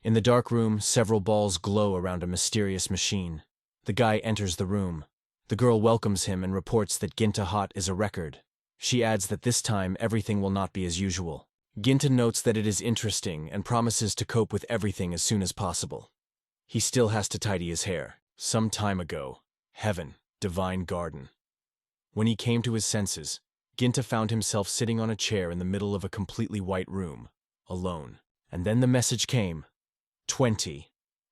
In the dark room, several balls glow around a mysterious machine. The guy enters the room. The girl welcomes him and reports that Ginta Hot is a record. She adds that this time everything will not be as usual. Ginta notes that it is interesting and promises to cope with everything as soon as possible. He still has to tidy his hair. Some time ago, heaven, divine garden. When he came to his senses, Ginta found himself sitting on a chair in the middle of a completely white room, alone. And then the message came. 20.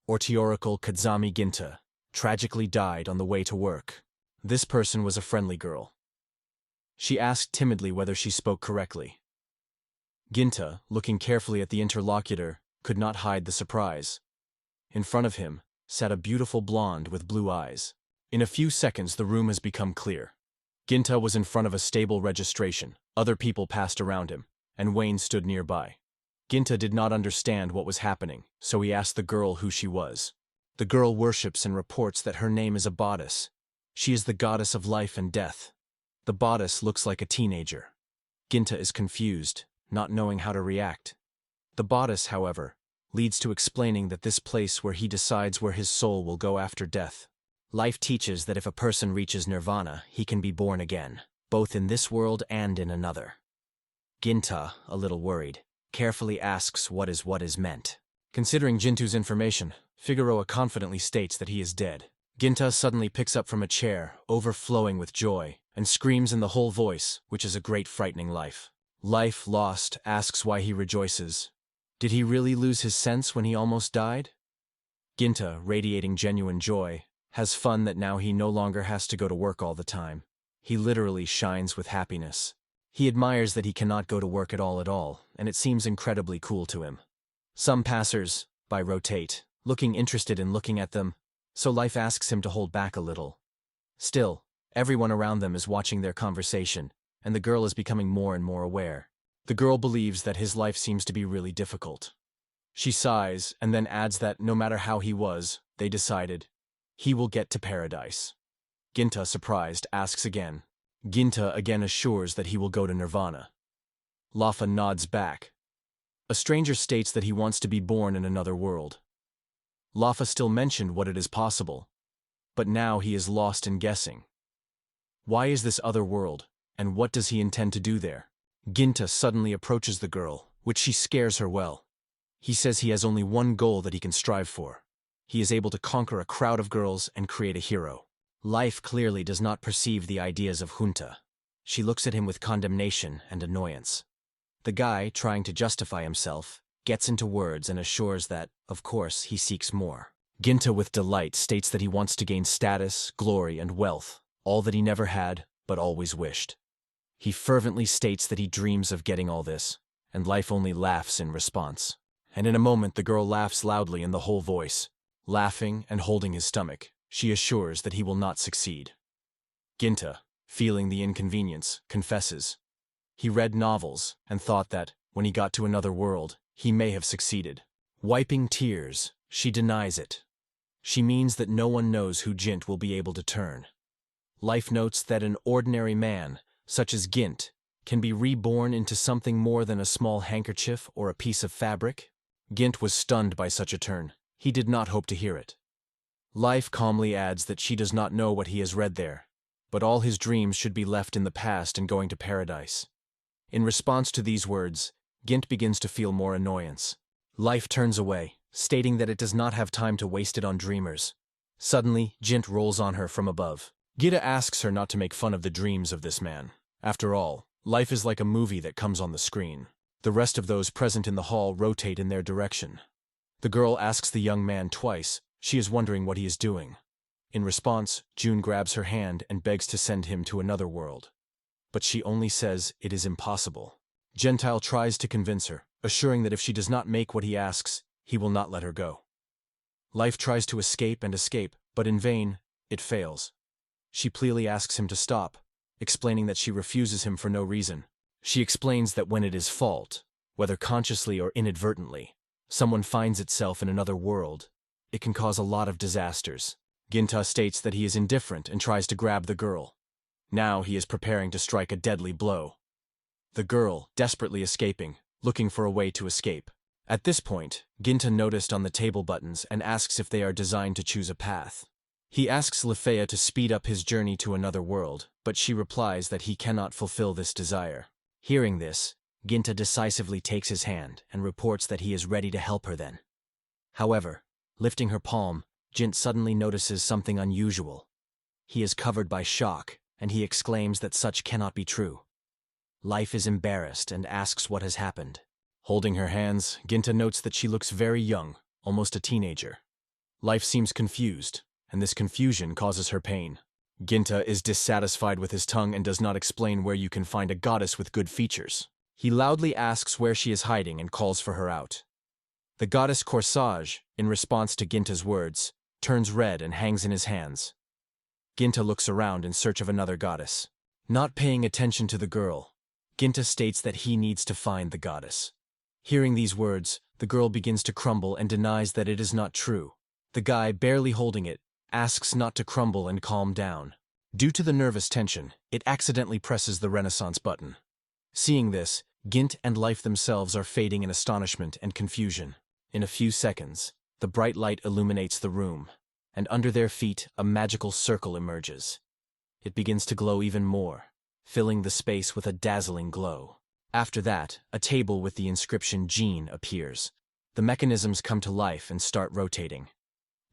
Orteoracle Kazami Ginta tragically died on the way to work. This person was a friendly girl. She asked timidly whether she spoke correctly. Ginta, looking carefully at the interlocutor, could not hide the surprise. In front of him sat a beautiful blonde with blue eyes. In a few seconds the room has become clear. Ginta was in front of a stable registration. Other people passed around him, and Wayne stood nearby. Ginta did not understand what was happening, so he asked the girl who she was. The girl worships and reports that her name is a bodice. She is the goddess of life and death. The bodice looks like a teenager. Ginta is confused, not knowing how to react. The bodice, however, leads to explaining that this place where he decides where his soul will go after death. Life teaches that if a person reaches nirvana, he can be born again, both in this world and in another. Ginta, a little worried, carefully asks what is meant. Considering Jintu's information, Figueroa confidently states that he is dead. Ginta suddenly picks up from a chair, overflowing with joy, and screams in the whole voice, which is a great frightening life. Life Lost asks why he rejoices. Did he really lose his sense when he almost died? Ginta, radiating genuine joy, has fun that now he no longer has to go to work all the time. He literally shines with happiness. He admires that he cannot go to work at all, and it seems incredibly cool to him. Some passers-by rotate, looking interested in looking at them, so life asks him to hold back a little. Still, everyone around them is watching their conversation, and the girl is becoming more and more aware. The girl believes that his life seems to be really difficult. She sighs and then adds that no matter how he was, they decided, he will get to paradise. Ginta, surprised, asks again. Ginta again assures that he will go to nirvana. Lafa nods back. A stranger states that he wants to be born in another world. Lafa still mentioned what it is possible, but now he is lost in guessing. Why is this other world, and what does he intend to do there? Ginta suddenly approaches the girl, which she scares her well. He says he has only one goal that he can strive for. He is able to conquer a crowd of girls and create a hero. Life clearly does not perceive the ideas of Junta. She looks at him with condemnation and annoyance. The guy, trying to justify himself, gets into words and assures that, of course, he seeks more. Ginta with delight states that he wants to gain status, glory, and wealth, all that he never had, but always wished. He fervently states that he dreams of getting all this, and life only laughs in response. And in a moment the girl laughs loudly in the whole voice. Laughing and holding his stomach, she assures that he will not succeed. Ginta, feeling the inconvenience, confesses. He read novels and thought that, when he got to another world, he may have succeeded. Wiping tears, she denies it. She means that no one knows who Gint will be able to turn. Life notes that an ordinary man, such as Gint, can be reborn into something more than a small handkerchief or a piece of fabric. Gint was stunned by such a turn. He did not hope to hear it. Life calmly adds that she does not know what he has read there, but all his dreams should be left in the past and going to paradise. In response to these words, Gint begins to feel more annoyance. Life turns away, stating that it does not have time to waste it on dreamers. Suddenly, Gint rolls on her from above. Gita asks her not to make fun of the dreams of this man. After all, life is like a movie that comes on the screen. The rest of those present in the hall rotate in their direction. The girl asks the young man twice. She is wondering what he is doing. In response, June grabs her hand and begs to send him to another world. But she only says it is impossible. Gentile tries to convince her, assuring that if she does not make what he asks, he will not let her go. Life tries to escape, but in vain, it fails. She pleadingly asks him to stop, explaining that she refuses him for no reason. She explains that when it is fault, whether consciously or inadvertently, someone finds itself in another world, it can cause a lot of disasters. Ginta states that he is indifferent and tries to grab the girl. Now he is preparing to strike a deadly blow. The girl, desperately escaping, looking for a way to escape. At this point, Ginta noticed on the table buttons and asks if they are designed to choose a path. He asks Lefea to speed up his journey to another world, but she replies that he cannot fulfill this desire. Hearing this, Ginta decisively takes his hand and reports that he is ready to help her then. However, lifting her palm, Jint suddenly notices something unusual. He is covered by shock, and he exclaims that such cannot be true. Life is embarrassed and asks what has happened. Holding her hands, Ginta notes that she looks very young, almost a teenager. Life seems confused, and this confusion causes her pain. Ginta is dissatisfied with his tongue and does not explain where you can find a goddess with good features. He loudly asks where she is hiding and calls for her out. The goddess Corsage, in response to Ginta's words, turns red and hangs in his hands. Ginta looks around in search of another goddess. Not paying attention to the girl, Ginta states that he needs to find the goddess. Hearing these words, the girl begins to crumble and denies that it is not true. The guy, barely holding it, asks not to crumble and calm down. Due to the nervous tension, it accidentally presses the Renaissance button. Seeing this, Gint and Life themselves are fading in astonishment and confusion. In a few seconds, the bright light illuminates the room, and under their feet a magical circle emerges. It begins to glow even more, filling the space with a dazzling glow. After that, a table with the inscription Gene appears. The mechanisms come to life and start rotating.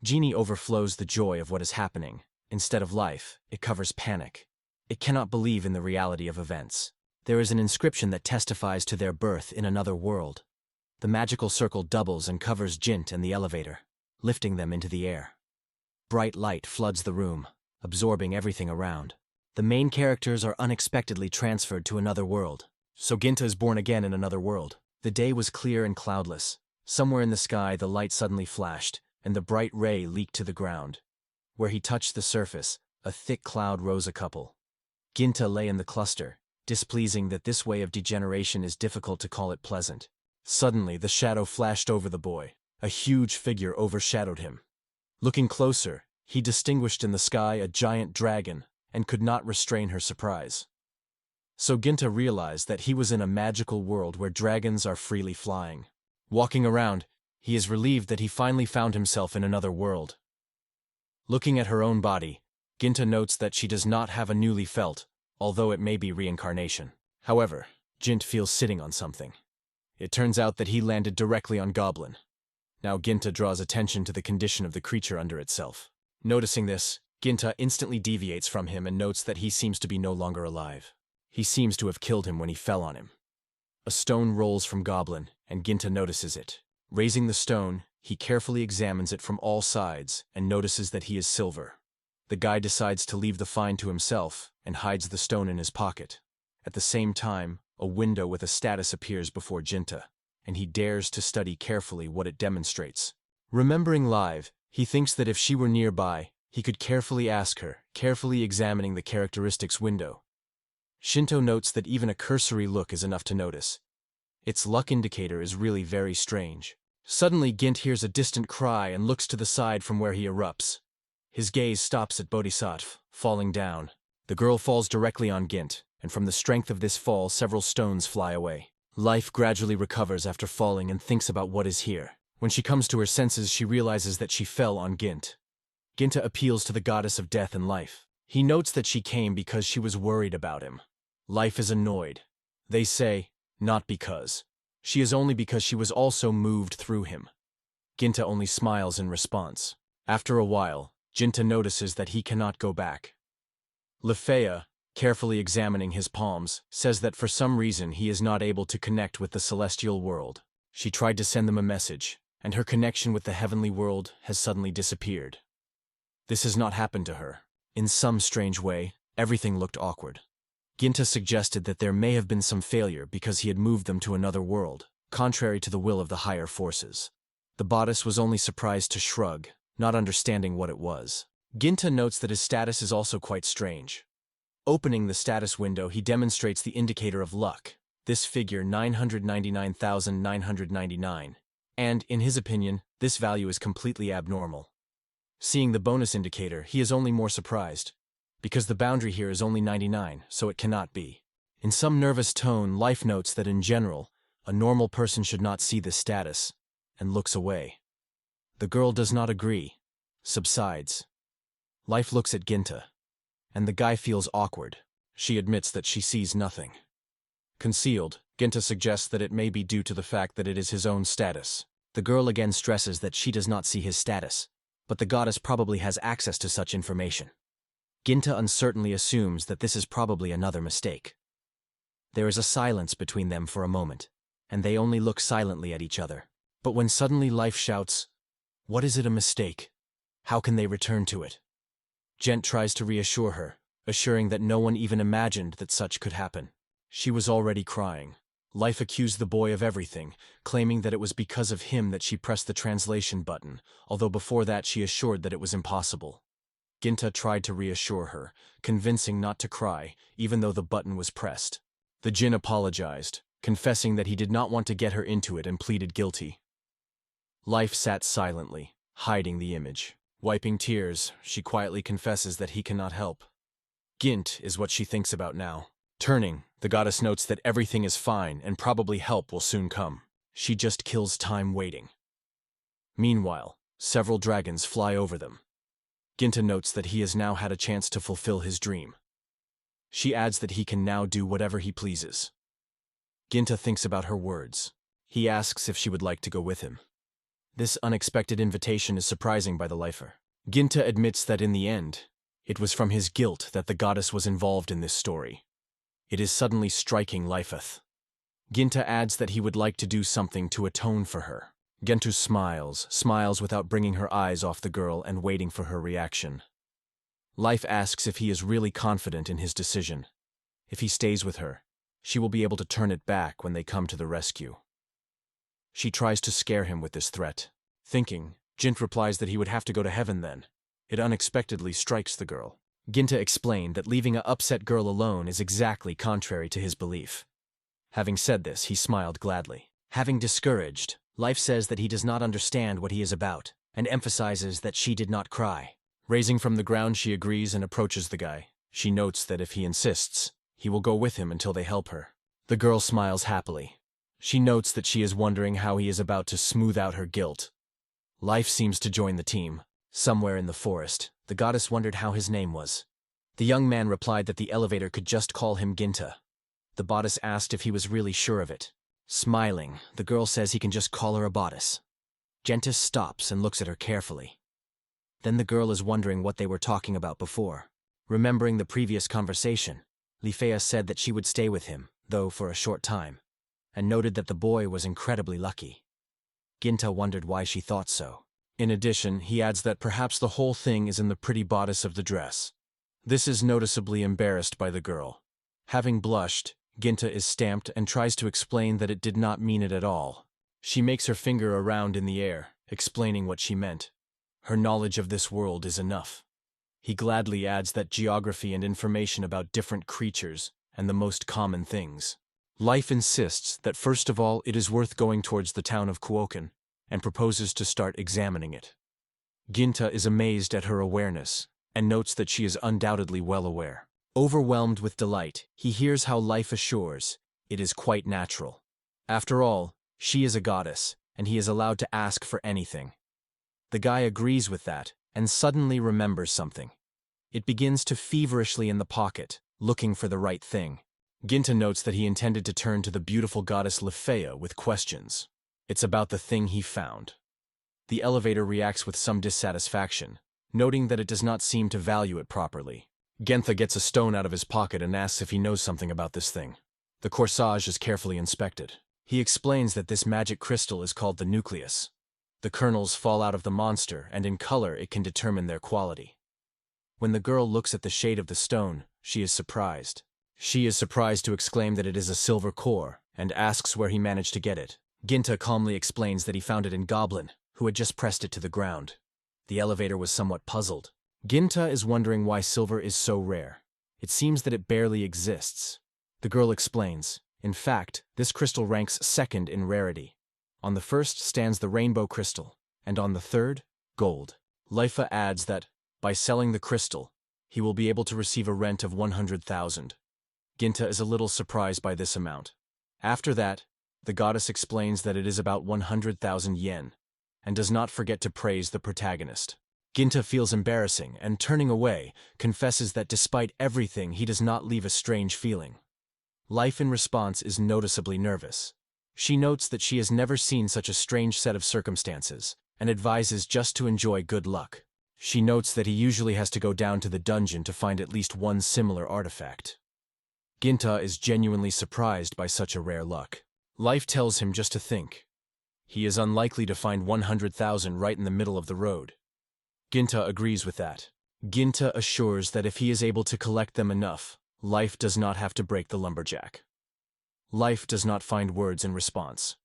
Genie overflows the joy of what is happening. Instead of life, it covers panic. It cannot believe in the reality of events. There is an inscription that testifies to their birth in another world. The magical circle doubles and covers Jint and the elevator, lifting them into the air. Bright light floods the room, absorbing everything around. The main characters are unexpectedly transferred to another world. So Ginta is born again in another world. The day was clear and cloudless. Somewhere in the sky, the light suddenly flashed, and the bright ray leaked to the ground. Where he touched the surface, a thick cloud rose a couple. Ginta lay in the cluster, displeasing that this way of degeneration is difficult to call it pleasant. Suddenly, the shadow flashed over the boy. A huge figure overshadowed him. Looking closer, he distinguished in the sky a giant dragon, and could not restrain her surprise. So Ginta realized that he was in a magical world where dragons are freely flying. Walking around, he is relieved that he finally found himself in another world. Looking at her own body, Ginta notes that she does not have a newly felt, although it may be reincarnation. However, Jint feels sitting on something. It turns out that he landed directly on Goblin. Now Ginta draws attention to the condition of the creature under itself. Noticing this, Ginta instantly deviates from him and notes that he seems to be no longer alive. He seems to have killed him when he fell on him. A stone rolls from Goblin, and Ginta notices it. Raising the stone, he carefully examines it from all sides and notices that he is silver. The guy decides to leave the find to himself and hides the stone in his pocket. At the same time, a window with a status appears before Ginta, and he dares to study carefully what it demonstrates. Remembering Live, he thinks that if she were nearby, he could carefully ask her, carefully examining the characteristics window. Shinto notes that even a cursory look is enough to notice. Its luck indicator is really very strange. Suddenly, Gint hears a distant cry and looks to the side from where he erupts. His gaze stops at Bodhisattva, falling down. The girl falls directly on Gint, and from the strength of this fall, several stones fly away. Life gradually recovers after falling and thinks about what is here. When she comes to her senses, she realizes that she fell on Gint. Ginta appeals to the goddess of death and life. He notes that she came because she was worried about him. Life is annoyed. They say, not because. She is only because she was also moved through him. Ginta only smiles in response. After a while, Ginta notices that he cannot go back. Lefea, carefully examining his palms, says that for some reason he is not able to connect with the celestial world. She tried to send them a message, and her connection with the heavenly world has suddenly disappeared. This has not happened to her. In some strange way, everything looked awkward. Ginta suggested that there may have been some failure because he had moved them to another world, contrary to the will of the higher forces. The bodice was only surprised to shrug, not understanding what it was. Ginta notes that his status is also quite strange. Opening the status window, he demonstrates the indicator of luck, this figure 999,999, and, in his opinion, this value is completely abnormal. Seeing the bonus indicator, he is only more surprised. Because the boundary here is only 99, so it cannot be. In some nervous tone, Life notes that in general, A normal person should not see this status, and looks away. The girl does not agree, subsides. Life looks at Ginta, and the guy feels awkward. She admits that she sees nothing. Concealed, Ginta suggests that it may be due to the fact that it is his own status. The girl again stresses that she does not see his status, but the goddess probably has access to such information. Ginta uncertainly assumes that this is probably another mistake. There is a silence between them for a moment, and they only look silently at each other. But when suddenly Life shouts, "What is it a mistake? How can they return to it?" Gent tries to reassure her, assuring that no one even imagined that such could happen. She was already crying. Life accused the boy of everything, claiming that it was because of him that she pressed the translation button, although before that she assured that it was impossible. Ginta tried to reassure her, convincing not to cry, even though the button was pressed. The Jinn apologized, confessing that he did not want to get her into it and pleaded guilty. Life sat silently, hiding the image. Wiping tears, she quietly confesses that he cannot help. Gint is what she thinks about now. Turning, the goddess notes that everything is fine and probably help will soon come. She just kills time waiting. Meanwhile, several dragons fly over them. Ginta notes that he has now had a chance to fulfill his dream. She adds that he can now do whatever he pleases. Ginta thinks about her words. He asks if she would like to go with him. This unexpected invitation is surprising by the lifer. Ginta admits that in the end, it was from his guilt that the goddess was involved in this story. It is suddenly striking Lifeth. Ginta adds that he would like to do something to atone for her. Gentu smiles without bringing her eyes off the girl and waiting for her reaction. Life asks if he is really confident in his decision. If he stays with her, she will be able to turn it back when they come to the rescue. She tries to scare him with this threat. Thinking, Jint replies that he would have to go to heaven then. It unexpectedly strikes the girl. Ginta explained that leaving a upset girl alone is exactly contrary to his belief. Having said this, he smiled gladly. Having discouraged, Life says that he does not understand what he is about, and emphasizes that she did not cry. Raising from the ground, she agrees and approaches the guy. She notes that if he insists, he will go with him until they help her. The girl smiles happily. She notes that she is wondering how he is about to smooth out her guilt. Life seems to join the team. Somewhere in the forest, the goddess wondered how his name was. The young man replied that the elevator could just call him Ginta. The bodice asked if he was really sure of it. Smiling, the girl says he can just call her a bodice. Gentis stops and looks at her carefully. Then the girl is wondering what they were talking about before. Remembering the previous conversation, Lifea said that she would stay with him, though for a short time, and noted that the boy was incredibly lucky. Ginta wondered why she thought so. In addition, he adds that perhaps the whole thing is in the pretty bodice of the dress. This is noticeably embarrassed by the girl. Having blushed, Ginta is stamped and tries to explain that it did not mean it at all. She makes her finger around in the air, explaining what she meant. Her knowledge of this world is enough. He gladly adds that geography and information about different creatures and the most common things. Life insists that first of all it is worth going towards the town of Kuoken, and proposes to start examining it. Ginta is amazed at her awareness, and notes that she is undoubtedly well aware. Overwhelmed with delight, he hears how Life assures it is quite natural. After all, she is a goddess, and he is allowed to ask for anything. The guy agrees with that, and suddenly remembers something. It begins to feverishly in the pocket, looking for the right thing. Ginta notes that he intended to turn to the beautiful goddess Lifea with questions. It's about the thing he found. The elevator reacts with some dissatisfaction, noting that it does not seem to value it properly. Gentha gets a stone out of his pocket and asks if he knows something about this thing. The corsage is carefully inspected. He explains that this magic crystal is called the nucleus. The kernels fall out of the monster, and in color it can determine their quality. When the girl looks at the shade of the stone, she is surprised. She is surprised to exclaim that it is a silver core, and asks where he managed to get it. Ginta calmly explains that he found it in Goblin, who had just pressed it to the ground. The elevator was somewhat puzzled. Ginta is wondering why silver is so rare. It seems that it barely exists. The girl explains, in fact, this crystal ranks second in rarity. On the first stands the rainbow crystal, and on the third, gold. Lifa adds that, by selling the crystal, he will be able to receive a rent of 100,000. Ginta is a little surprised by this amount. After that, The goddess explains that it is about 100,000 yen, and does not forget to praise the protagonist. Ginta feels embarrassing and, turning away, confesses that despite everything he does not leave a strange feeling. Life in response is noticeably nervous. She notes that she has never seen such a strange set of circumstances, and advises just to enjoy good luck. She notes that he usually has to go down to the dungeon to find at least one similar artifact. Ginta is genuinely surprised by such a rare luck. Life tells him just to think. He is unlikely to find 100,000 right in the middle of the road. Ginta agrees with that. Ginta assures that if he is able to collect them enough, Life does not have to break the lumberjack. Life does not find words in response.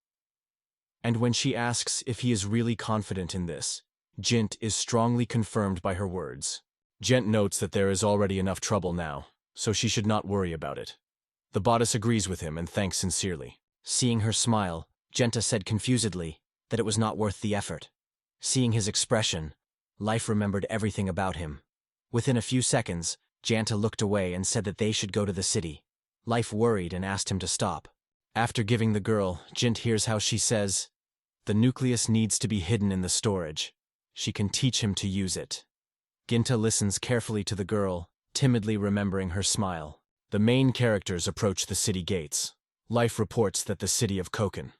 And when she asks if he is really confident in this, Jint is strongly confirmed by her words. Jint notes that there is already enough trouble now, so she should not worry about it. The bodice agrees with him and thanks sincerely. Seeing her smile, Genta said confusedly that it was not worth the effort. Seeing his expression, Life remembered everything about him. Within a few seconds, Janta looked away and said that they should go to the city. Life worried and asked him to stop. After giving the girl, Jint hears how she says, "The nucleus needs to be hidden in the storage. She can teach him to use it." Ginta listens carefully to the girl, timidly remembering her smile. The main characters approach the city gates. Life reports that the city of Koken.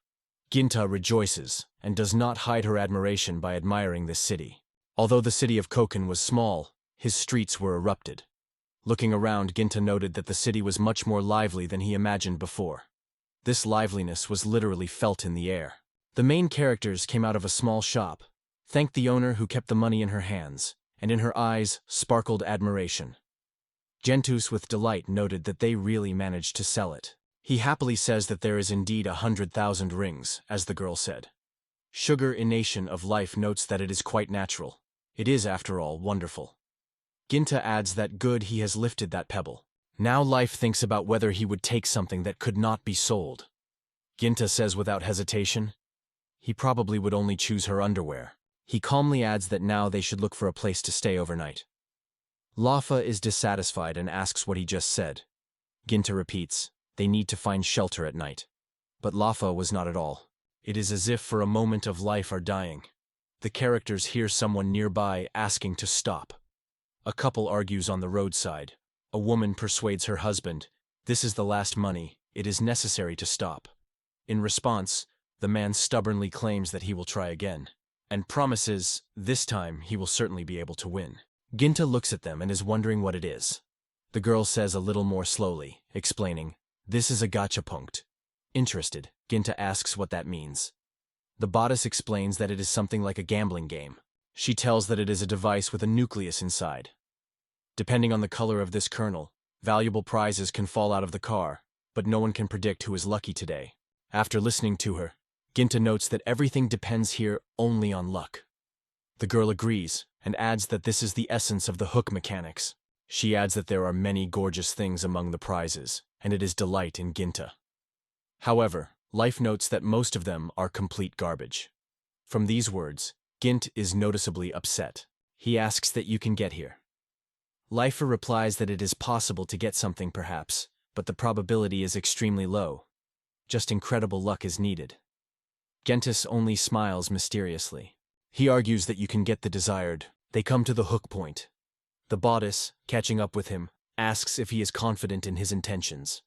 Ginta rejoices and does not hide her admiration by admiring this city. Although the city of Koken was small, his streets were erupted. Looking around, Ginta noted that the city was much more lively than he imagined before. This liveliness was literally felt in the air. The main characters came out of a small shop, thanked the owner who kept the money in her hands, and in her eyes sparkled admiration. Gentus with delight noted that they really managed to sell it. He happily says that there is indeed 100,000 rings, as the girl said. Sugar Ination of Life notes that it is quite natural. It is, after all, wonderful. Ginta adds that good he has lifted that pebble. Now Life thinks about whether he would take something that could not be sold. Ginta says without hesitation, he probably would only choose her underwear. He calmly adds that now they should look for a place to stay overnight. Lafa is dissatisfied and asks what he just said. Ginta repeats, they need to find shelter at night. But Lafa was not at all. It is as if for a moment of Life are dying. The characters hear someone nearby asking to stop. A couple argues on the roadside. A woman persuades her husband, this is the last money, it is necessary to stop. In response, the man stubbornly claims that he will try again, and promises, this time he will certainly be able to win. Ginta looks at them and is wondering what it is. The girl says a little more slowly, explaining, this is a gachapunkt. Interested, Ginta asks what that means. The bodice explains that it is something like a gambling game. She tells that it is a device with a nucleus inside. Depending on the color of this kernel, valuable prizes can fall out of the car, but no one can predict who is lucky today. After listening to her, Ginta notes that everything depends here only on luck. The girl agrees, and adds that this is the essence of the hook mechanics. She adds that there are many gorgeous things among the prizes, and it is delight in Ginta. However, Life notes that most of them are complete garbage. From these words, Gint is noticeably upset. He asks that you can get here. Lifer replies that it is possible to get something perhaps, but the probability is extremely low. Just incredible luck is needed. Gentis only smiles mysteriously. He argues that you can get the desired. They come to the hook point. The bodice, catching up with him, asks if he is confident in his intentions.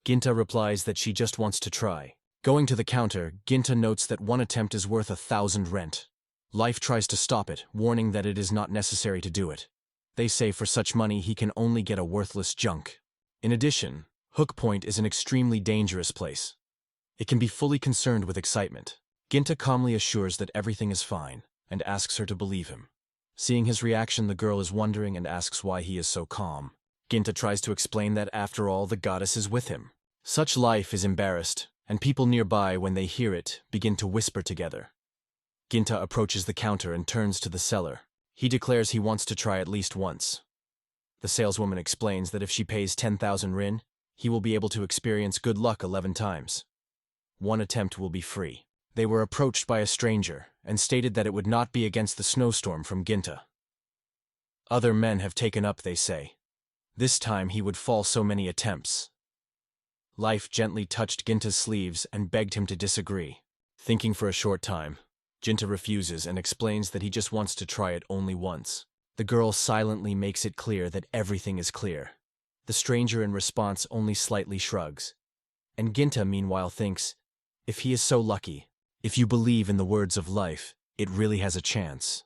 Ginta replies that she just wants to try. Going to the counter, Ginta notes that one attempt is worth 1,000 rent. Life tries to stop it, warning that it is not necessary to do it. They say for such money he can only get a worthless junk. In addition, Hook Point is an extremely dangerous place. It can be fully concerned with excitement. Ginta calmly assures that everything is fine, and asks her to believe him. Seeing his reaction, the girl is wondering and asks why he is so calm. Ginta tries to explain that after all the goddess is with him. Such Life is embarrassed, and people nearby, when they hear it, begin to whisper together. Ginta approaches the counter and turns to the seller. He declares he wants to try at least once. The saleswoman explains that if she pays 10,000 rin, he will be able to experience good luck 11 times. One attempt will be free. They were approached by a stranger and stated that it would not be against the snowstorm from Ginta. Other men have taken up, they say. This time he would fall so many attempts. Life gently touched Ginta's sleeves and begged him to disagree. Thinking for a short time, Ginta refuses and explains that he just wants to try it only once. The girl silently makes it clear that everything is clear. The stranger in response only slightly shrugs. And Ginta meanwhile thinks, if he is so lucky, if you believe in the words of life, it really has a chance.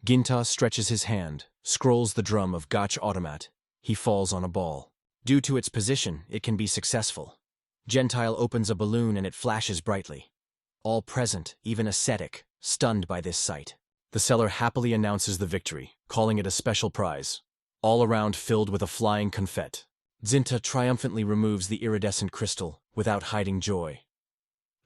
Ginta stretches his hand, scrolls the drum of Gotch automat. He falls on a ball. Due to its position, it can be successful. Gentile opens a balloon and it flashes brightly. All present, even ascetic, stunned by this sight. The seller happily announces the victory, calling it a special prize. All around filled with a flying confetti. Ginta triumphantly removes the iridescent crystal, without hiding joy.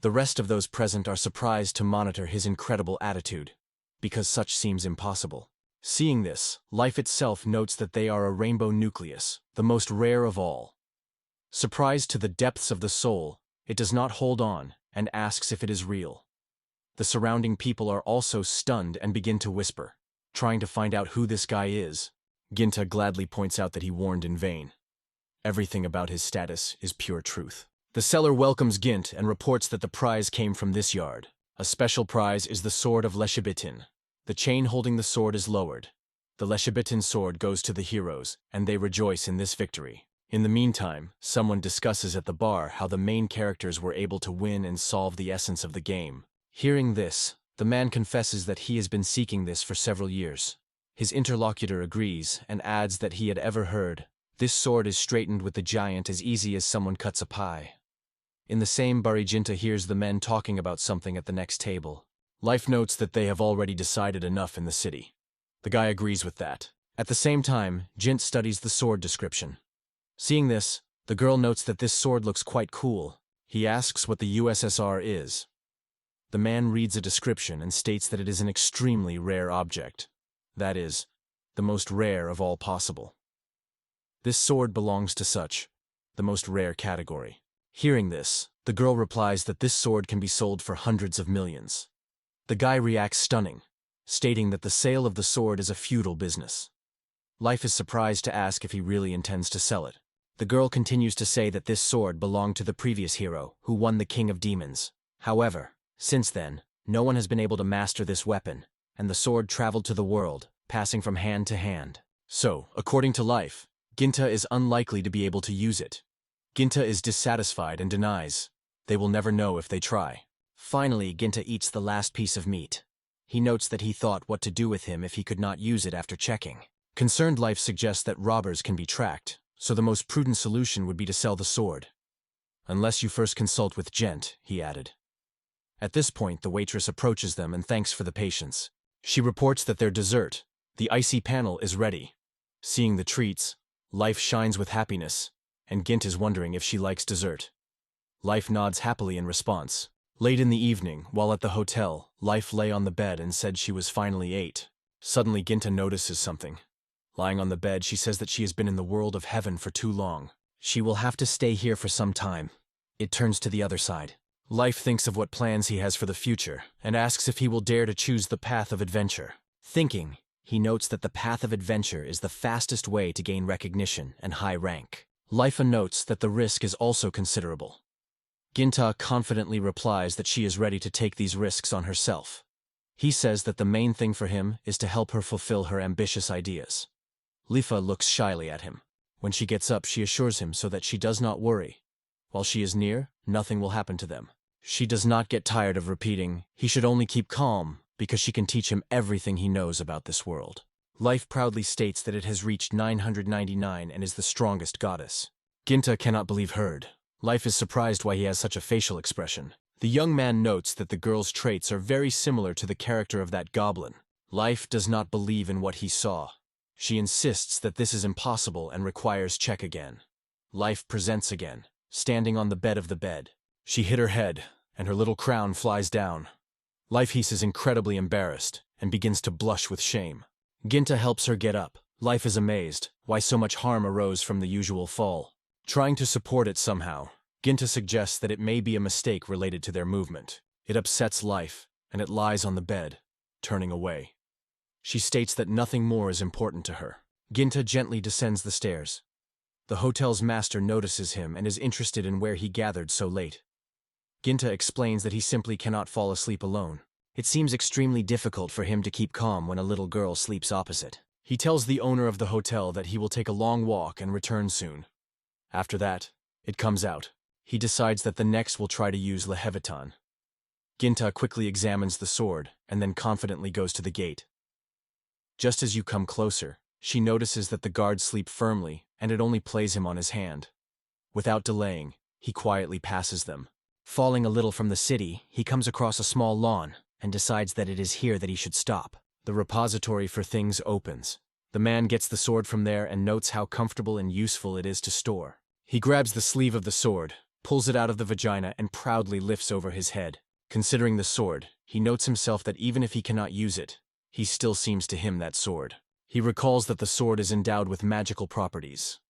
The rest of those present are surprised to monitor his incredible attitude, because such seems impossible. Seeing this, life itself notes that they are a rainbow nucleus, the most rare of all. Surprised to the depths of the soul, it does not hold on, and asks if it is real. The surrounding people are also stunned and begin to whisper, trying to find out who this guy is. Ginta gladly points out that he warned in vain. Everything about his status is pure truth. The seller welcomes Gint and reports that the prize came from this yard. A special prize is the sword of Leshibitin. The chain holding the sword is lowered. The Leshibitin sword goes to the heroes, and they rejoice in this victory. In the meantime, someone discusses at the bar how the main characters were able to win and solve the essence of the game. Hearing this, the man confesses that he has been seeking this for several years. His interlocutor agrees and adds that he had ever heard, this sword is straightened with the giant as easy as someone cuts a pie. In the same bar, Ginta hears the men talking about something at the next table. Life notes that they have already decided enough in the city. The guy agrees with that. At the same time, Gint studies the sword description. Seeing this, the girl notes that this sword looks quite cool. He asks what the USSR is. The man reads a description and states that it is an extremely rare object. That is, the most rare of all possible. This sword belongs to such, the most rare category. Hearing this, the girl replies that this sword can be sold for hundreds of millions. The guy reacts stunning, stating that the sale of the sword is a futile business. Life is surprised to ask if he really intends to sell it. The girl continues to say that this sword belonged to the previous hero, who won the King of Demons. However, since then, no one has been able to master this weapon, and the sword traveled to the world, passing from hand to hand. So, according to Life, Ginta is unlikely to be able to use it. Ginta is dissatisfied and denies. They will never know if they try. Finally, Ginta eats the last piece of meat. He notes that he thought what to do with him if he could not use it after checking. Concerned Life suggests that robbers can be tracked, so the most prudent solution would be to sell the sword. Unless you first consult with Gent, he added. At this point, the waitress approaches them and thanks for the patience. She reports that their dessert, the icy panel, is ready. Seeing the treats, Life shines with happiness, and Gint is wondering if she likes dessert. Life nods happily in response. Late in the evening, while at the hotel, Life lay on the bed and said she was finally 8. Suddenly, Ginta notices something. Lying on the bed, she says that she has been in the world of heaven for too long. She will have to stay here for some time. It turns to the other side. Life thinks of what plans he has for the future, and asks if he will dare to choose the path of adventure. Thinking, he notes that the path of adventure is the fastest way to gain recognition and high rank. Life notes that the risk is also considerable. Ginta confidently replies that she is ready to take these risks on herself. He says that the main thing for him is to help her fulfill her ambitious ideas. Lifa looks shyly at him. When she gets up, she assures him so that she does not worry. While she is near, nothing will happen to them. She does not get tired of repeating, he should only keep calm, because she can teach him everything he knows about this world. Life proudly states that it has reached 999 and is the strongest goddess. Ginta cannot believe heard. Life is surprised why he has such a facial expression. The young man notes that the girl's traits are very similar to the character of that goblin. Life does not believe in what he saw. She insists that this is impossible and requires check again. Life presents again, standing on the bed of the bed. She hit her head, and her little crown flies down. Life is incredibly embarrassed and begins to blush with shame. Ginta helps her get up. Life is amazed why so much harm arose from the usual fall. Trying to support it somehow, Ginta suggests that it may be a mistake related to their movement. It upsets Life, and it lies on the bed, turning away. She states that nothing more is important to her. Ginta gently descends the stairs. The hotel's master notices him and is interested in where he gathered so late. Ginta explains that he simply cannot fall asleep alone. It seems extremely difficult for him to keep calm when a little girl sleeps opposite. He tells the owner of the hotel that he will take a long walk and return soon. After that, it comes out. He decides that the next will try to use Lehevitan. Ginta quickly examines the sword and then confidently goes to the gate. Just as you come closer, she notices that the guards sleep firmly and it only plays him on his hand. Without delaying, he quietly passes them. Falling a little from the city, he comes across a small lawn and decides that it is here that he should stop. The repository for things opens. The man gets the sword from there and notes how comfortable and useful it is to store. He grabs the sleeve of the sword, pulls it out of the vagina, and proudly lifts over his head. Considering the sword, he notes himself that even if he cannot use it, he still seems to him that sword. He recalls that the sword is endowed with magical properties.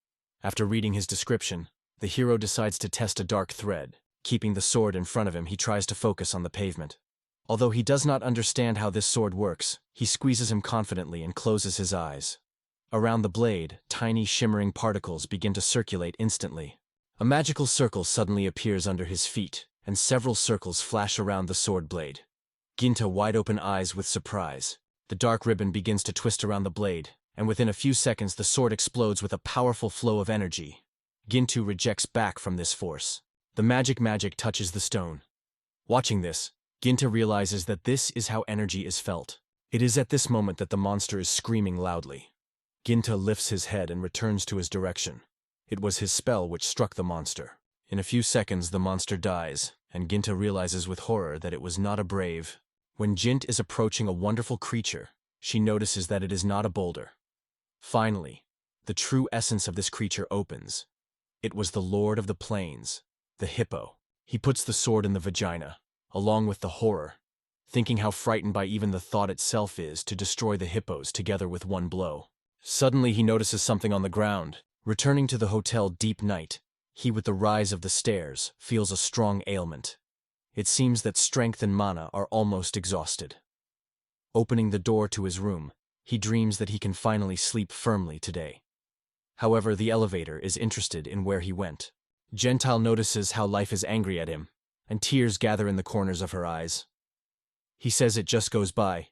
After reading his description, the hero decides to test a dark thread. Keeping the sword in front of him, he tries to focus on the pavement. Although he does not understand how this sword works, he squeezes him confidently and closes his eyes. Around the blade, tiny shimmering particles begin to circulate instantly. A magical circle suddenly appears under his feet, and several circles flash around the sword blade. Ginta wide-open eyes with surprise. The dark ribbon begins to twist around the blade, and within a few seconds the sword explodes with a powerful flow of energy. Gintu rejects back from this force. The magic touches the stone. Watching this, Ginta realizes that this is how energy is felt. It is at this moment that the monster is screaming loudly. Ginta lifts his head and returns to his direction. It was his spell which struck the monster. In a few seconds the monster dies, and Ginta realizes with horror that it was not a brave. When Jint is approaching a wonderful creature, she notices that it is not a boulder. Finally, the true essence of this creature opens. It was the Lord of the Plains, the hippo. He puts the sword in the vagina, along with the horror, thinking how frightened by even the thought itself is to destroy the hippos together with one blow. Suddenly he notices something on the ground. Returning to the hotel deep night, he with the rise of the stairs feels a strong ailment. It seems that strength and mana are almost exhausted. Opening the door to his room, he dreams that he can finally sleep firmly today. However, the elevator is interested in where he went. Gentile notices how life is angry at him, and tears gather in the corners of her eyes. He says it just goes by,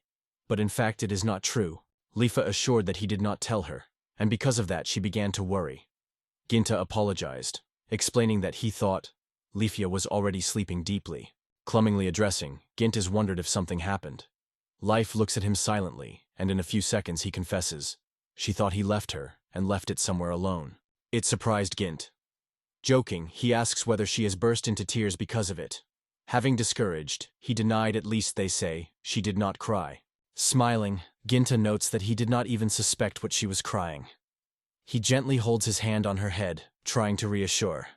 but in fact it is not true. Lifa assured that he did not tell her, and because of that she began to worry. Ginta apologized, explaining that he thought Lifia was already sleeping deeply. Clumsily addressing, Gintas wondered if something happened. Life looks at him silently, and in a few seconds he confesses. She thought he left her, and left it somewhere alone. It surprised Gint. Joking, he asks whether she has burst into tears because of it. Having discouraged, he denied, at least they say, she did not cry. Smiling, Ginta notes that he did not even suspect what she was crying. He gently holds his hand on her head, trying to reassure.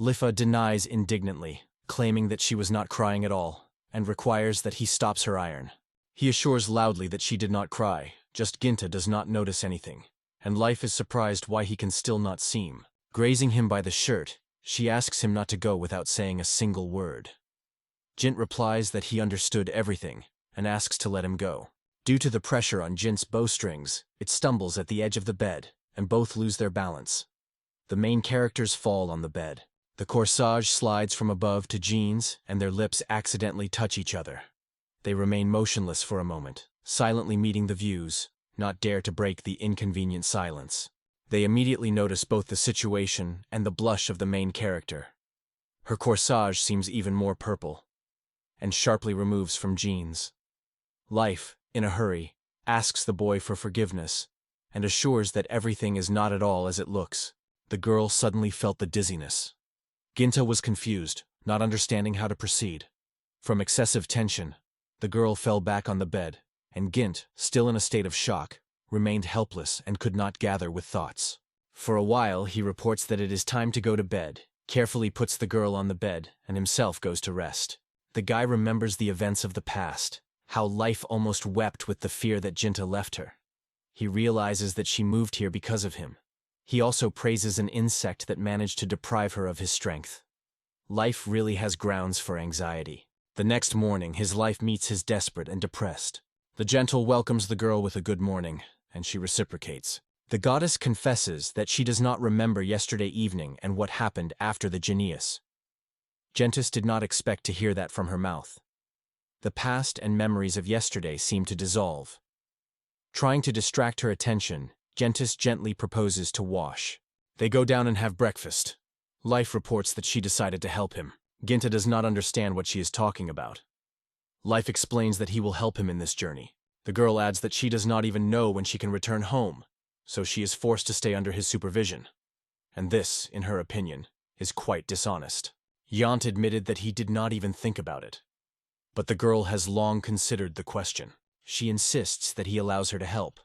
Lifa denies indignantly, claiming that she was not crying at all, and requires that he stops her iron. He assures loudly that she did not cry, just Ginta does not notice anything, and Life is surprised why he can still not seem. Grazing him by the shirt, she asks him not to go without saying a single word. Jint replies that he understood everything, and asks to let him go. Due to the pressure on Jint's bowstrings, it stumbles at the edge of the bed, and both lose their balance. The main characters fall on the bed. The corsage slides from above to jeans, and their lips accidentally touch each other. They remain motionless for a moment, silently meeting the views, not dare to break the inconvenient silence. They immediately notice both the situation and the blush of the main character. Her corsage seems even more purple, and sharply removes from jeans. Life, in a hurry, asks the boy for forgiveness, and assures that everything is not at all as it looks. The girl suddenly felt the dizziness. Ginta was confused, not understanding how to proceed. From excessive tension, the girl fell back on the bed, and Gint, still in a state of shock, remained helpless and could not gather with thoughts. For a while he reports that it is time to go to bed, carefully puts the girl on the bed, and himself goes to rest. The guy remembers the events of the past, how Life almost wept with the fear that Ginta left her. He realizes that she moved here because of him. He also praises an insect that managed to deprive her of his strength. Life really has grounds for anxiety. The next morning, his life meets his desperate and depressed. The gentle welcomes the girl with a good morning, and she reciprocates. The goddess confesses that she does not remember yesterday evening and what happened after the Genius. Gentis did not expect to hear that from her mouth. The past and memories of yesterday seem to dissolve. Trying to distract her attention, Gentis gently proposes to wash. They go down and have breakfast. Life reports that she decided to help him. Ginta does not understand what she is talking about. Life explains that he will help him in this journey. The girl adds that she does not even know when she can return home, so she is forced to stay under his supervision. And this, in her opinion, is quite dishonest. Yant admitted that he did not even think about it. But the girl has long considered the question. She insists that he allows her to help.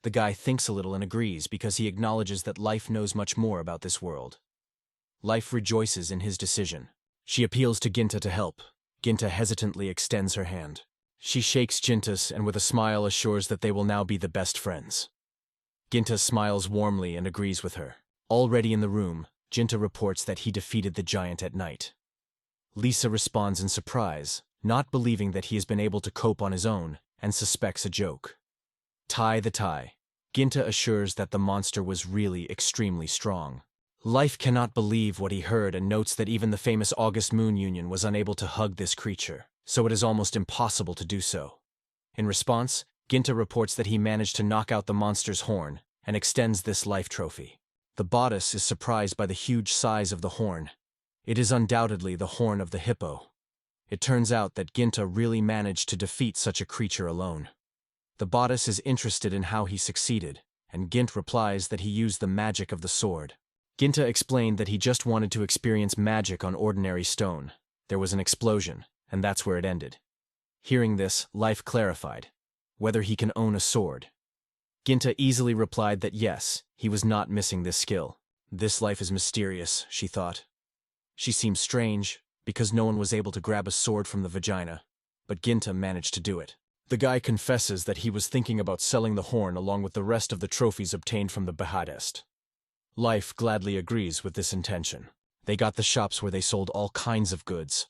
The guy thinks a little and agrees because he acknowledges that Life knows much more about this world. Life rejoices in his decision. She appeals to Ginta to help. Ginta hesitantly extends her hand. She shakes Ginta's and with a smile assures that they will now be the best friends. Ginta smiles warmly and agrees with her. Already in the room, Ginta reports that he defeated the giant at night. Lisa responds in surprise, not believing that he has been able to cope on his own, and suspects a joke. Tie the tie. Ginta assures that the monster was really extremely strong. Life cannot believe what he heard and notes that even the famous August Moon Union was unable to hug this creature, so it is almost impossible to do so. In response, Ginta reports that he managed to knock out the monster's horn and extends this life trophy. The bodice is surprised by the huge size of the horn. It is undoubtedly the horn of the hippo. It turns out that Ginta really managed to defeat such a creature alone. The bodice is interested in how he succeeded, and Gint replies that he used the magic of the sword. Ginta explained that he just wanted to experience magic on ordinary stone. There was an explosion, and that's where it ended. Hearing this, Life clarified whether he can own a sword. Ginta easily replied that yes, he was not missing this skill. This life is mysterious, she thought. She seemed strange, because no one was able to grab a sword from the vagina, but Ginta managed to do it. The guy confesses that he was thinking about selling the horn along with the rest of the trophies obtained from the Bahadest. Life gladly agrees with this intention. They got the shops where they sold all kinds of goods.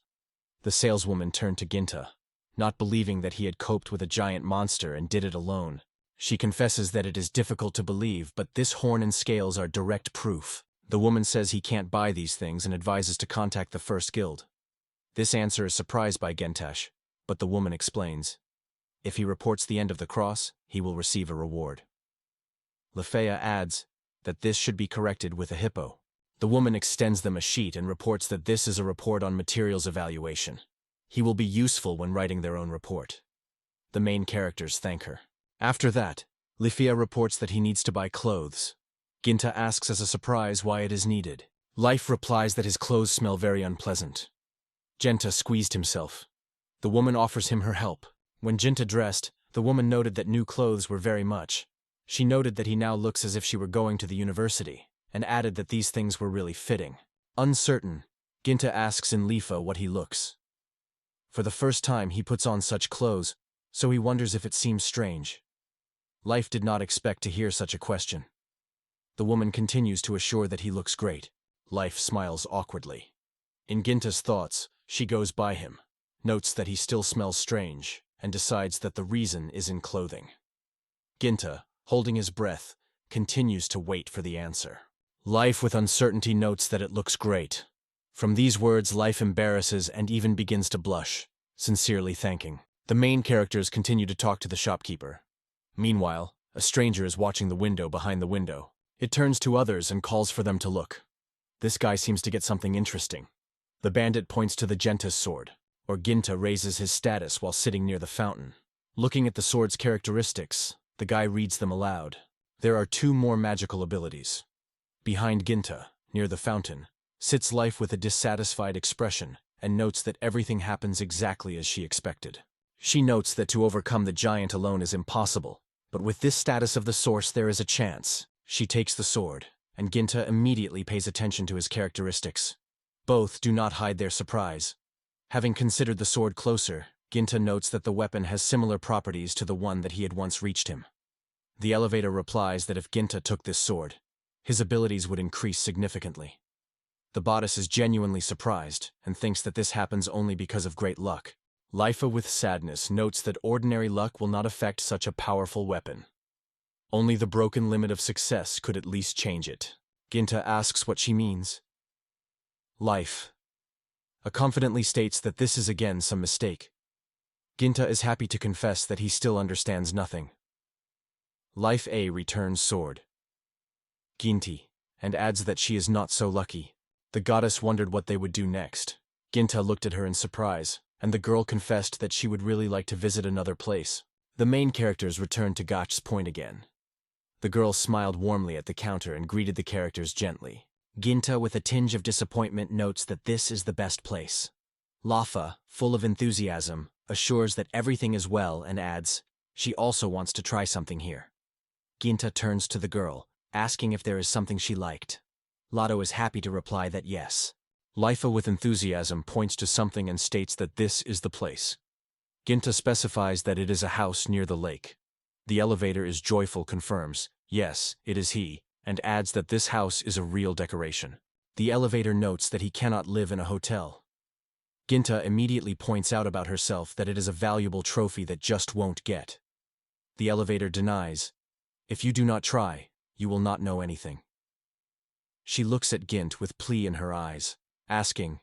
The saleswoman turned to Ginta, not believing that he had coped with a giant monster and did it alone. She confesses that it is difficult to believe, but this horn and scales are direct proof. The woman says he can't buy these things and advises to contact the first guild. This answer is surprised by Gentash, but the woman explains. If he reports the end of the cross, he will receive a reward. Lefea adds that this should be corrected with a hippo. The woman extends them a sheet and reports that this is a report on materials evaluation. He will be useful when writing their own report. The main characters thank her. After that, Lefea reports that he needs to buy clothes. Ginta asks as a surprise why it is needed. Life replies that his clothes smell very unpleasant. Genta squeezed himself. The woman offers him her help. When Ginta dressed, the woman noted that new clothes were very much. She noted that he now looks as if she were going to the university, and added that these things were really fitting. Uncertain, Ginta asks in Lifa what he looks. For the first time he puts on such clothes, so he wonders if it seems strange. Life did not expect to hear such a question. The woman continues to assure that he looks great. Life smiles awkwardly. In Ginta's thoughts, she goes by him, notes that he still smells strange, and decides that the reason is in clothing. Ginta, holding his breath, continues to wait for the answer. Life with uncertainty notes that it looks great. From these words, Life embarrasses and even begins to blush, sincerely thanking. The main characters continue to talk to the shopkeeper. Meanwhile, a stranger is watching the window behind the window. It turns to others and calls for them to look. This guy seems to get something interesting. The bandit points to the Genta's sword, or Ginta raises his status while sitting near the fountain. Looking at the sword's characteristics, the guy reads them aloud. There are 2 more magical abilities. Behind Ginta, near the fountain, sits Life with a dissatisfied expression and notes that everything happens exactly as she expected. She notes that to overcome the giant alone is impossible, but with this status of the source there is a chance. She takes the sword, and Ginta immediately pays attention to his characteristics. Both do not hide their surprise. Having considered the sword closer, Ginta notes that the weapon has similar properties to the one that he had once reached him. The elevator replies that if Ginta took this sword, his abilities would increase significantly. The bodice is genuinely surprised and thinks that this happens only because of great luck. Lifa with sadness notes that ordinary luck will not affect such a powerful weapon. Only the broken limit of success could at least change it. Ginta asks what she means. Life. A confidently states that this is again some mistake. Ginta is happy to confess that he still understands nothing. Life A returns sword. Ginti, and adds that she is not so lucky. The goddess wondered what they would do next. Ginta looked at her in surprise, and the girl confessed that she would really like to visit another place. The main characters returned to Gotch's point again. The girl smiled warmly at the counter and greeted the characters gently. Ginta, with a tinge of disappointment, notes that this is the best place. Lafa, full of enthusiasm, assures that everything is well and adds, she also wants to try something here. Ginta turns to the girl, asking if there is something she liked. Lotto is happy to reply that yes. Lifa, with enthusiasm, points to something and states that this is the place. Ginta specifies that it is a house near the lake. The elevator is joyful, confirms, yes, it is he, and adds that this house is a real decoration. The elevator notes that he cannot live in a hotel. Ginta immediately points out about herself that it is a valuable trophy that just won't get. The elevator denies, if you do not try, you will not know anything. She looks at Gint with plea in her eyes, asking,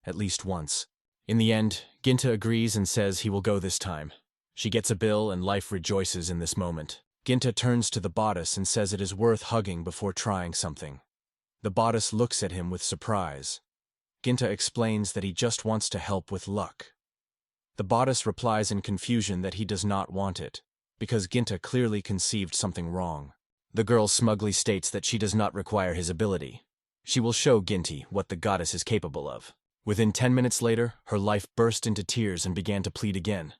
at least once. In the end, Ginta agrees and says he will go this time. She gets a bill and life rejoices in this moment. Ginta turns to the bodice and says it is worth hugging before trying something. The bodice looks at him with surprise. Ginta explains that he just wants to help with luck. The bodice replies in confusion that he does not want it, because Ginta clearly conceived something wrong. The girl smugly states that she does not require his ability. She will show Ginti what the goddess is capable of. Within 10 minutes later, her life burst into tears and began to plead again.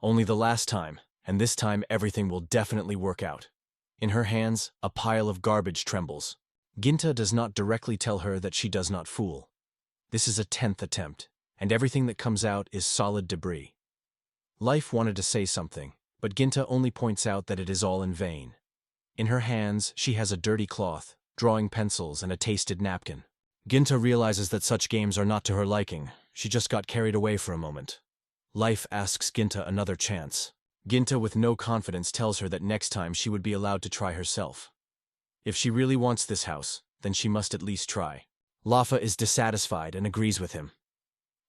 Only the last time, and this time everything will definitely work out. In her hands, a pile of garbage trembles. Ginta does not directly tell her that she does not fool. This is a 10th attempt, and everything that comes out is solid debris. Life wanted to say something, but Ginta only points out that it is all in vain. In her hands, she has a dirty cloth, drawing pencils, and a tasted napkin. Ginta realizes that such games are not to her liking. She just got carried away for a moment. Life asks Ginta another chance. Ginta, with no confidence, tells her that next time she would be allowed to try herself. If she really wants this house, then she must at least try. Lafa is dissatisfied and agrees with him.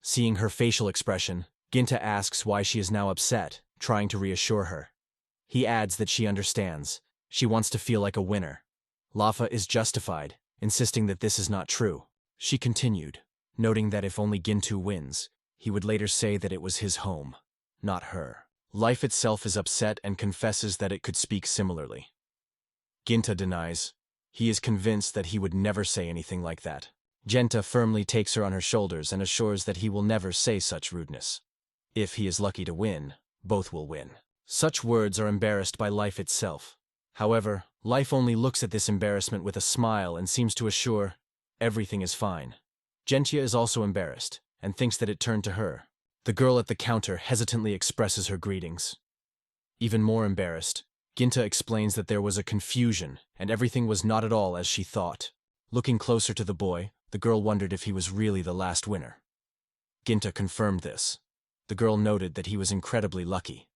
Seeing her facial expression, Ginta asks why she is now upset, trying to reassure her. He adds that she understands. She wants to feel like a winner. Lafa is justified, insisting that this is not true. She continued, noting that if only Gintu wins, he would later say that it was his home, not her. Life itself is upset and confesses that it could speak similarly. Ginta denies. He is convinced that he would never say anything like that. Genta firmly takes her on her shoulders and assures that he will never say such rudeness. If he is lucky to win, both will win. Such words are embarrassed by Life itself. However, Life only looks at this embarrassment with a smile and seems to assure, everything is fine. Gentia is also embarrassed, and thinks that it turned to her. The girl at the counter hesitantly expresses her greetings. Even more embarrassed, Ginta explains that there was a confusion, and everything was not at all as she thought. Looking closer to the boy, the girl wondered if he was really the last winner. Ginta confirmed this. The girl noted that he was incredibly lucky.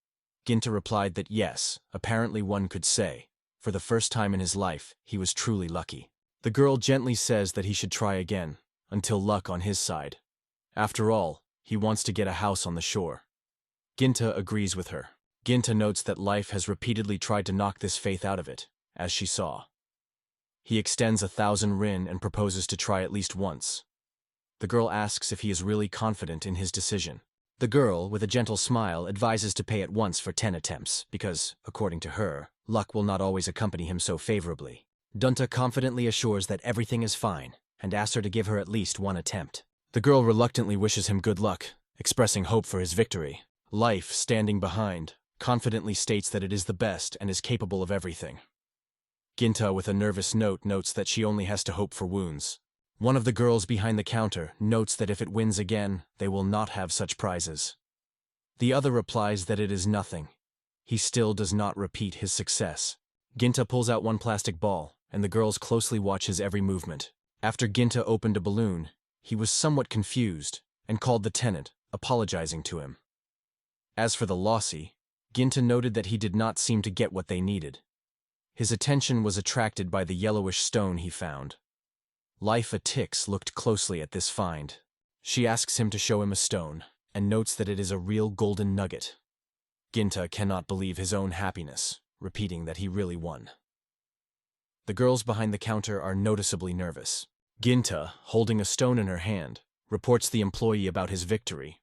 Ginta replied that yes, apparently one could say, for the first time in his life, he was truly lucky. The girl gently says that he should try again, until luck on his side. After all, he wants to get a house on the shore. Ginta agrees with her. Ginta notes that Life has repeatedly tried to knock this faith out of it, as she saw. He extends 1,000 rin and proposes to try at least once. The girl asks if he is really confident in his decision. The girl, with a gentle smile, advises to pay at once for 10 attempts, because, according to her, luck will not always accompany him so favorably. Dunta confidently assures that everything is fine, and asks her to give her at least one attempt. The girl reluctantly wishes him good luck, expressing hope for his victory. Life, standing behind, confidently states that it is the best and is capable of everything. Ginta, with a nervous note, notes that she only has to hope for wounds. One of the girls behind the counter notes that if it wins again, they will not have such prizes. The other replies that it is nothing. He still does not repeat his success. Ginta pulls out one plastic ball, and the girls closely watch his every movement. After Ginta opened a balloon, he was somewhat confused and called the tenant, apologizing to him. As for the lossy, Ginta noted that he did not seem to get what they needed. His attention was attracted by the yellowish stone he found. Life Tix looked closely at this find. She asks him to show him a stone, and notes that it is a real golden nugget. Ginta cannot believe his own happiness, repeating that he really won. The girls behind the counter are noticeably nervous. Ginta, holding a stone in her hand, reports the employee about his victory.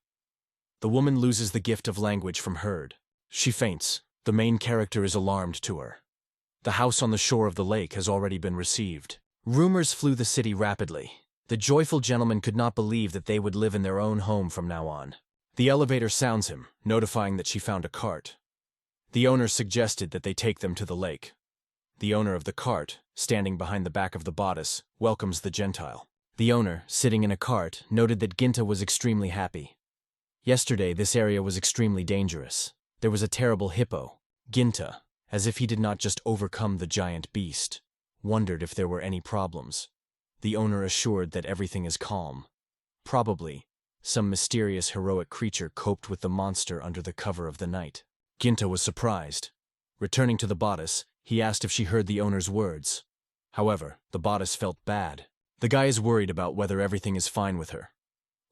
The woman loses the gift of language from Herd. She faints. The main character is alarmed to her. The house on the shore of the lake has already been received. Rumors flew the city rapidly. The joyful gentleman could not believe that they would live in their own home from now on. The elevator sounds him, notifying that she found a cart. The owner suggested that they take them to the lake. The owner of the cart, standing behind the back of the bodice, welcomes the Gentile. The owner, sitting in a cart, noted that Ginta was extremely happy. Yesterday, this area was extremely dangerous. There was a terrible hippo. Ginta, as if he did not just overcome the giant beast, wondered if there were any problems. The owner assured that everything is calm. Probably, some mysterious heroic creature coped with the monster under the cover of the night. Ginta was surprised. Returning to the bodice, he asked if she heard the owner's words. However, the bodice felt bad. The guy is worried about whether everything is fine with her.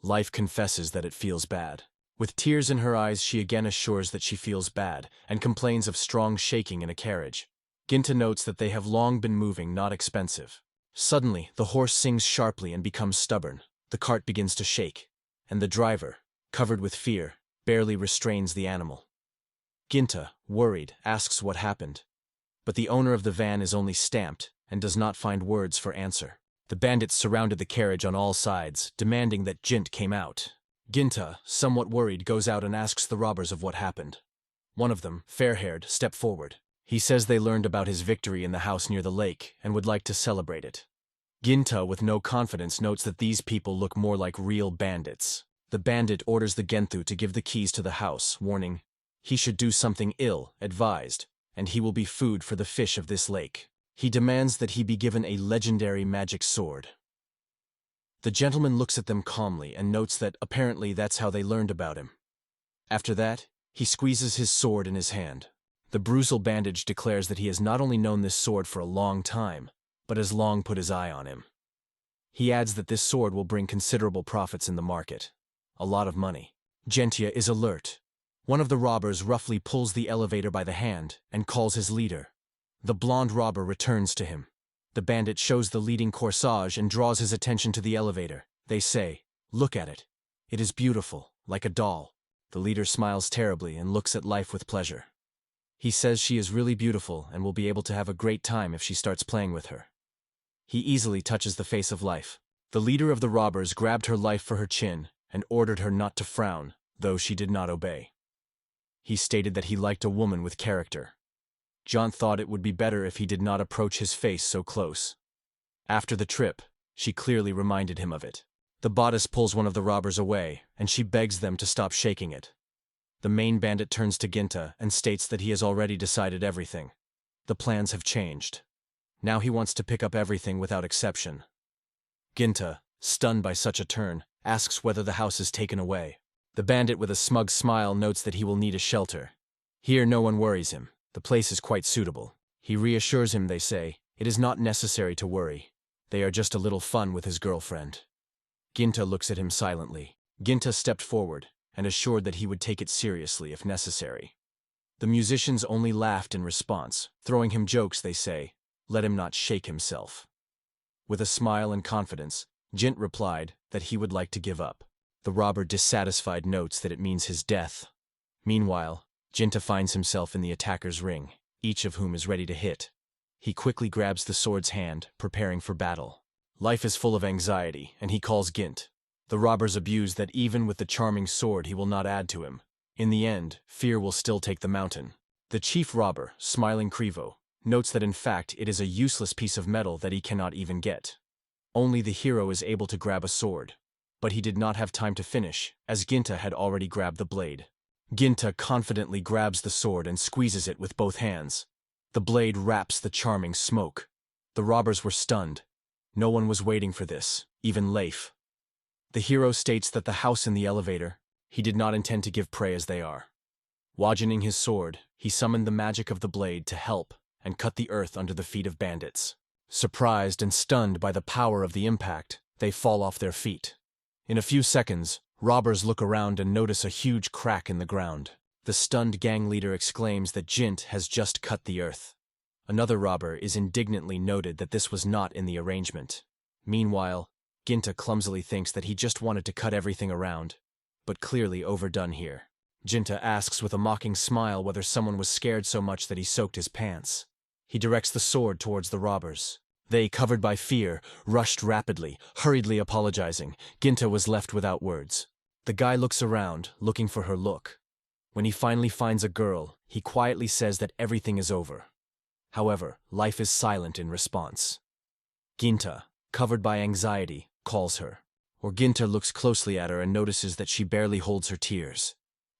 Life confesses that it feels bad. With tears in her eyes, she again assures that she feels bad, and complains of strong shaking in a carriage. Ginta notes that they have long been moving, not expensive. Suddenly, the horse sings sharply and becomes stubborn. The cart begins to shake, and the driver, covered with fear, barely restrains the animal. Ginta, worried, asks what happened. But the owner of the van is only stamped and does not find words for answer. The bandits surrounded the carriage on all sides, demanding that Jint came out. Ginta, somewhat worried, goes out and asks the robbers of what happened. One of them, fair-haired, stepped forward. He says they learned about his victory in the house near the lake and would like to celebrate it. Ginta, with no confidence, notes that these people look more like real bandits. The bandit orders the Genthu to give the keys to the house, warning, he should do something ill-advised, and he will be food for the fish of this lake. He demands that he be given a legendary magic sword. The gentleman looks at them calmly and notes that apparently that's how they learned about him. After that, he squeezes his sword in his hand. The bruisal bandage declares that he has not only known this sword for a long time, but has long put his eye on him. He adds that this sword will bring considerable profits in the market. A lot of money. Gentia is alert. One of the robbers roughly pulls the elevator by the hand and calls his leader. The blonde robber returns to him. The bandit shows the leading corsage and draws his attention to the elevator. They say, "Look at it. It is beautiful, like a doll." The leader smiles terribly and looks at life with pleasure. He says she is really beautiful and will be able to have a great time if she starts playing with her. He easily touches the face of life. The leader of the robbers grabbed her life for her chin and ordered her not to frown, though she did not obey. He stated that he liked a woman with character. John thought it would be better if he did not approach his face so close. After the trip, she clearly reminded him of it. The bodice pulls one of the robbers away, and she begs them to stop shaking it. The main bandit turns to Ginta and states that he has already decided everything. The plans have changed. Now he wants to pick up everything without exception. Ginta, stunned by such a turn, asks whether the house is taken away. The bandit with a smug smile notes that he will need a shelter. Here no one worries him. The place is quite suitable. He reassures him, they say, it is not necessary to worry. They are just a little fun with his girlfriend. Ginta looks at him silently. Ginta stepped forward and assured that he would take it seriously if necessary. The musicians only laughed in response, throwing him jokes, they say, let him not shake himself. With a smile and confidence, Jint replied that he would like to give up. The robber, dissatisfied, notes that it means his death. Meanwhile, Ginta finds himself in the attacker's ring, each of whom is ready to hit. He quickly grabs the sword's hand, preparing for battle. Life is full of anxiety, and he calls Gint. The robbers abuse that even with the charming sword he will not add to him. In the end, fear will still take the mountain. The chief robber, smiling Krivo, notes that in fact it is a useless piece of metal that he cannot even get. Only the hero is able to grab a sword. But he did not have time to finish, as Ginta had already grabbed the blade. Ginta confidently grabs the sword and squeezes it with both hands. The blade wraps the charming smoke. The robbers were stunned. No one was waiting for this, even Leif. The hero states that the house in the elevator, he did not intend to give prey as they are. Wagening his sword, he summoned the magic of the blade to help and cut the earth under the feet of bandits. Surprised and stunned by the power of the impact, they fall off their feet. In a few seconds, robbers look around and notice a huge crack in the ground. The stunned gang leader exclaims that Jint has just cut the earth. Another robber is indignantly noted that this was not in the arrangement. Meanwhile, Ginta clumsily thinks that he just wanted to cut everything around, but clearly overdone here. Ginta asks with a mocking smile whether someone was scared so much that he soaked his pants. He directs the sword towards the robbers. They, covered by fear, rushed rapidly, hurriedly apologizing. Ginta was left without words. The guy looks around, looking for her look. When he finally finds a girl, he quietly says that everything is over. However, life is silent in response. Ginta, covered by anxiety, calls her. Ginta looks closely at her and notices that she barely holds her tears.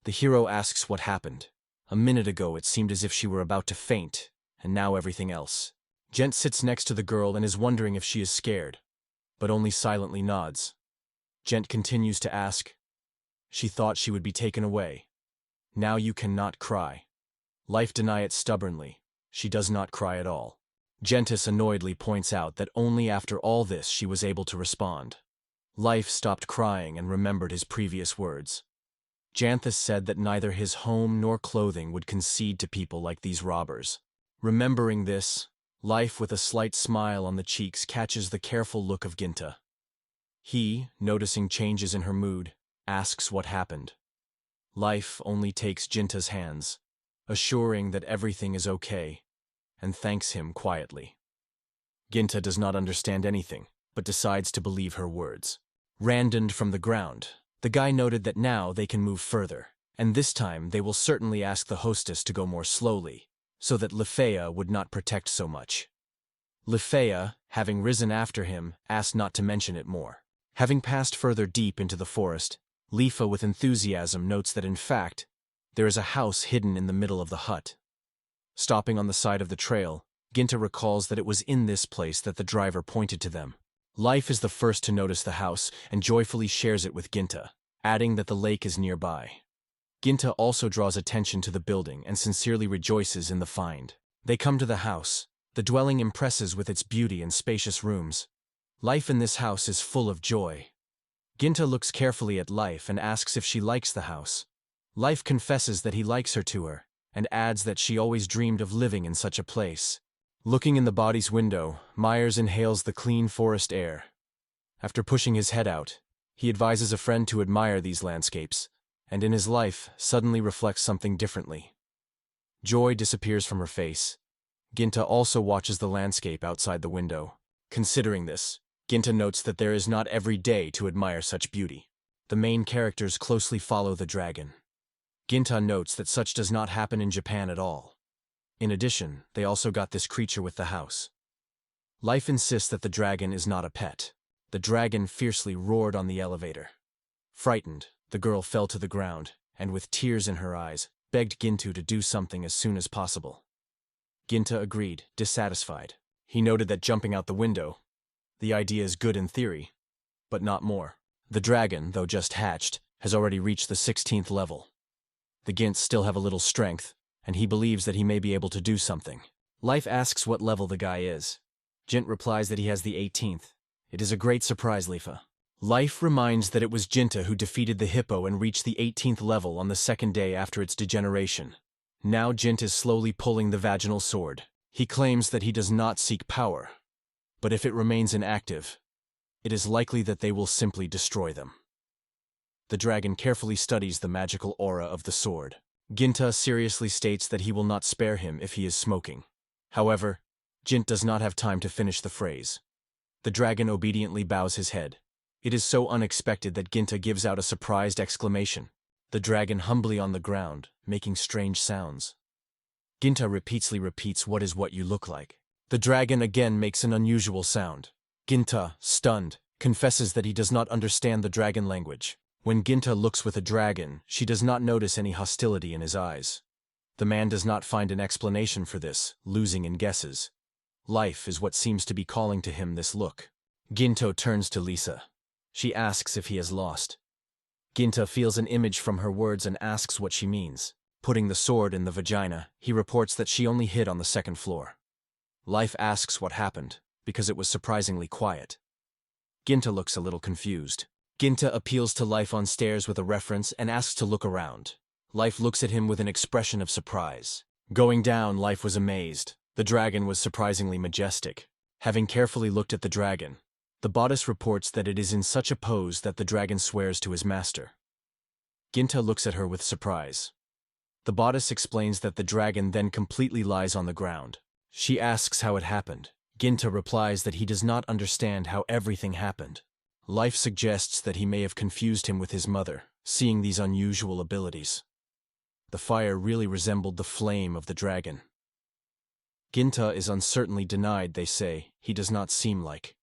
The hero asks what happened. A minute ago it seemed as if she were about to faint, and now everything else. Gent sits next to the girl and is wondering if she is scared, but only silently nods. Gent continues to ask. She thought she would be taken away. Now you cannot cry. Life deny it stubbornly. She does not cry at all. Gentis annoyedly points out that only after all this she was able to respond. Life stopped crying and remembered his previous words. Janthus said that neither his home nor clothing would concede to people like these robbers. Remembering this, Life with a slight smile on the cheeks catches the careful look of Ginta. He, noticing changes in her mood, asks what happened. Life only takes Ginta's hands, assuring that everything is okay, and thanks him quietly. Ginta does not understand anything, but decides to believe her words. Randoned from the ground, the guy noted that now they can move further, and this time they will certainly ask the hostess to go more slowly, so that Lefea would not protect so much. Lefea, having risen after him, asked not to mention it more. Having passed further deep into the forest, Lifa with enthusiasm notes that in fact, there is a house hidden in the middle of the hut. Stopping on the side of the trail, Ginta recalls that it was in this place that the driver pointed to them. Life is the first to notice the house and joyfully shares it with Ginta, adding that the lake is nearby. Ginta also draws attention to the building and sincerely rejoices in the find. They come to the house. The dwelling impresses with its beauty and spacious rooms. Life in this house is full of joy. Ginta looks carefully at Life and asks if she likes the house. Life confesses that he likes her to her, and adds that she always dreamed of living in such a place. Looking in the body's window, Myers inhales the clean forest air. After pushing his head out, he advises a friend to admire these landscapes, and in his life suddenly reflects something differently. Joy disappears from her face. Ginta also watches the landscape outside the window. Considering this, Ginta notes that there is not every day to admire such beauty. The main characters closely follow the dragon. Ginta notes that such does not happen in Japan at all. In addition, they also got this creature with the house. Life insists that the dragon is not a pet. The dragon fiercely roared on the elevator. Frightened, the girl fell to the ground, and with tears in her eyes, begged Gintu to do something as soon as possible. Ginta agreed, dissatisfied. He noted that jumping out the window, the idea is good in theory, but not more. The dragon, though just hatched, has already reached the 16th level. The Gints still have a little strength, and he believes that he may be able to do something. Life asks what level the guy is. Jint replies that he has the 18th. It is a great surprise, Lifa. Life reminds that it was Jinta who defeated the hippo and reached the 18th level on the second day after its degeneration. Now Jint is slowly pulling the vaginal sword. He claims that he does not seek power, but if it remains inactive, it is likely that they will simply destroy them. The dragon carefully studies the magical aura of the sword. Ginta seriously states that he will not spare him if he is smoking. However, Jint does not have time to finish the phrase. The dragon obediently bows his head. It is so unexpected that Ginta gives out a surprised exclamation. The dragon humbly on the ground, making strange sounds. Ginta repeatedly repeats what is what you look like. The dragon again makes an unusual sound. Ginta, stunned, confesses that he does not understand the dragon language. When Ginta looks with a dragon, she does not notice any hostility in his eyes. The man does not find an explanation for this, losing in guesses. Life is what seems to be calling to him this look. Ginto turns to Lisa. She asks if he has lost. Ginta feels an image from her words and asks what she means. Putting the sword in the vagina, he reports that she only hid on the second floor. Life asks what happened, because it was surprisingly quiet. Ginta looks a little confused. Ginta appeals to Life on stairs with a reference and asks to look around. Life looks at him with an expression of surprise. Going down, Life was amazed. The dragon was surprisingly majestic. Having carefully looked at the dragon, the bodice reports that it is in such a pose that the dragon swears to his master. Ginta looks at her with surprise. The bodice explains that the dragon then completely lies on the ground. She asks how it happened. Ginta replies that he does not understand how everything happened. Life suggests that he may have confused him with his mother, seeing these unusual abilities. The fire really resembled the flame of the dragon. Ginta is uncertainly denied, they say, he does not seem like.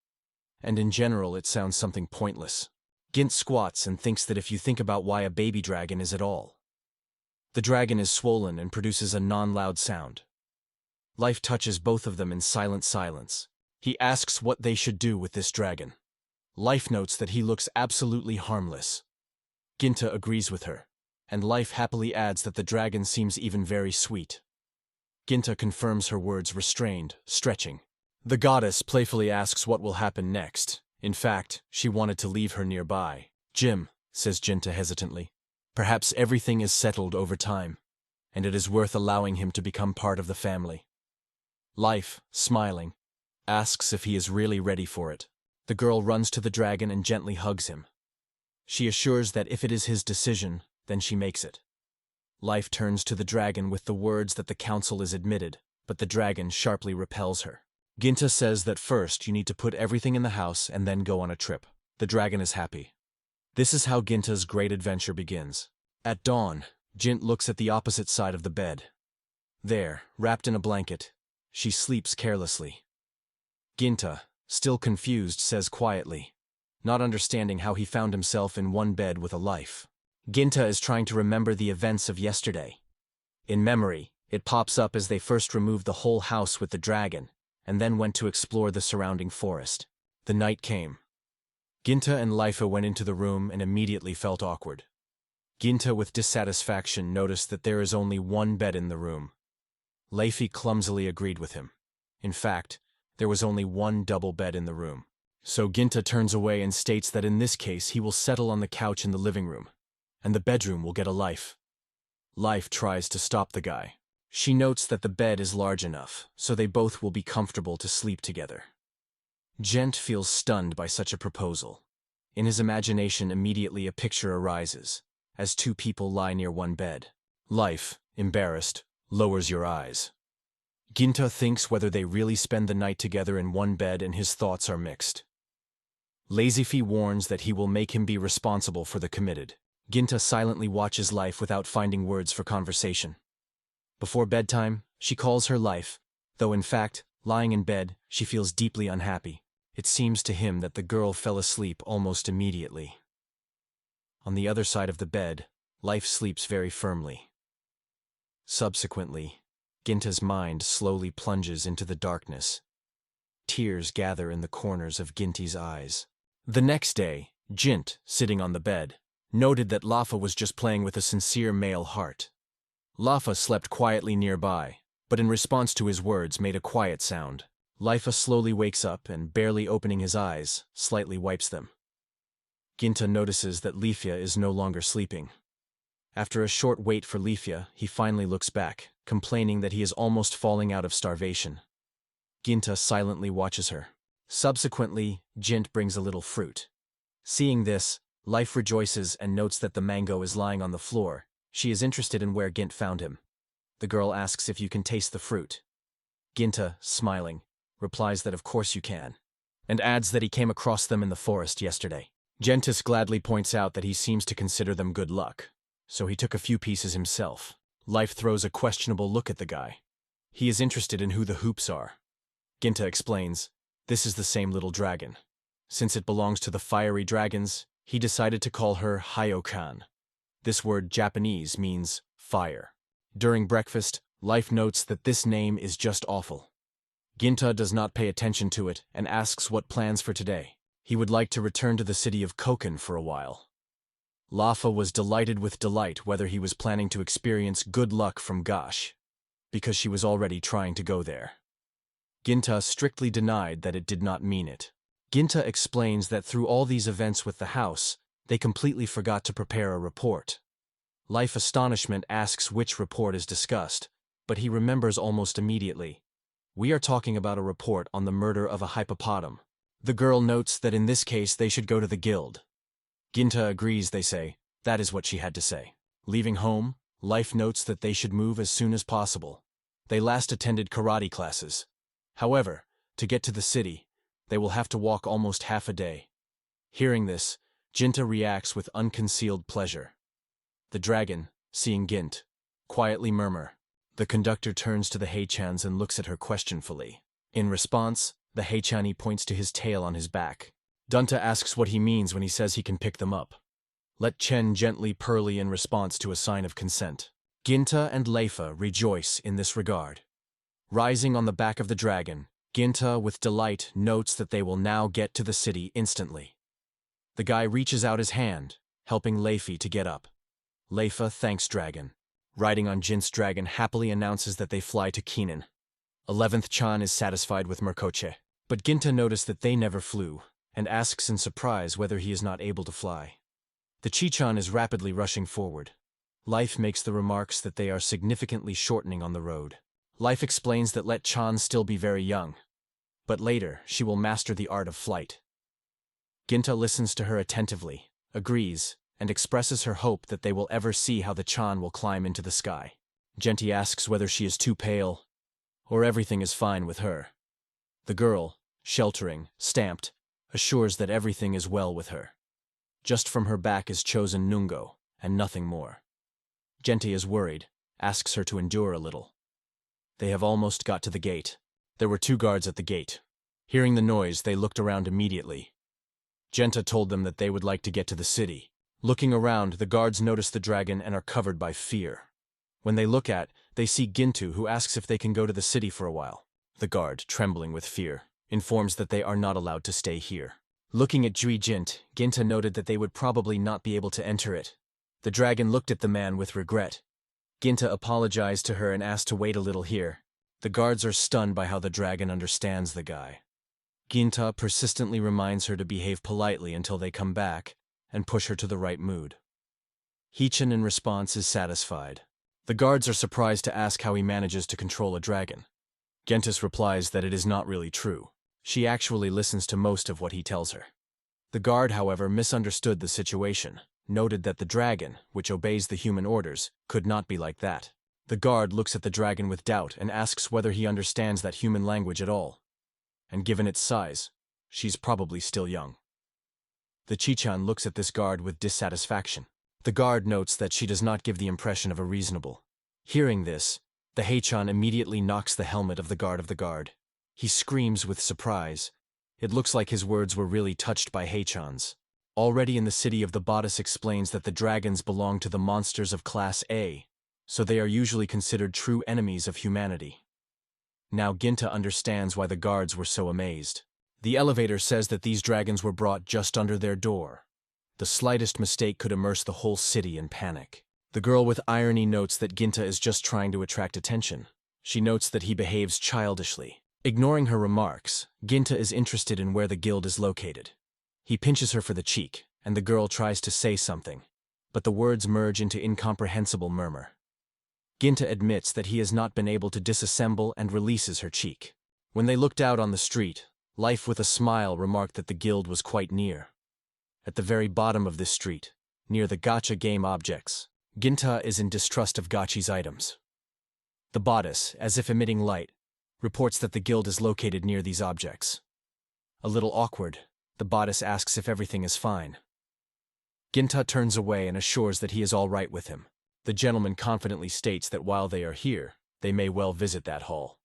And in general it sounds something pointless. Gint squats and thinks that if you think about why a baby dragon is at all. The dragon is swollen and produces a non-loud sound. Life touches both of them in silent silence. He asks what they should do with this dragon. Life notes that he looks absolutely harmless. Ginta agrees with her, and Life happily adds that the dragon seems even very sweet. Ginta confirms her words, restrained, stretching. The goddess playfully asks what will happen next. In fact, she wanted to leave her nearby. Jim, says Ginta hesitantly. Perhaps everything is settled over time, and it is worth allowing him to become part of the family. Life, smiling, asks if he is really ready for it. The girl runs to the dragon and gently hugs him. She assures that if it is his decision, then she makes it. Life turns to the dragon with the words that the council is admitted, but the dragon sharply repels her. Ginta says that first you need to put everything in the house and then go on a trip. The dragon is happy. This is how Ginta's great adventure begins. At dawn, Gint looks at the opposite side of the bed. There, wrapped in a blanket, she sleeps carelessly. Ginta, still confused, says quietly, not understanding how he found himself in one bed with a Life. Ginta is trying to remember the events of yesterday. In memory, it pops up as they first removed the whole house with the dragon, and then went to explore the surrounding forest. The night came. Ginta and Leifa went into the room and immediately felt awkward. Ginta, with dissatisfaction, noticed that there is only one bed in the room. Leifi clumsily agreed with him. In fact, there was only one double bed in the room. So Ginta turns away and states that in this case he will settle on the couch in the living room, and the bedroom will get a Life. Life tries to stop the guy. She notes that the bed is large enough, so they both will be comfortable to sleep together. Gent feels stunned by such a proposal. In his imagination immediately a picture arises, as two people lie near one bed. Life, embarrassed, lowers your eyes. Ginta thinks whether they really spend the night together in one bed, and his thoughts are mixed. Lazyfee warns that he will make him be responsible for the committed. Ginta silently watches Life without finding words for conversation. Before bedtime, she calls her Life, though in fact, lying in bed, she feels deeply unhappy. It seems to him that the girl fell asleep almost immediately. On the other side of the bed, Life sleeps very firmly. Subsequently, Ginta's mind slowly plunges into the darkness. Tears gather in the corners of Ginti's eyes. The next day, Gint, sitting on the bed, noted that Lafa was just playing with a sincere male heart. Lafa slept quietly nearby, but in response to his words made a quiet sound. Lifa slowly wakes up and, barely opening his eyes, slightly wipes them. Ginta notices that Lifia is no longer sleeping. After a short wait for Lifia, he finally looks back, complaining that he is almost falling out of starvation. Ginta silently watches her. Subsequently, Gint brings a little fruit. Seeing this, Life rejoices and notes that the mango is lying on the floor. She is interested in where Gint found him. The girl asks if you can taste the fruit. Ginta, smiling, replies that of course you can, and adds that he came across them in the forest yesterday. Gentis gladly points out that he seems to consider them good luck, so he took a few pieces himself. Life throws a questionable look at the guy. He is interested in who the hoops are. Ginta explains, this is the same little dragon. Since it belongs to the fiery dragons, he decided to call her Hyokan. This word Japanese means fire. During breakfast, Life notes that this name is just awful. Ginta does not pay attention to it and asks what plans for today. He would like to return to the city of Koken for a while. Lafa was delighted with delight whether he was planning to experience good luck from Gosh, because she was already trying to go there. Ginta strictly denied that it did not mean it. Ginta explains that through all these events with the house, they completely forgot to prepare a report. Life Astonishment asks which report is discussed, but he remembers almost immediately. We are talking about a report on the murder of a hippopotam. The girl notes that in this case they should go to the guild. Ginta agrees, they say. That is what she had to say. Leaving home, Life notes that they should move as soon as possible. They last attended karate classes. However, to get to the city, they will have to walk almost half a day. Hearing this, Ginta reacts with unconcealed pleasure. The dragon, seeing Gint, quietly murmur. The conductor turns to the Heichans and looks at her questionfully. In response, the Heichani points to his tail on his back. Dunta asks what he means when he says he can pick them up. Let Chen gently purly in response to a sign of consent. Ginta and Leifa rejoice in this regard. Rising on the back of the dragon, Ginta with delight notes that they will now get to the city instantly. The guy reaches out his hand, helping Leifi to get up. Leifa thanks Dragon. Riding on Jint's dragon happily announces that they fly to Keenan. 11th Chan is satisfied with Merkoche, but Ginta noticed that they never flew, and asks in surprise whether he is not able to fly. The Chichan is rapidly rushing forward. Life makes the remarks that they are significantly shortening on the road. Life explains that let Chan still be very young, but later she will master the art of flight. Ginta listens to her attentively, agrees, and expresses her hope that they will ever see how the Chan will climb into the sky. Genti asks whether she is too pale, or everything is fine with her. The girl, sheltering, stamped, assures that everything is well with her. Just from her back is chosen Nungo, and nothing more. Genti is worried, asks her to endure a little. They have almost got to the gate. There were 2 guards at the gate. Hearing the noise, they looked around immediately. Genta told them that they would like to get to the city. Looking around, the guards notice the dragon and are covered by fear. When they look at, they see Gintu, who asks if they can go to the city for a while. The guard, trembling with fear, informs that they are not allowed to stay here. Looking at Jui Jint, Ginta noted that they would probably not be able to enter it. The dragon looked at the man with regret. Ginta apologized to her and asked to wait a little here. The guards are stunned by how the dragon understands the guy. Ginta persistently reminds her to behave politely until they come back, and push her to the right mood. Heichin in response is satisfied. The guards are surprised to ask how he manages to control a dragon. Gentis replies that it is not really true. She actually listens to most of what he tells her. The guard, however, misunderstood the situation, noted that the dragon, which obeys the human orders, could not be like that. The guard looks at the dragon with doubt and asks whether he understands that human language at all. And given its size, she's probably still young. The Chichan looks at this guard with dissatisfaction. The guard notes that she does not give the impression of a reasonable. Hearing this, the Heichan immediately knocks the helmet of the guard. He screams with surprise. It looks like his words were really touched by Heichans. Already in the city of the bodice explains that the dragons belong to the monsters of Class A, so they are usually considered true enemies of humanity. Now Ginta understands why the guards were so amazed. The elevator says that these dragons were brought just under their door. The slightest mistake could immerse the whole city in panic. The girl with irony notes that Ginta is just trying to attract attention. She notes that he behaves childishly. Ignoring her remarks, Ginta is interested in where the guild is located. He pinches her for the cheek, and the girl tries to say something, but the words merge into incomprehensible murmur. Ginta admits that he has not been able to disassemble and releases her cheek. When they looked out on the street, Life with a smile remarked that the guild was quite near. At the very bottom of this street, near the gacha game objects, Ginta is in distrust of gachi's items. The bodice, as if emitting light, reports that the guild is located near these objects. A little awkward, the bodice asks if everything is fine. Ginta turns away and assures that he is all right with him. The gentleman confidently states that while they are here, they may well visit that hall.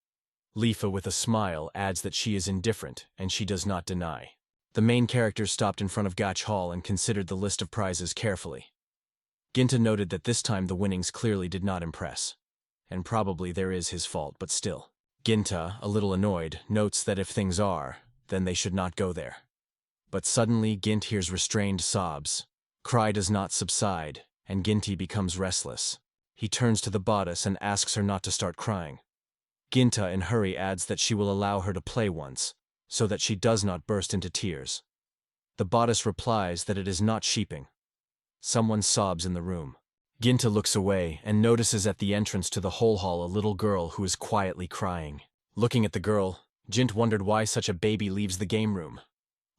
Lifa with a smile adds that she is indifferent, and she does not deny. The main characters stopped in front of Gach Hall and considered the list of prizes carefully. Ginta noted that this time the winnings clearly did not impress. And probably there is his fault, but still. Ginta, a little annoyed, notes that if things are, then they should not go there. But suddenly Gint hears restrained sobs. Cry does not subside, and Ginti becomes restless. He turns to the bodice and asks her not to start crying. Ginta in hurry adds that she will allow her to play once, so that she does not burst into tears. The bodice replies that it is not sheeping. Someone sobs in the room. Ginta looks away and notices at the entrance to the whole hall a little girl who is quietly crying. Looking at the girl, Jint wondered why such a baby leaves the game room.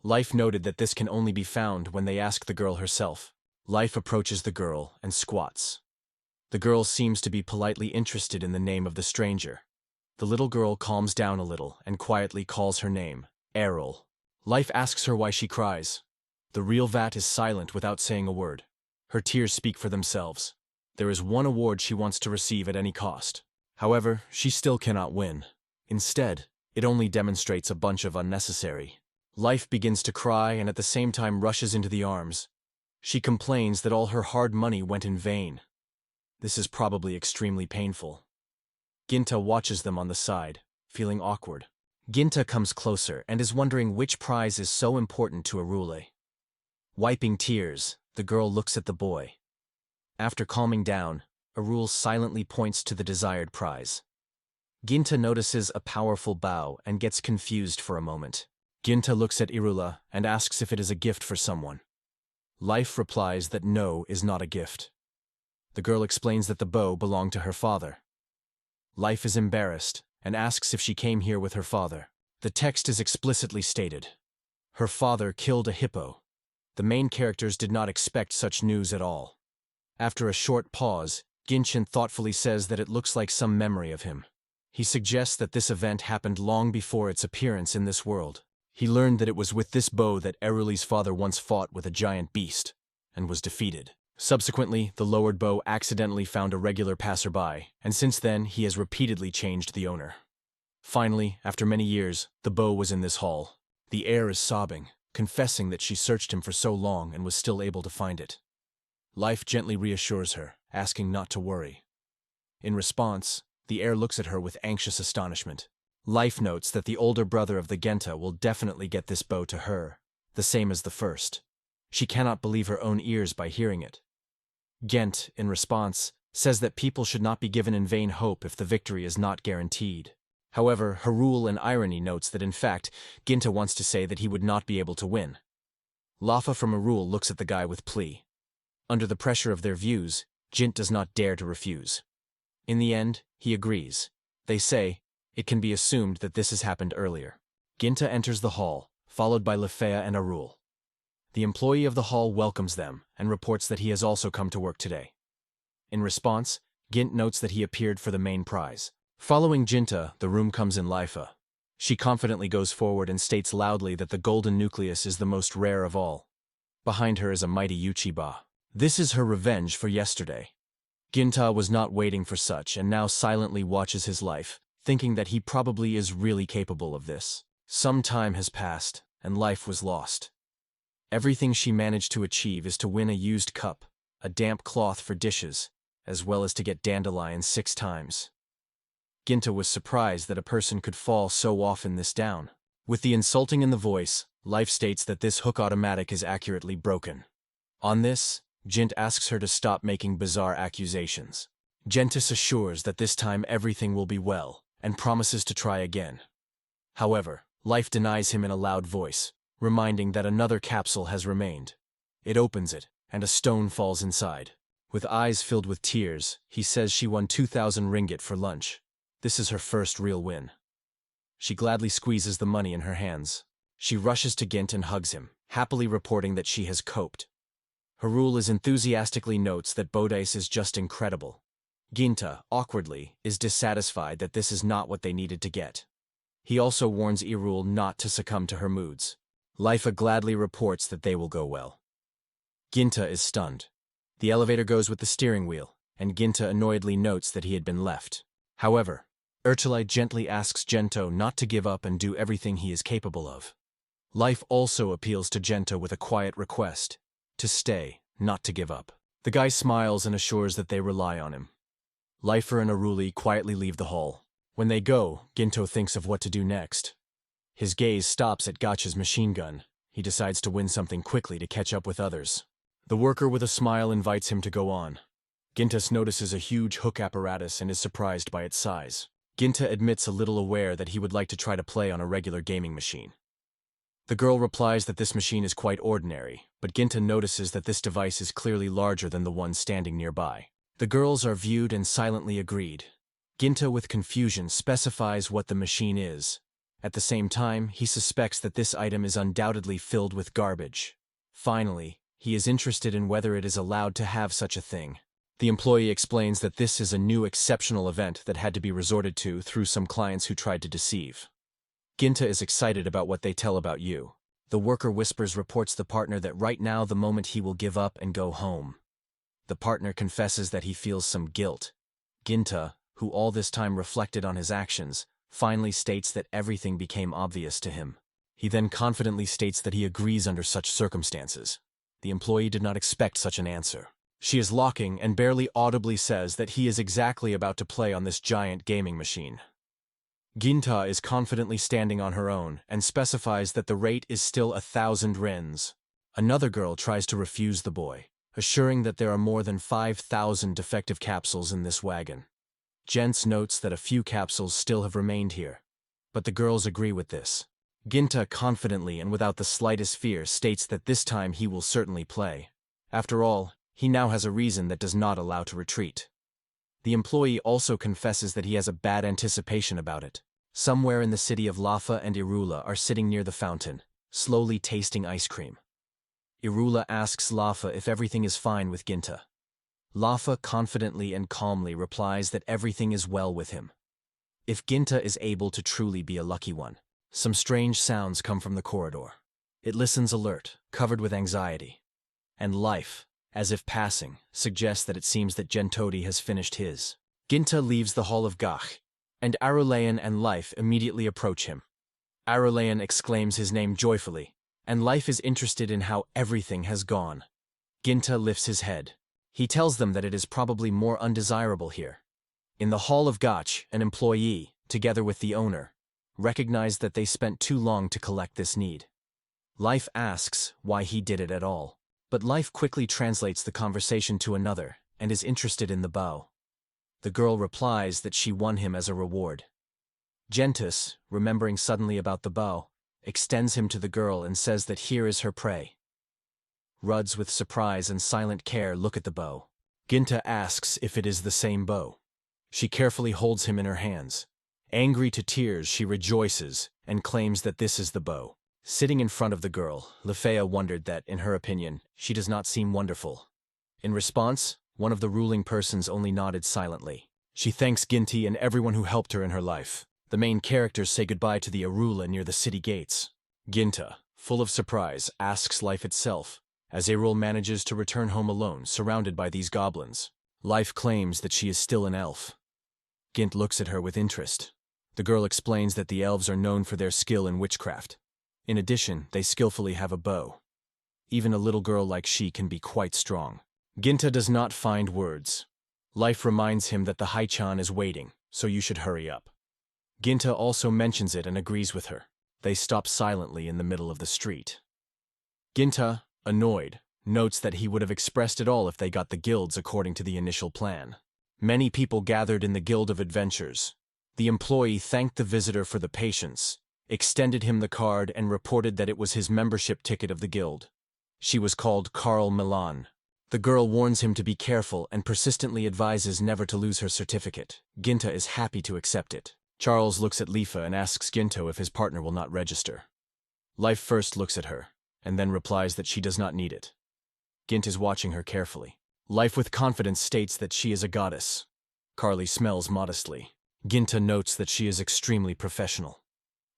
Life noted that this can only be found when they ask the girl herself. Life approaches the girl and squats. The girl seems to be politely interested in the name of the stranger. The little girl calms down a little and quietly calls her name, Errol. Life asks her why she cries. The real Vat is silent without saying a word. Her tears speak for themselves. There is one award she wants to receive at any cost. However, she still cannot win. Instead, it only demonstrates a bunch of unnecessary. Life begins to cry and at the same time rushes into the arms. She complains that all her hard money went in vain. This is probably extremely painful. Ginta watches them on the side, feeling awkward. Ginta comes closer and is wondering which prize is so important to Arule. Wiping tears, the girl looks at the boy. After calming down, Arule silently points to the desired prize. Ginta notices a powerful bow and gets confused for a moment. Ginta looks at Irula and asks if it is a gift for someone. Life replies that no is not a gift. The girl explains that the bow belonged to her father. Life is embarrassed and asks if she came here with her father. The text is explicitly stated. Her father killed a hippo. The main characters did not expect such news at all. After a short pause, Ginshin thoughtfully says that it looks like some memory of him. He suggests that this event happened long before its appearance in this world. He learned that it was with this bow that Eruli's father once fought with a giant beast, and was defeated. Subsequently, the lowered bow accidentally found a regular passerby, and since then he has repeatedly changed the owner. Finally, after many years, the bow was in this hall. The heir is sobbing, confessing that she searched him for so long and was still able to find it. Life gently reassures her, asking not to worry. In response, the heir looks at her with anxious astonishment. Life notes that the older brother of the Genta will definitely get this bow to her, the same as the first. She cannot believe her own ears by hearing it. Gent, in response, says that people should not be given in vain hope if the victory is not guaranteed. However, Harul in irony notes that in fact, Ginta wants to say that he would not be able to win. Lafa from Harul looks at the guy with plea. Under the pressure of their views, Jint does not dare to refuse. In the end, he agrees. They say, it can be assumed that this has happened earlier. Ginta enters the hall, followed by Lefea and Arul. The employee of the hall welcomes them and reports that he has also come to work today. In response, Gint notes that he appeared for the main prize. Following Ginta, the room comes in Lifa. She confidently goes forward and states loudly that the golden nucleus is the most rare of all. Behind her is a mighty Uchiba. This is her revenge for yesterday. Ginta was not waiting for such and now silently watches his life, thinking that he probably is really capable of this. Some time has passed, and Life was lost. Everything she managed to achieve is to win a used cup, a damp cloth for dishes, as well as to get dandelions 6 times. Ginta was surprised that a person could fall so often this down. With the insulting in the voice, Life states that this hook automatic is accurately broken. On this, Jint asks her to stop making bizarre accusations. Gentis assures that this time everything will be well, and promises to try again. However, Life denies him in a loud voice, reminding that another capsule has remained. It opens it, and a stone falls inside. With eyes filled with tears, he says she won 2,000 ringgit for lunch. This is her first real win. She gladly squeezes the money in her hands. She rushes to Gint and hugs him, happily reporting that she has coped. Harul is enthusiastically notes that Bodice is just incredible. Ginta, awkwardly, is dissatisfied that this is not what they needed to get. He also warns Irul not to succumb to her moods. Lifa gladly reports that they will go well. Ginta is stunned. The elevator goes with the steering wheel, and Ginta annoyedly notes that he had been left. However, Urtulite gently asks Gento not to give up and do everything he is capable of. Life also appeals to Gento with a quiet request, to stay, not to give up. The guy smiles and assures that they rely on him. Lifer and Aruli quietly leave the hall. When they go, Ginto thinks of what to do next. His gaze stops at Gotcha's machine gun. He decides to win something quickly to catch up with others. The worker with a smile invites him to go on. Gintas notices a huge hook apparatus and is surprised by its size. Ginta admits a little aware that he would like to try to play on a regular gaming machine. The girl replies that this machine is quite ordinary, but Ginta notices that this device is clearly larger than the one standing nearby. The girls are viewed and silently agreed. Ginta, with confusion, specifies what the machine is. At the same time, he suspects that this item is undoubtedly filled with garbage. Finally, he is interested in whether it is allowed to have such a thing. The employee explains that this is a new exceptional event that had to be resorted to through some clients who tried to deceive. Ginta is excited about what they tell about you. The worker whispers reports the partner that right now the moment he will give up and go home. The partner confesses that he feels some guilt. Ginta, who all this time reflected on his actions, finally states that everything became obvious to him. He then confidently states that he agrees under such circumstances. The employee did not expect such an answer. She is locking and barely audibly says that he is exactly about to play on this giant gaming machine. Ginta is confidently standing on her own and specifies that the rate is still 1,000 rins. Another girl tries to refuse the boy, assuring that there are more than 5,000 defective capsules in this wagon. Gents notes that a few capsules still have remained here, but the girls agree with this. Ginta confidently and without the slightest fear states that this time he will certainly play. After all, he now has a reason that does not allow to retreat. The employee also confesses that he has a bad anticipation about it. Somewhere in the city of Lafa and Irula are sitting near the fountain, slowly tasting ice cream. Irula asks Lafa if everything is fine with Ginta. Lafa confidently and calmly replies that everything is well with him. If Ginta is able to truly be a lucky one. Some strange sounds come from the corridor. It listens alert, covered with anxiety. And life, as if passing, suggests that it seems that Gentodi has finished his. Ginta leaves the hall of Gach, and Arulayan and Life immediately approach him. Arulayan exclaims his name joyfully, and Life is interested in how everything has gone. Ginta lifts his head. He tells them that it is probably more undesirable here. In the hall of Gach, an employee, together with the owner, recognized that they spent too long to collect this need. Life asks why he did it at all, but Life quickly translates the conversation to another and is interested in the bow. The girl replies that she won him as a reward. Gentis, remembering suddenly about the bow, extends him to the girl and says that here is her prey. Ruds with surprise and silent care look at the bow. Ginta asks if it is the same bow. She carefully holds him in her hands. Angry to tears, she rejoices and claims that this is the bow. Sitting in front of the girl, Lefea wondered that, in her opinion, she does not seem wonderful. In response, one of the ruling persons only nodded silently. She thanks Ginti and everyone who helped her in her life. The main characters say goodbye to the Arula near the city gates. Ginta, full of surprise, asks Life itself, as Erul manages to return home alone, surrounded by these goblins. Life claims that she is still an elf. Gint looks at her with interest. The girl explains that the elves are known for their skill in witchcraft. In addition, they skillfully have a bow. Even a little girl like she can be quite strong. Ginta does not find words. Life reminds him that the Haichan is waiting, so you should hurry up. Ginta also mentions it and agrees with her. They stop silently in the middle of the street. Ginta, annoyed, notes that he would have expressed it all if they got the guilds according to the initial plan. Many people gathered in the Guild of Adventures. The employee thanked the visitor for the patience, extended him the card and reported that it was his membership ticket of the guild. She was called Carl Milan. The girl warns him to be careful and persistently advises never to lose her certificate. Ginta is happy to accept it. Charles looks at Lifa and asks Ginto if his partner will not register. Life first looks at her, and then replies that she does not need it. Gint is watching her carefully. Life with confidence states that she is a goddess. Carly smells modestly. Ginta notes that she is extremely professional.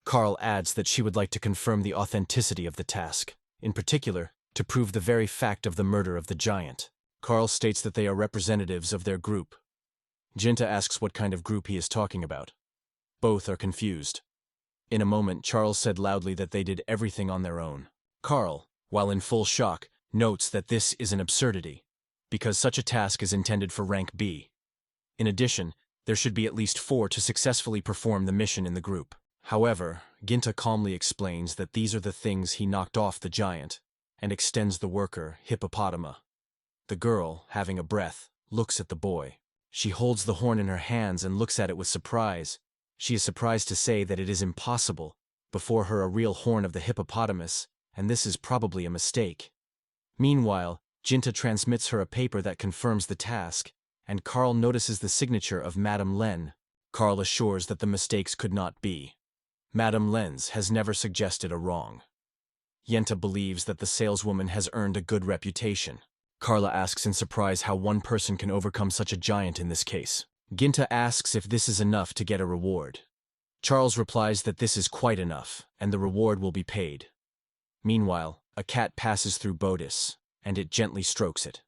Carl adds that she would like to confirm the authenticity of the task, in particular, to prove the very fact of the murder of the giant. Carl states that they are representatives of their group. Ginta asks what kind of group he is talking about. Both are confused. In a moment, Charles said loudly that they did everything on their own. Carl, while in full shock, notes that this is an absurdity, because such a task is intended for rank B. In addition, there should be at least 4 to successfully perform the mission in the group. However, Ginta calmly explains that these are the things he knocked off the giant, and extends the worker, Hippopotama. The girl, having a breath, looks at the boy. She holds the horn in her hands and looks at it with surprise, She is surprised to say that it is impossible. Before her a real horn of the hippopotamus, and this is probably a mistake. Meanwhile, Jinta transmits her a paper that confirms the task, and Carl notices the signature of Madame Len. Carl assures that the mistakes could not be. Madame Len's has never suggested a wrong. Yenta believes that the saleswoman has earned a good reputation. Carla asks in surprise how one person can overcome such a giant in this case. Ginta asks if this is enough to get a reward. Charles replies that this is quite enough, and the reward will be paid. Meanwhile, a cat passes through Bodis, and it gently strokes it.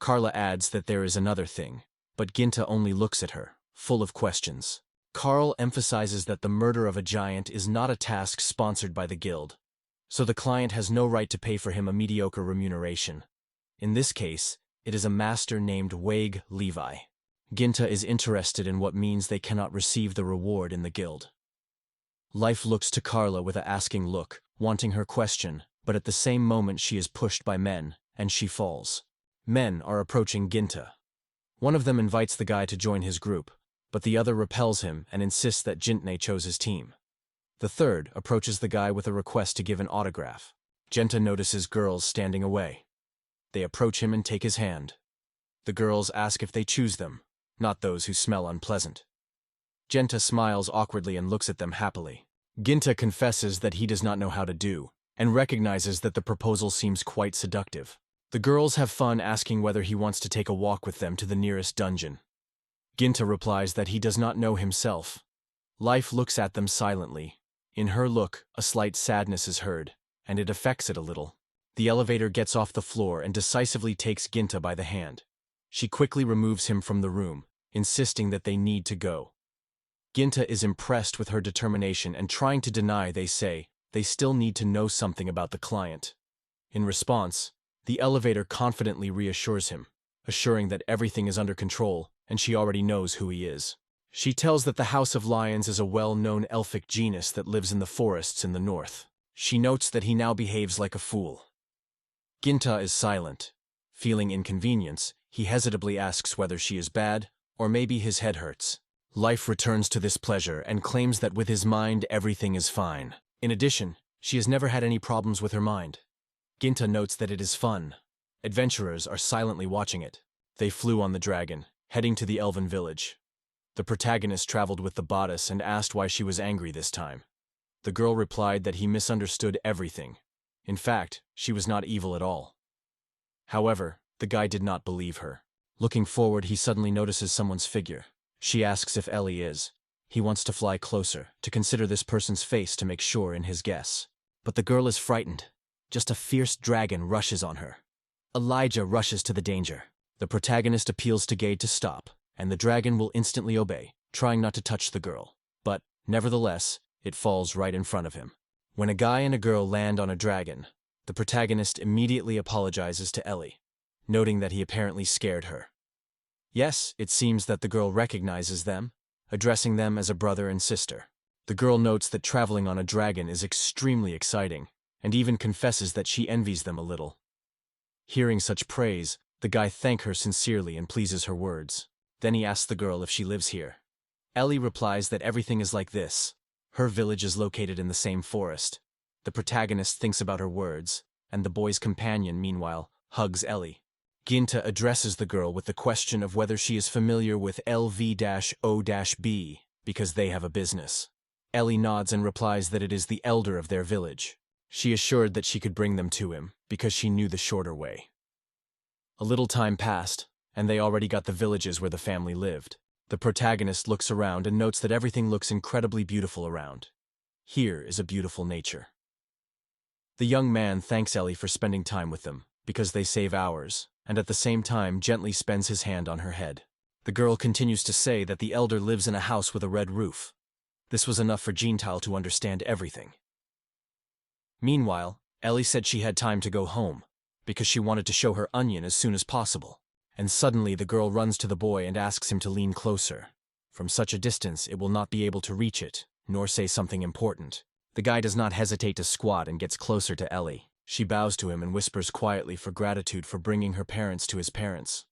Carla adds that there is another thing, but Ginta only looks at her, full of questions. Carl emphasizes that the murder of a giant is not a task sponsored by the guild, so the client has no right to pay for him a mediocre remuneration. In this case, it is a master named Wade Levi. Ginta is interested in what means they cannot receive the reward in the guild. Life looks to Carla with an asking look, wanting her question, but at the same moment she is pushed by men, and she falls. Men are approaching Ginta. One of them invites the guy to join his group, but the other repels him and insists that Jintne chose his team. The third approaches the guy with a request to give an autograph. Genta notices girls standing away. They approach him and take his hand. The girls ask if they choose them, not those who smell unpleasant. Genta smiles awkwardly and looks at them happily. Ginta confesses that he does not know how to do, and recognizes that the proposal seems quite seductive. The girls have fun asking whether he wants to take a walk with them to the nearest dungeon. Ginta replies that he does not know himself. Life looks at them silently. In her look, a slight sadness is heard, and it affects it a little. The elevator gets off the floor and decisively takes Ginta by the hand. She quickly removes him from the room, insisting that they need to go. Ginta is impressed with her determination and trying to deny they say they still need to know something about the client. In response, the elevator confidently reassures him, assuring that everything is under control and she already knows who he is. She tells that the House of Lions is a well-known elfic genus that lives in the forests in the north. She notes that he now behaves like a fool. Ginta is silent. Feeling inconvenience, he hesitably asks whether she is bad, or maybe his head hurts. Life returns to this pleasure and claims that with his mind everything is fine. In addition, she has never had any problems with her mind. Ginta notes that it is fun. Adventurers are silently watching it. They flew on the dragon, heading to the elven village. The protagonist traveled with the bodice and asked why she was angry this time. The girl replied that he misunderstood everything. In fact, she was not evil at all. However, the guy did not believe her. Looking forward, he suddenly notices someone's figure. She asks if Ellie is. He wants to fly closer, to consider this person's face to make sure in his guess. But the girl is frightened. Just a fierce dragon rushes on her. Elijah rushes to the danger. The protagonist appeals to Gade to stop, and the dragon will instantly obey, trying not to touch the girl. But, nevertheless, it falls right in front of him. When a guy and a girl land on a dragon, the protagonist immediately apologizes to Ellie, noting that he apparently scared her. Yes, it seems that the girl recognizes them, addressing them as a brother and sister. The girl notes that traveling on a dragon is extremely exciting, and even confesses that she envies them a little. Hearing such praise, the guy thanks her sincerely and pleases her words. Then he asks the girl if she lives here. Ellie replies that everything is like this. Her village is located in the same forest. The protagonist thinks about her words, and the boy's companion, meanwhile, hugs Ellie. Ginta addresses the girl with the question of whether she is familiar with LV-O-B, because they have a business. Ellie nods and replies that it is the elder of their village. She assured that she could bring them to him, because she knew the shorter way. A little time passed, and they already got the villages where the family lived. The protagonist looks around and notes that everything looks incredibly beautiful around. Here is a beautiful nature. The young man thanks Ellie for spending time with them, because they save hours, and at the same time gently spends his hand on her head. The girl continues to say that the elder lives in a house with a red roof. This was enough for Jeantal to understand everything. Meanwhile, Ellie said she had time to go home, because she wanted to show her onion as soon as possible. And suddenly the girl runs to the boy and asks him to lean closer. From such a distance, it will not be able to reach it, nor say something important. The guy does not hesitate to squat and gets closer to Ellie. She bows to him and whispers quietly for gratitude for bringing her parents to his parents.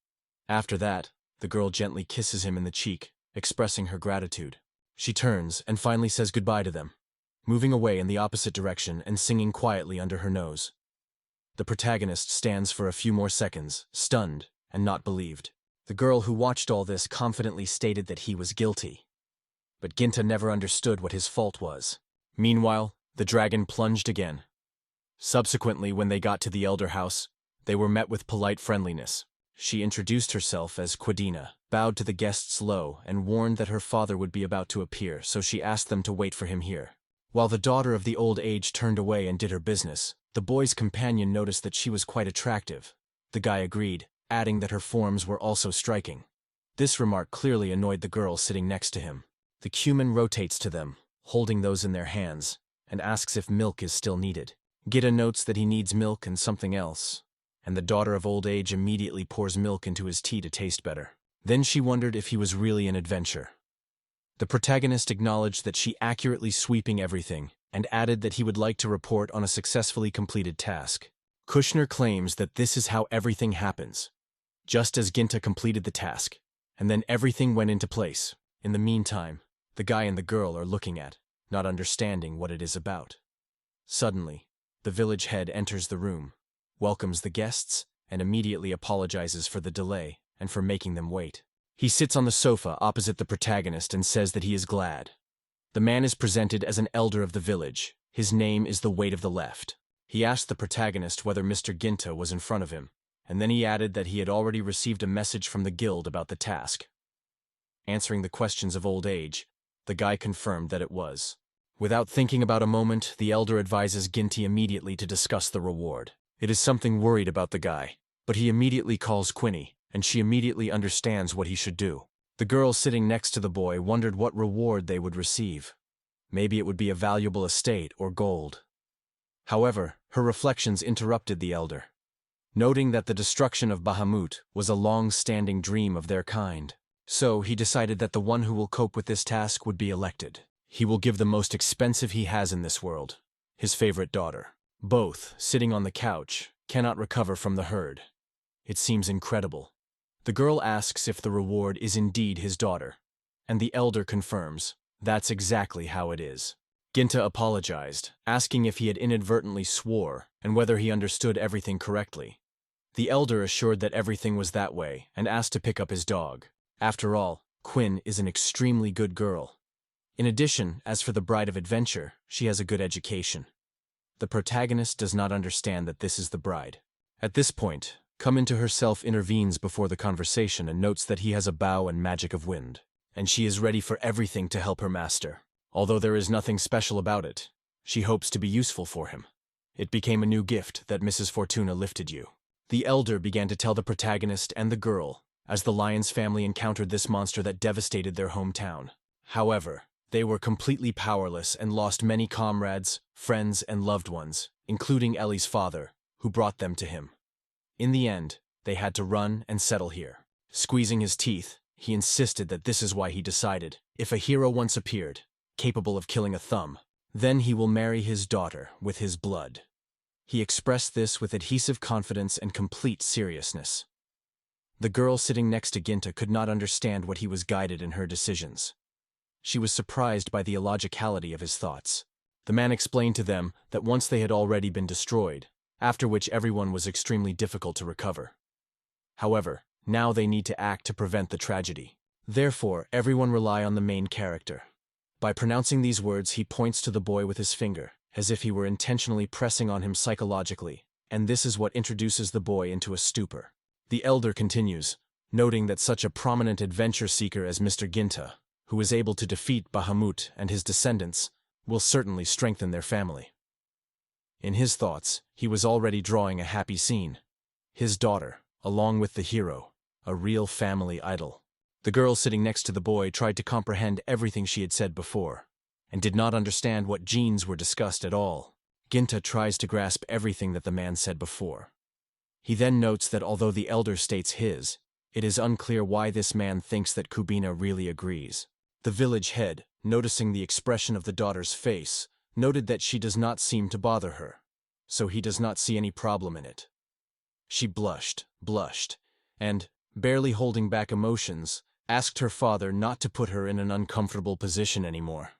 After that, the girl gently kisses him in the cheek, expressing her gratitude. She turns and finally says goodbye to them, moving away in the opposite direction and singing quietly under her nose. The protagonist stands for a few more seconds, stunned and not believed. The girl who watched all this confidently stated that he was guilty. But Ginta never understood what his fault was. Meanwhile, the dragon plunged again. Subsequently, when they got to the elder house, they were met with polite friendliness. She introduced herself as Quadina, bowed to the guests low, and warned that her father would be about to appear, so she asked them to wait for him here. While the daughter of the old age turned away and did her business, the boy's companion noticed that she was quite attractive. The guy agreed, adding that her forms were also striking. This remark clearly annoyed the girl sitting next to him. The Cuman rotates to them, holding those in their hands, and asks if milk is still needed. Gita notes that he needs milk and something else, and the daughter of old age immediately pours milk into his tea to taste better. Then she wondered if he was really an adventurer. The protagonist acknowledged that she accurately sweeping everything, and added that he would like to report on a successfully completed task. Kushner claims that this is how everything happens, just as Ginta completed the task, and then everything went into place. In the meantime, the guy and the girl are looking at, not understanding what it is about. Suddenly, the village head enters the room, welcomes the guests, and immediately apologizes for the delay and for making them wait. He sits on the sofa opposite the protagonist and says that he is glad. The man is presented as an elder of the village. His name is the Weight of the Left. He asked the protagonist whether Mr. Ginta was in front of him, and then he added that he had already received a message from the guild about the task. Answering the questions of old age, the guy confirmed that it was. Without thinking about a moment, the elder advises Ginty immediately to discuss the reward. It is something worried about the guy, but he immediately calls Quinny, and she immediately understands what he should do. The girl sitting next to the boy wondered what reward they would receive. Maybe it would be a valuable estate or gold. However, her reflections interrupted the elder, noting that the destruction of Bahamut was a long-standing dream of their kind. So he decided that the one who will cope with this task would be elected. He will give the most expensive he has in this world, his favorite daughter. Both, sitting on the couch, cannot recover from the herd. It seems incredible. The girl asks if the reward is indeed his daughter, and the elder confirms, that's exactly how it is. Ginta apologized, asking if he had inadvertently swore and whether he understood everything correctly. The elder assured that everything was that way and asked to pick up his dog. After all, Quinn is an extremely good girl. In addition, as for the bride of adventure, she has a good education. The protagonist does not understand that this is the bride. At this point, Come Into Herself intervenes before the conversation and notes that he has a bow and magic of wind, and she is ready for everything to help her master. Although there is nothing special about it, she hopes to be useful for him. It became a new gift that Mrs. Fortuna lifted you. The elder began to tell the protagonist and the girl, as the Lyons family encountered this monster that devastated their hometown. However, they were completely powerless and lost many comrades, friends, and loved ones, including Ellie's father, who brought them to him. In the end, they had to run and settle here. Squeezing his teeth, he insisted that this is why he decided, if a hero once appeared, capable of killing a thumb, then he will marry his daughter with his blood. He expressed this with adhesive confidence and complete seriousness. The girl sitting next to Ginta could not understand what he was guided in her decisions. She was surprised by the illogicality of his thoughts. The man explained to them that once they had already been destroyed, after which everyone was extremely difficult to recover. However, now they need to act to prevent the tragedy. Therefore, everyone rely on the main character. By pronouncing these words, he points to the boy with his finger, as if he were intentionally pressing on him psychologically, and this is what introduces the boy into a stupor. The elder continues, noting that such a prominent adventure seeker as Mr. Ginta, who is able to defeat Bahamut and his descendants, will certainly strengthen their family. In his thoughts, he was already drawing a happy scene. His daughter, along with the hero, a real family idol. The girl sitting next to the boy tried to comprehend everything she had said before, and did not understand what genes were discussed at all. Ginta tries to grasp everything that the man said before. He then notes that although the elder states his, it is unclear why this man thinks that Kubina really agrees. The village head, noticing the expression of the daughter's face, noted that she does not seem to bother her, so he does not see any problem in it. She blushed, and, barely holding back emotions, asked her father not to put her in an uncomfortable position anymore.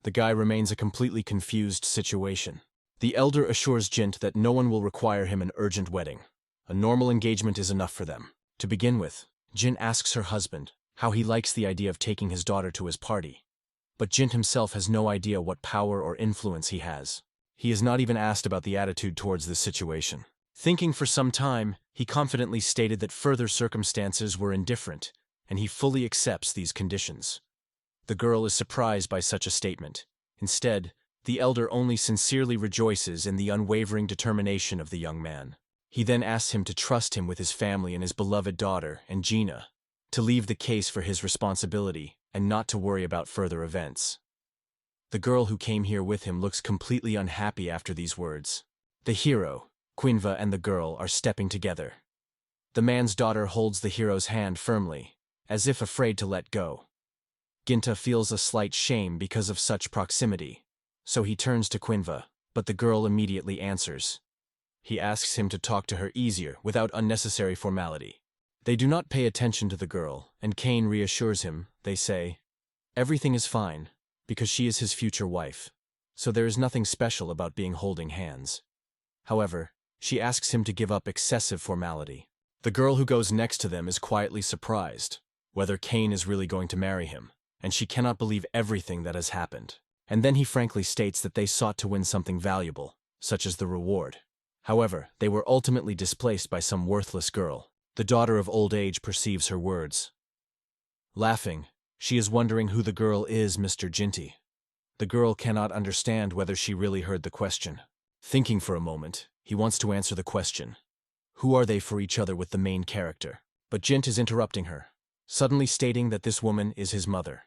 The guy remains a completely confused situation. The elder assures Jint that no one will require him an urgent wedding. A normal engagement is enough for them. To begin with, Jint asks her husband how he likes the idea of taking his daughter to his party. But Jint himself has no idea what power or influence he has. He is not even asked about the attitude towards this situation. Thinking for some time, he confidently stated that further circumstances were indifferent, and he fully accepts these conditions. The girl is surprised by such a statement. Instead, the elder only sincerely rejoices in the unwavering determination of the young man. He then asks him to trust him with his family and his beloved daughter, and Gina, to leave the case for his responsibility and not to worry about further events. The girl who came here with him looks completely unhappy after these words. The hero, Quinva, and the girl are stepping together. The man's daughter holds the hero's hand firmly, as if afraid to let go. Ginta feels a slight shame because of such proximity, so he turns to Quinva, but the girl immediately answers. He asks him to talk to her easier, without unnecessary formality. They do not pay attention to the girl, and Kane reassures him. They say, everything is fine, because she is his future wife, so there is nothing special about being holding hands. However, she asks him to give up excessive formality. The girl who goes next to them is quietly surprised, whether Kane is really going to marry him, and she cannot believe everything that has happened. And then he frankly states that they sought to win something valuable, such as the reward. However, they were ultimately displaced by some worthless girl. The daughter of old age perceives her words. Laughing, she is wondering who the girl is, Mr. Ginty. The girl cannot understand whether she really heard the question. Thinking for a moment, he wants to answer the question. Who are they for each other with the main character? But Jint is interrupting her, suddenly stating that this woman is his mother.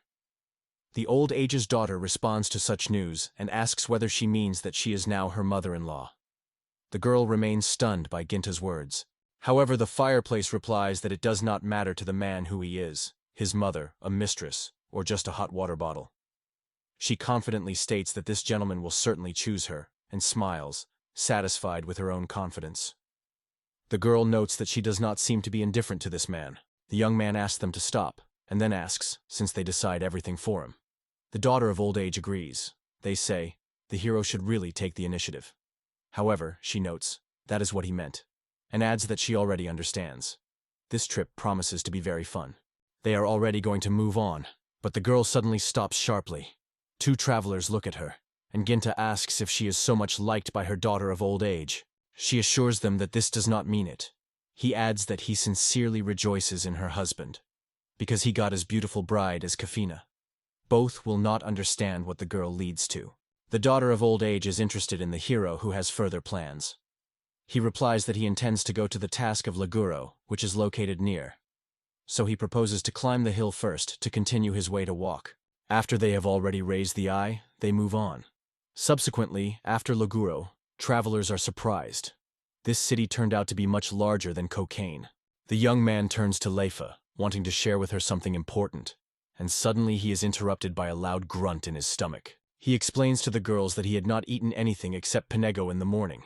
The old age's daughter responds to such news and asks whether she means that she is now her mother-in-law. The girl remains stunned by Ginta's words. However, the fireplace replies that it does not matter to the man who he is, his mother, a mistress, or just a hot water bottle. She confidently states that this gentleman will certainly choose her, and smiles, satisfied with her own confidence. The girl notes that she does not seem to be indifferent to this man. The young man asks them to stop, and then asks, since they decide everything for him. The daughter of old age agrees. They say, the hero should really take the initiative. However, she notes, that is what he meant, and adds that she already understands. This trip promises to be very fun. They are already going to move on, but the girl suddenly stops sharply. Two travelers look at her, and Ginta asks if she is so much liked by her daughter of old age. She assures them that this does not mean it. He adds that he sincerely rejoices in her husband, because he got as beautiful bride as Kafina. Both will not understand what the girl leads to. The daughter of old age is interested in the hero who has further plans. He replies that he intends to go to the task of Laguro, which is located near. So he proposes to climb the hill first to continue his way to walk. After they have already raised the eye, they move on. Subsequently, after Laguro, travelers are surprised. This city turned out to be much larger than Cocaine. The young man turns to Leifa, wanting to share with her something important, and suddenly he is interrupted by a loud grunt in his stomach. He explains to the girls that he had not eaten anything except Penego in the morning.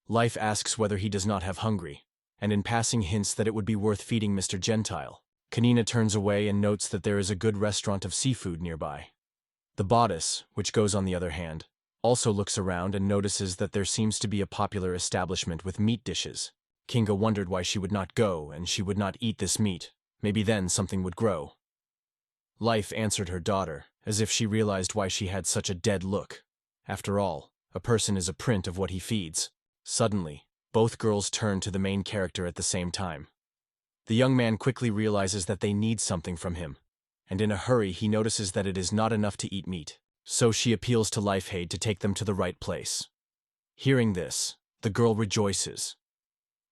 Life asks whether he does not have hungry, and in passing hints that it would be worth feeding Mr. Gentile. Kanina turns away and notes that there is a good restaurant of seafood nearby. The bodice, which goes on the other hand, also looks around and notices that there seems to be a popular establishment with meat dishes. Kinga wondered why she would not go and she would not eat this meat. Maybe then something would grow. Life answered her daughter, as if she realized why she had such a dead look. After all, a person is a print of what he feeds. Suddenly, both girls turn to the main character at the same time. The young man quickly realizes that they need something from him, and in a hurry he notices that it is not enough to eat meat. So she appeals to Lifehaid to take them to the right place. Hearing this, the girl rejoices.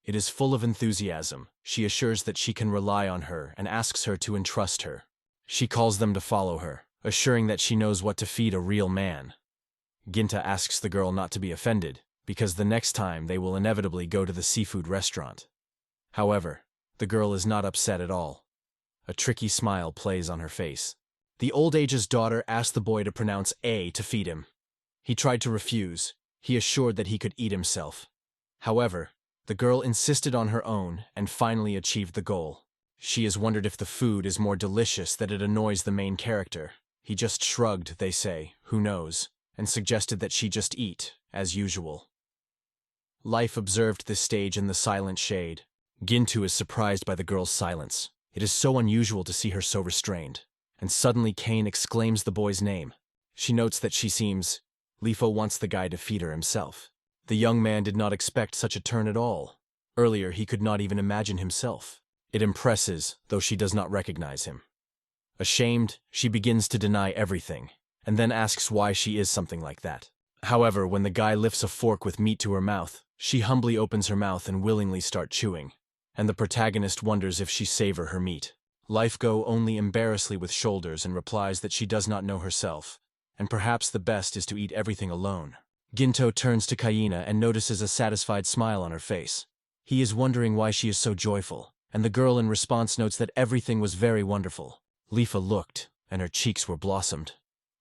It is full of enthusiasm. She assures that she can rely on her and asks her to entrust her. She calls them to follow her, assuring that she knows what to feed a real man. Ginta asks the girl not to be offended, because the next time they will inevitably go to the seafood restaurant. However, the girl is not upset at all. A tricky smile plays on her face. The old age's daughter asked the boy to pronounce A to feed him. He tried to refuse. He assured that he could eat himself. However, the girl insisted on her own and finally achieved the goal. She has wondered if the food is more delicious that it annoys the main character. He just shrugged, they say, who knows, and suggested that she just eat, as usual. Life observed this stage in the silent shade. Ginto is surprised by the girl's silence. It is so unusual to see her so restrained. And suddenly Kane exclaims the boy's name. She notes that she seems. Lifo wants the guy to feed her himself. The young man did not expect such a turn at all. Earlier he could not even imagine himself. It impresses, though she does not recognize him. Ashamed, she begins to deny everything, and then asks why she is something like that. However, when the guy lifts a fork with meat to her mouth, she humbly opens her mouth and willingly starts chewing, and the protagonist wonders if she savor her meat. Life go only embarrassingly with shoulders and replies that she does not know herself, and perhaps the best is to eat everything alone. Ginto turns to Kaina and notices a satisfied smile on her face. He is wondering why she is so joyful, and the girl in response notes that everything was very wonderful. Lifa looked, and her cheeks were blossomed.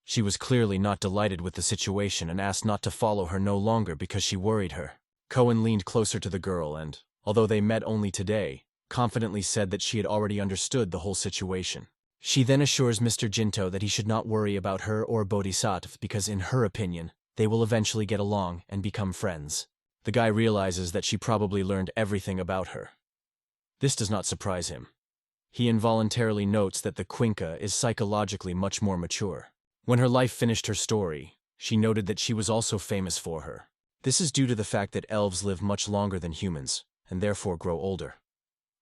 She was clearly not delighted with the situation and asked not to follow her no longer because she worried her. Cohen leaned closer to the girl and, although they met only today, confidently said that she had already understood the whole situation. She then assures Mr. Ginto that he should not worry about her or Bodhisattva because in her opinion, they will eventually get along and become friends. The guy realizes that she probably learned everything about her. This does not surprise him. He involuntarily notes that the Quinca is psychologically much more mature. When her life finished her story, she noted that she was also famous for her. This is due to the fact that elves live much longer than humans, and therefore grow older.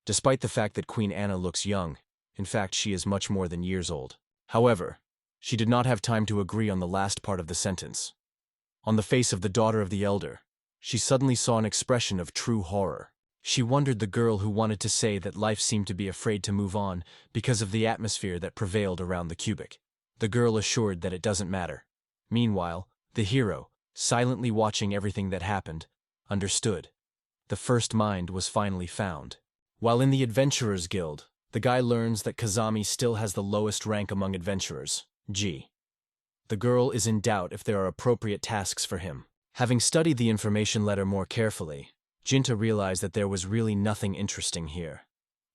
Despite the fact that Queen Anna looks young, in fact she is much more than years old. However, she did not have time to agree on the last part of the sentence. On the face of the daughter of the elder, she suddenly saw an expression of true horror. She wondered the girl who wanted to say that life seemed to be afraid to move on because of the atmosphere that prevailed around the cubic. The girl assured that it doesn't matter. Meanwhile, the hero, silently watching everything that happened, understood. The first mind was finally found. While in the Adventurers Guild, the guy learns that Kazami still has the lowest rank among adventurers, G. The girl is in doubt if there are appropriate tasks for him. Having studied the information letter more carefully, Jinta realized that there was really nothing interesting here.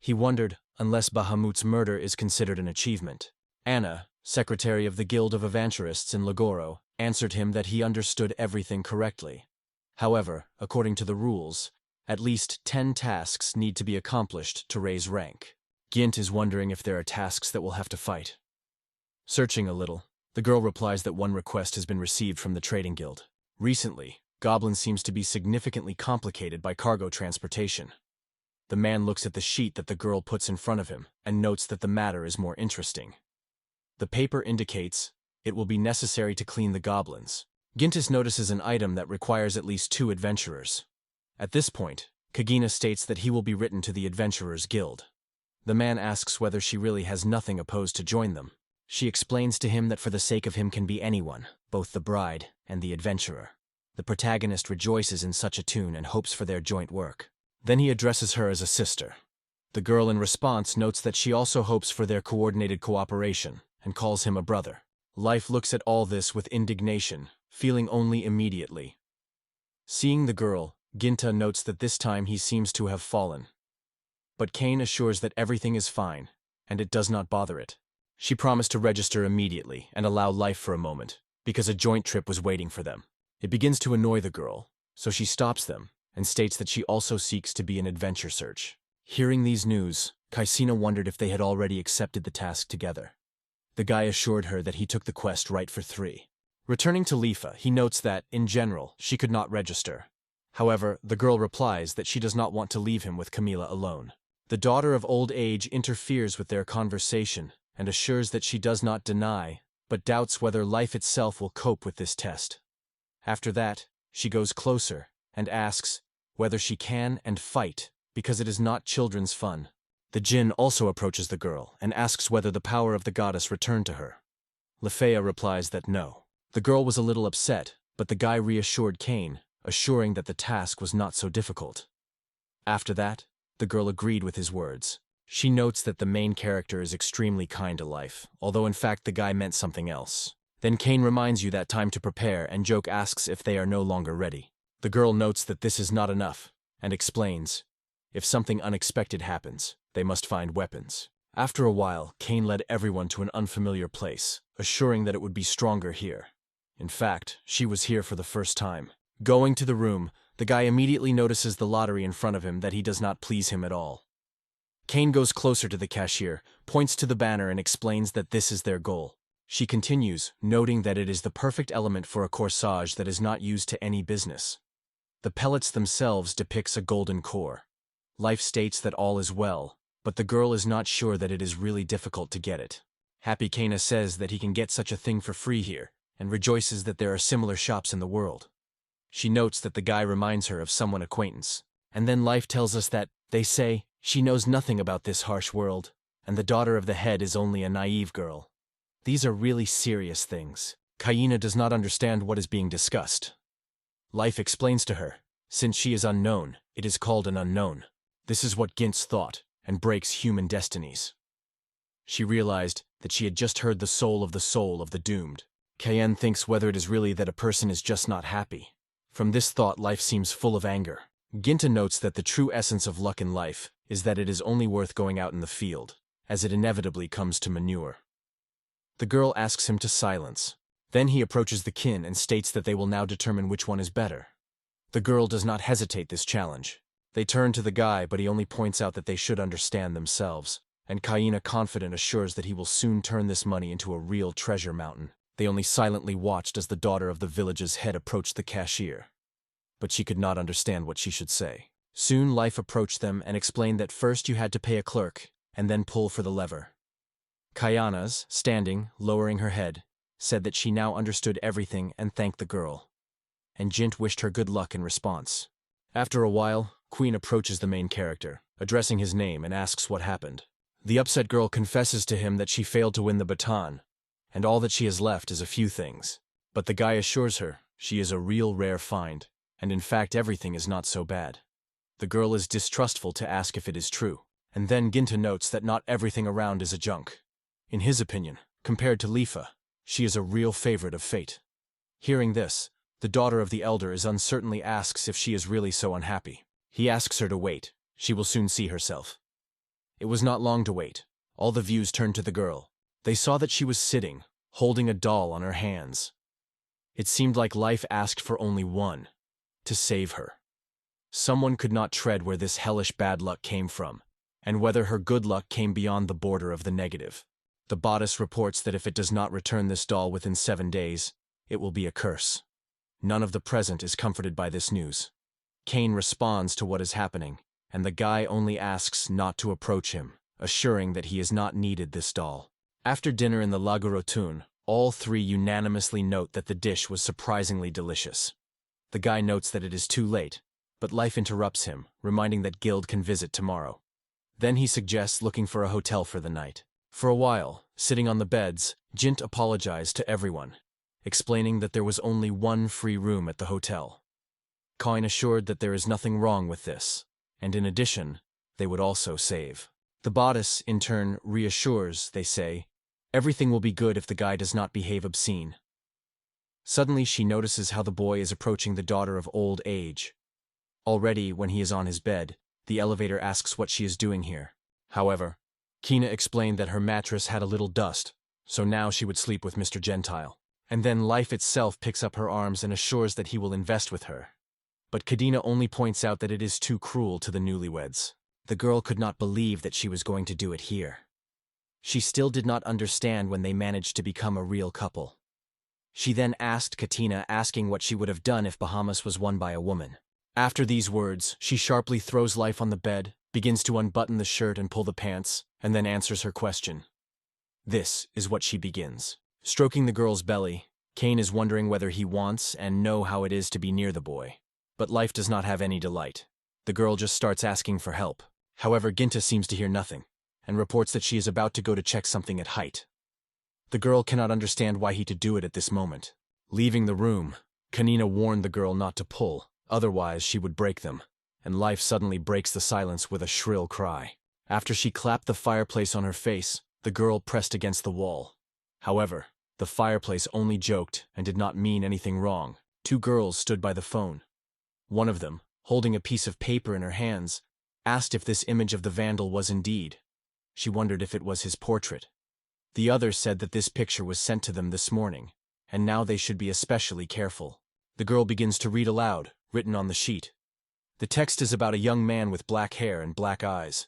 He wondered, unless Bahamut's murder is considered an achievement. Anna, secretary of the Guild of Avanturists in Lagoro, answered him that he understood everything correctly. However, according to the rules, at least 10 tasks need to be accomplished to raise rank. Gint is wondering if there are tasks that we'll have to fight. Searching a little, the girl replies that one request has been received from the Trading Guild. Recently, Goblin seems to be significantly complicated by cargo transportation. The man looks at the sheet that the girl puts in front of him and notes that the matter is more interesting. The paper indicates it will be necessary to clean the goblins. Gintis notices an item that requires at least 2 adventurers. At this point, Kagina states that he will be written to the Adventurers Guild. The man asks whether she really has nothing opposed to join them. She explains to him that for the sake of him can be anyone, both the bride and the adventurer. The protagonist rejoices in such a tune and hopes for their joint work. Then he addresses her as a sister. The girl in response notes that she also hopes for their coordinated cooperation and calls him a brother. Life looks at all this with indignation, feeling only immediately. Seeing the girl, Ginta notes that this time he seems to have fallen. But Kane assures that everything is fine, and it does not bother it. She promised to register immediately and allow Life for a moment, because a joint trip was waiting for them. It begins to annoy the girl, so she stops them and states that she also seeks to be an adventure search. Hearing these news, Kaisina wondered if they had already accepted the task together. The guy assured her that he took the quest right for 3. Returning to Lifa, he notes that, in general, she could not register. However, the girl replies that she does not want to leave him with Camila alone. The daughter of old age interferes with their conversation and assures that she does not deny, but doubts whether life itself will cope with this test. After that, she goes closer and asks whether she can and fight, because it is not children's fun. The djinn also approaches the girl and asks whether the power of the goddess returned to her. Lefea replies that no. The girl was a little upset, but the guy reassured Kane, assuring that the task was not so difficult. After that, the girl agreed with his words. She notes that the main character is extremely kind to Life, although in fact the guy meant something else. Then Kane reminds you that time to prepare, and Joke asks if they are no longer ready. The girl notes that this is not enough, and explains, if something unexpected happens, They must find weapons. After a while, Kane led everyone to an unfamiliar place, assuring that it would be stronger here. In fact, she was here for the first time. Going to the room, the guy immediately notices the lottery in front of him that he does not please him at all. Kane goes closer to the cashier, points to the banner and explains that this is their goal. She continues, noting that it is the perfect element for a corsage that is not used to any business. The pellets themselves depicts a golden core. Life states that all is well, but the girl is not sure that it is really difficult to get it. Happy Kana says that he can get such a thing for free here, and rejoices that there are similar shops in the world. She notes that the guy reminds her of someone acquaintance, and then Life tells us that, they say, she knows nothing about this harsh world, and the daughter of the head is only a naive girl. These are really serious things. Kaina does not understand what is being discussed. Life explains to her, since she is unknown, it is called an unknown. This is what Gint's thought, and breaks human destinies. She realized that she had just heard the soul of the doomed. Kayen thinks whether it is really that a person is just not happy. From this thought, Life seems full of anger. Ginta notes that the true essence of luck in life is that it is only worth going out in the field, as it inevitably comes to manure. The girl asks him to silence. Then he approaches the kin and states that they will now determine which one is better. The girl does not hesitate this challenge. They turn to the guy, but he only points out that they should understand themselves, and Kaina confident assures that he will soon turn this money into a real treasure mountain. They only silently watched as the daughter of the village's head approached the cashier. But she could not understand what she should say. Soon Life approached them and explained that first you had to pay a clerk, and then pull for the lever. Kayanas, standing, lowering her head, said that she now understood everything and thanked the girl. And Jint wished her good luck in response. After a while, Queen approaches the main character, addressing his name and asks what happened. The upset girl confesses to him that she failed to win the baton, and all that she has left is a few things. But the guy assures her she is a real rare find, and in fact everything is not so bad. The girl is distrustful to ask if it is true, and then Ginta notes that not everything around is a junk. In his opinion, compared to Lifa, she is a real favorite of fate. Hearing this, the daughter of the elder is uncertainly asks if she is really so unhappy. He asks her to wait, she will soon see herself. It was not long to wait. All the views turned to the girl. They saw that she was sitting, holding a doll on her hands. It seemed like Life asked for only one, to save her. Someone could not tread where this hellish bad luck came from, and whether her good luck came beyond the border of the negative. The bodice reports that if it does not return this doll within 7 days, it will be a curse. None of the present is comforted by this news. Kane responds to what is happening, and the guy only asks not to approach him, assuring that he is not needed this doll. After dinner in the Lagarotun, all three unanimously note that the dish was surprisingly delicious. The guy notes that it is too late, but Life interrupts him, reminding that Guild can visit tomorrow. Then he suggests looking for a hotel for the night. For a while, sitting on the beds, Jint apologized to everyone, explaining that there was only one free room at the hotel. Coin assured that there is nothing wrong with this, and in addition, they would also save. The bodice, in turn, reassures, they say, everything will be good if the guy does not behave obscene. Suddenly she notices how the boy is approaching the daughter of old age. Already, when he is on his bed, the elevator asks what she is doing here. However, Kina explained that her mattress had a little dust, so now she would sleep with Mr. Gentile. And then Life itself picks up her arms and assures that he will invest with her. But Kadina only points out that it is too cruel to the newlyweds. The girl could not believe that she was going to do it here. She still did not understand when they managed to become a real couple. She then asked Katina, asking what she would have done if Bahamas was won by a woman. After these words, she sharply throws Life on the bed, begins to unbutton the shirt and pull the pants, and then answers her question. This is what she begins. Stroking the girl's belly, Kane is wondering whether he wants and know how it is to be near the boy. But Life does not have any delight. The girl just starts asking for help. However, Ginta seems to hear nothing, and reports that she is about to go to check something at height. The girl cannot understand why he to do it at this moment. Leaving the room, Kanina warned the girl not to pull, otherwise she would break them, and Life suddenly breaks the silence with a shrill cry. After she clapped the fireplace on her face, the girl pressed against the wall. However, the fireplace only joked and did not mean anything wrong. 2 girls stood by the phone. One of them, holding a piece of paper in her hands, asked if this image of the vandal was indeed. She wondered if it was his portrait. The other said that this picture was sent to them this morning, and now they should be especially careful. The girl begins to read aloud, written on the sheet. The text is about a young man with black hair and black eyes.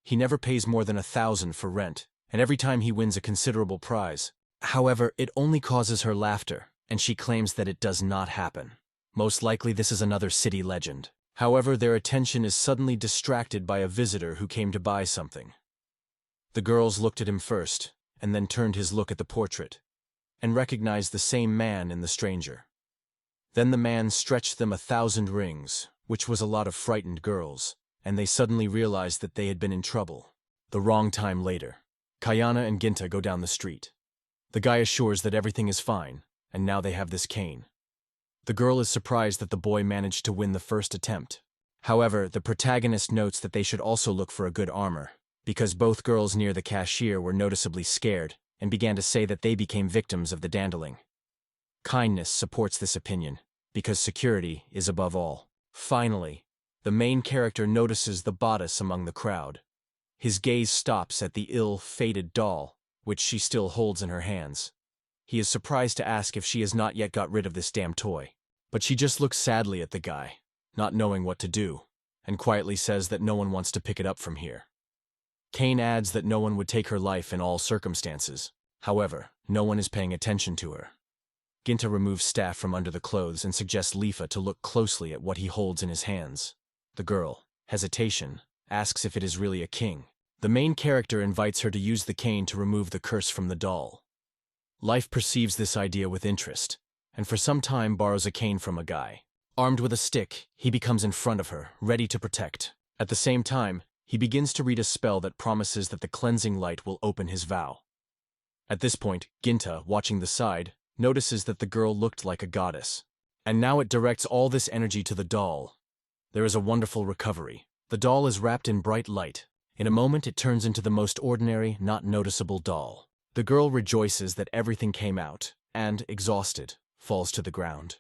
He never pays more than 1,000 for rent, and every time he wins a considerable prize. However, it only causes her laughter, and she claims that it does not happen. Most likely this is another city legend. However, their attention is suddenly distracted by a visitor who came to buy something. The girls looked at him first, and then turned his look at the portrait, and recognized the same man in the stranger. Then the man stretched them 1,000 rings, which was a lot of frightened girls, and they suddenly realized that they had been in trouble. The wrong time later. Kayana and Ginta go down the street. The guy assures that everything is fine, and now they have this cane. The girl is surprised that the boy managed to win the first attempt. However, the protagonist notes that they should also look for a good armor, because both girls near the cashier were noticeably scared and began to say that they became victims of the dandling. Kindness supports this opinion, because security is above all. Finally, the main character notices the bodice among the crowd. His gaze stops at the ill-fated doll, which she still holds in her hands. He is surprised to ask if she has not yet got rid of this damn toy, but she just looks sadly at the guy, not knowing what to do, and quietly says that no one wants to pick it up from here. Kane adds that no one would take her life in all circumstances. However, no one is paying attention to her. Ginta removes staff from under the clothes and suggests Lifa to look closely at what he holds in his hands. The girl, hesitation, asks if it is really a king. The main character invites her to use the cane to remove the curse from the doll. Life perceives this idea with interest, and for some time borrows a cane from a guy. Armed with a stick, he becomes in front of her, ready to protect. At the same time, he begins to read a spell that promises that the cleansing light will open his vow. At this point, Ginta, watching the side, notices that the girl looked like a goddess. And now it directs all this energy to the doll. There is a wonderful recovery. The doll is wrapped in bright light. In a moment it turns into the most ordinary, not noticeable doll. The girl rejoices that everything came out, and, exhausted, falls to the ground.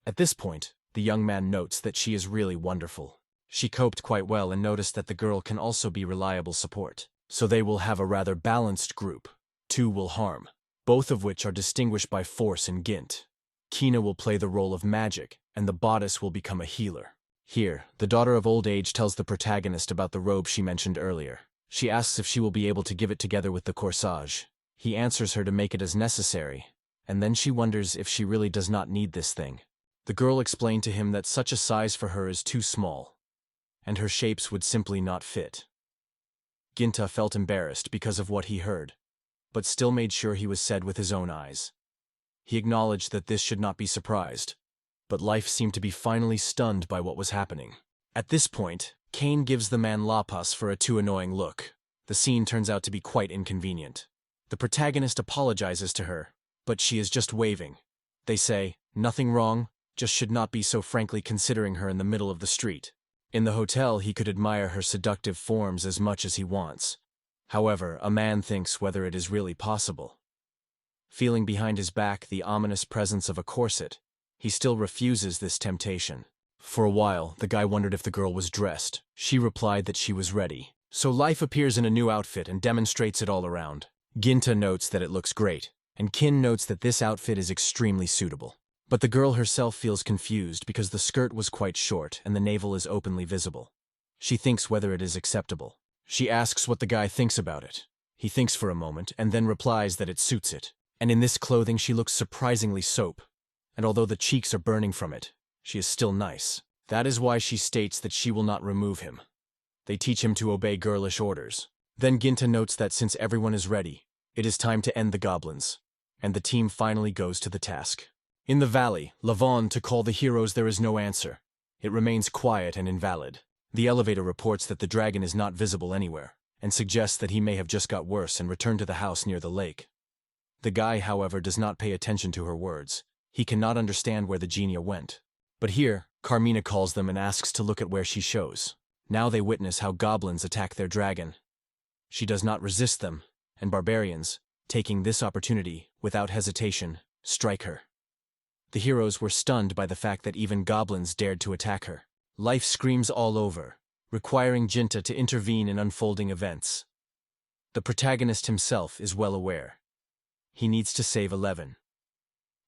At this point, the young man notes that she is really wonderful. She coped quite well and noticed that the girl can also be reliable support. So they will have a rather balanced group. Two will harm, both of which are distinguished by force and Gint. Kina will play the role of magic, and the bodice will become a healer. Here, the daughter of old age tells the protagonist about the robe she mentioned earlier. She asks if she will be able to give it together with the corsage. He answers her to make it as necessary, and then she wonders if she really does not need this thing. The girl explained to him that such a size for her is too small, and her shapes would simply not fit. Ginta felt embarrassed because of what he heard, but still made sure he was said with his own eyes. He acknowledged that this should not be surprised, but life seemed to be finally stunned by what was happening. At this point, Kane gives the man Lapas for a too annoying look. The scene turns out to be quite inconvenient. The protagonist apologizes to her, but she is just waving. They say, nothing wrong, just should not be so frankly considering her in the middle of the street. In the hotel, he could admire her seductive forms as much as he wants. However, a man thinks whether it is really possible. Feeling behind his back the ominous presence of a corset, he still refuses this temptation. For a while, the guy wondered if the girl was dressed. She replied that she was ready. So Life appears in a new outfit and demonstrates it all around. Ginta notes that it looks great, and Kin notes that this outfit is extremely suitable. But the girl herself feels confused because the skirt was quite short and the navel is openly visible. She thinks whether it is acceptable. She asks what the guy thinks about it. He thinks for a moment and then replies that it suits it. And in this clothing she looks surprisingly soap. And although the cheeks are burning from it, she is still nice. That is why she states that she will not remove him. They teach him to obey girlish orders. Then Ginta notes that since everyone is ready, it is time to end the goblins. And the team finally goes to the task. In the valley, Lavon to call the heroes there is no answer. It remains quiet and invalid. The elevator reports that the dragon is not visible anywhere, and suggests that he may have just got worse and returned to the house near the lake. The guy, however, does not pay attention to her words. He cannot understand where the genia went. But here, Carmina calls them and asks to look at where she shows. Now they witness how goblins attack their dragon. She does not resist them, and barbarians, taking this opportunity, without hesitation, strike her. The heroes were stunned by the fact that even goblins dared to attack her. Life screams all over, requiring Jinta to intervene in unfolding events. The protagonist himself is well aware. He needs to save 11.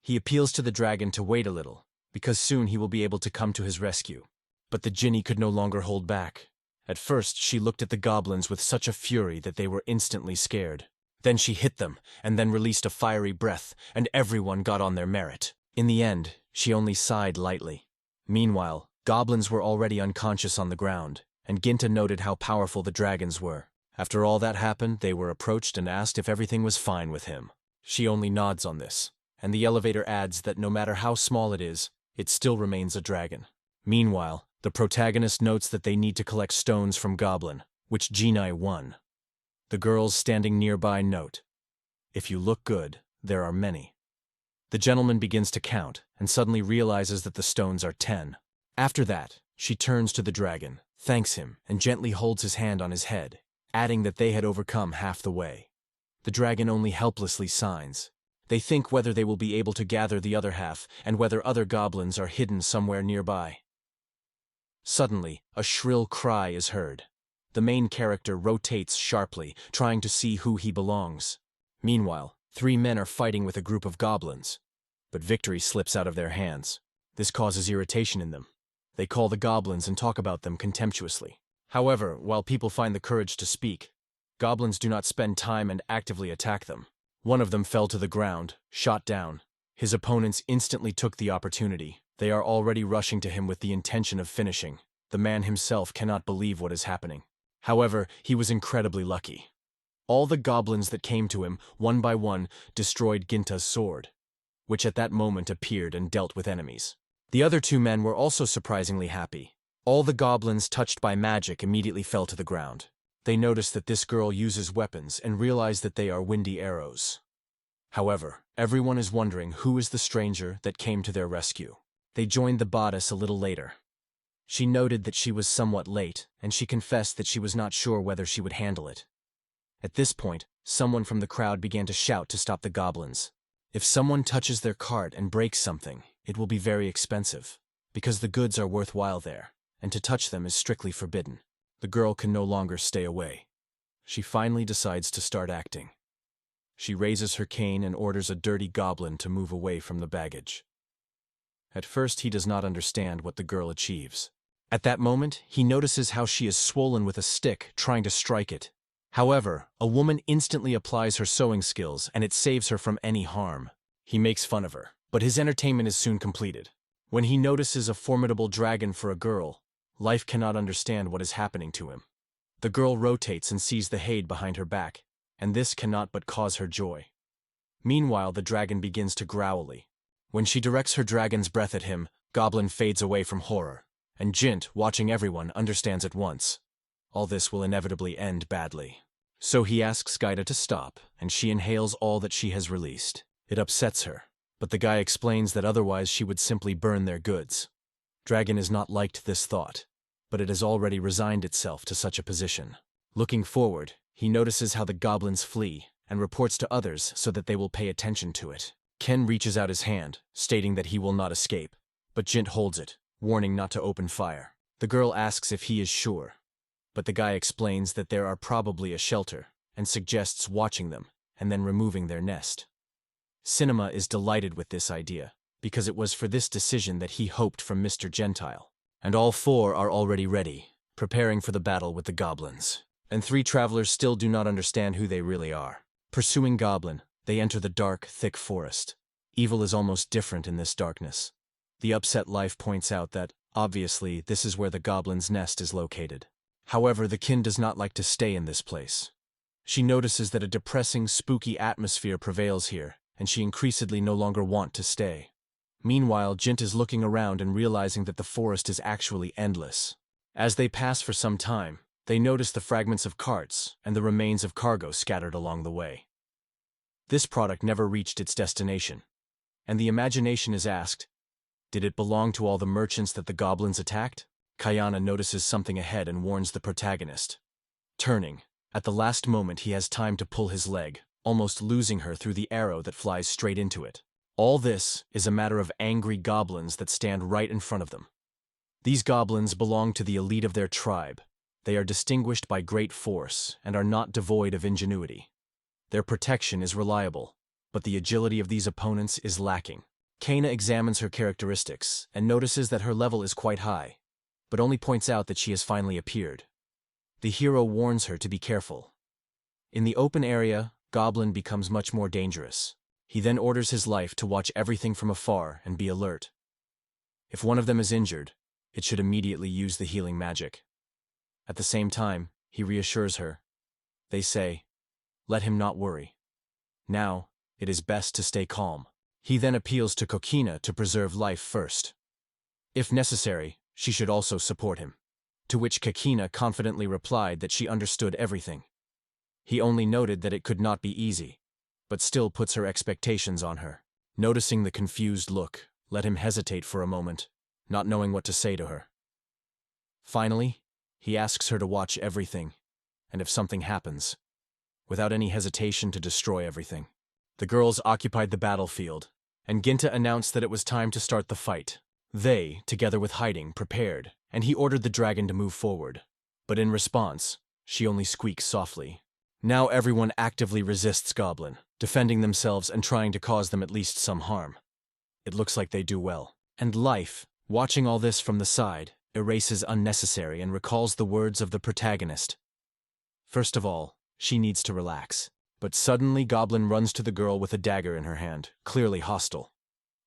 He appeals to the dragon to wait a little, because soon he will be able to come to his rescue. But the Jinni could no longer hold back. At first, she looked at the goblins with such a fury that they were instantly scared. Then she hit them, and then released a fiery breath, and everyone got on their merit. In the end, she only sighed lightly. Meanwhile, goblins were already unconscious on the ground, and Ginta noted how powerful the dragons were. After all that happened, they were approached and asked if everything was fine with him. She only nods on this, and the elevator adds that no matter how small it still remains a dragon. Meanwhile, the protagonist notes that they need to collect stones from Goblin, which Jinai won. The girls standing nearby note, "If you look good, there are many." The gentleman begins to count, and suddenly realizes that the stones are 10. After that, she turns to the dragon, thanks him, and gently holds his hand on his head, adding that they had overcome half the way. The dragon only helplessly signs. They think whether they will be able to gather the other half, and whether other goblins are hidden somewhere nearby. Suddenly, a shrill cry is heard. The main character rotates sharply, trying to see who he belongs. Meanwhile, 3 men are fighting with a group of goblins. But victory slips out of their hands. This causes irritation in them. They call the goblins and talk about them contemptuously. However, while people find the courage to speak, goblins do not spend time and actively attack them. One of them fell to the ground, shot down. His opponents instantly took the opportunity. They are already rushing to him with the intention of finishing. The man himself cannot believe what is happening. However, he was incredibly lucky. All the goblins that came to him, one by one, destroyed Ginta's sword, which at that moment appeared and dealt with enemies. The other 2 men were also surprisingly happy. All the goblins touched by magic immediately fell to the ground. They noticed that this girl uses weapons and realize that they are windy arrows. However, everyone is wondering who is the stranger that came to their rescue. They joined the bodice a little later. She noted that she was somewhat late, and she confessed that she was not sure whether she would handle it. At this point, someone from the crowd began to shout to stop the goblins. If someone touches their cart and breaks something, it will be very expensive, because the goods are worthwhile there, and to touch them is strictly forbidden. The girl can no longer stay away. She finally decides to start acting. She raises her cane and orders a dirty goblin to move away from the baggage. At first, he does not understand what the girl achieves. At that moment, he notices how she is swollen with a stick, trying to strike it. However, a woman instantly applies her sewing skills, and it saves her from any harm. He makes fun of her, but his entertainment is soon completed. When he notices a formidable dragon for a girl, life cannot understand what is happening to him. The girl rotates and sees the Haid behind her back, and this cannot but cause her joy. Meanwhile, the dragon begins to growly. When she directs her dragon's breath at him, Goblin fades away from horror, and Jint, watching everyone, understands at once. All this will inevitably end badly. So he asks Gaida to stop, and she inhales all that she has released. It upsets her, but the guy explains that otherwise she would simply burn their goods. Dragon is not liked this thought, but it has already resigned itself to such a position. Looking forward, he notices how the goblins flee, and reports to others so that they will pay attention to it. Ken reaches out his hand, stating that he will not escape, but Jint holds it, warning not to open fire. The girl asks if he is sure, but the guy explains that there are probably a shelter, and suggests watching them, and then removing their nest. Cinema is delighted with this idea, because it was for this decision that he hoped from Mr. Gentile. And all 4 are already ready, preparing for the battle with the goblins. And 3 travelers still do not understand who they really are. Pursuing Goblin, they enter the dark, thick forest. Evil is almost different in this darkness. The upset life points out that, obviously, this is where the goblin's nest is located. However, the kin does not like to stay in this place. She notices that a depressing, spooky atmosphere prevails here, and she increasingly no longer wants to stay. Meanwhile, Jint is looking around and realizing that the forest is actually endless. As they pass for some time, they notice the fragments of carts and the remains of cargo scattered along the way. This product never reached its destination, and the imagination is asked, did it belong to all the merchants that the goblins attacked? Kayana notices something ahead and warns the protagonist. Turning, at the last moment he has time to pull his leg, almost losing her through the arrow that flies straight into it. All this is a matter of angry goblins that stand right in front of them. These goblins belong to the elite of their tribe, They are distinguished by great force and are not devoid of ingenuity. Their protection is reliable, but the agility of these opponents is lacking. Kana examines her characteristics and notices that her level is quite high, but only points out that she has finally appeared. The hero warns her to be careful. In the open area, Goblin becomes much more dangerous. He then orders his life to watch everything from afar and be alert. If one of them is injured, it should immediately use the healing magic. At the same time, he reassures her. They say, "Let him not worry. Now, it is best to stay calm." He then appeals to Kokina to preserve life first. If necessary, she should also support him. To which Kokina confidently replied that she understood everything. He only noted that it could not be easy, but still puts her expectations on her. Noticing the confused look, let him hesitate for a moment, not knowing what to say to her. Finally, he asks her to watch everything, and if something happens, without any hesitation to destroy everything. The girls occupied the battlefield, and Ginta announced that it was time to start the fight. They, together with Hiding, prepared, and he ordered the dragon to move forward. But in response, she only squeaks softly. Now everyone actively resists Goblin, defending themselves and trying to cause them at least some harm. It looks like they do well. And Life, watching all this from the side, erases unnecessary and recalls the words of the protagonist. First of all, she needs to relax. But suddenly Goblin runs to the girl with a dagger in her hand, clearly hostile.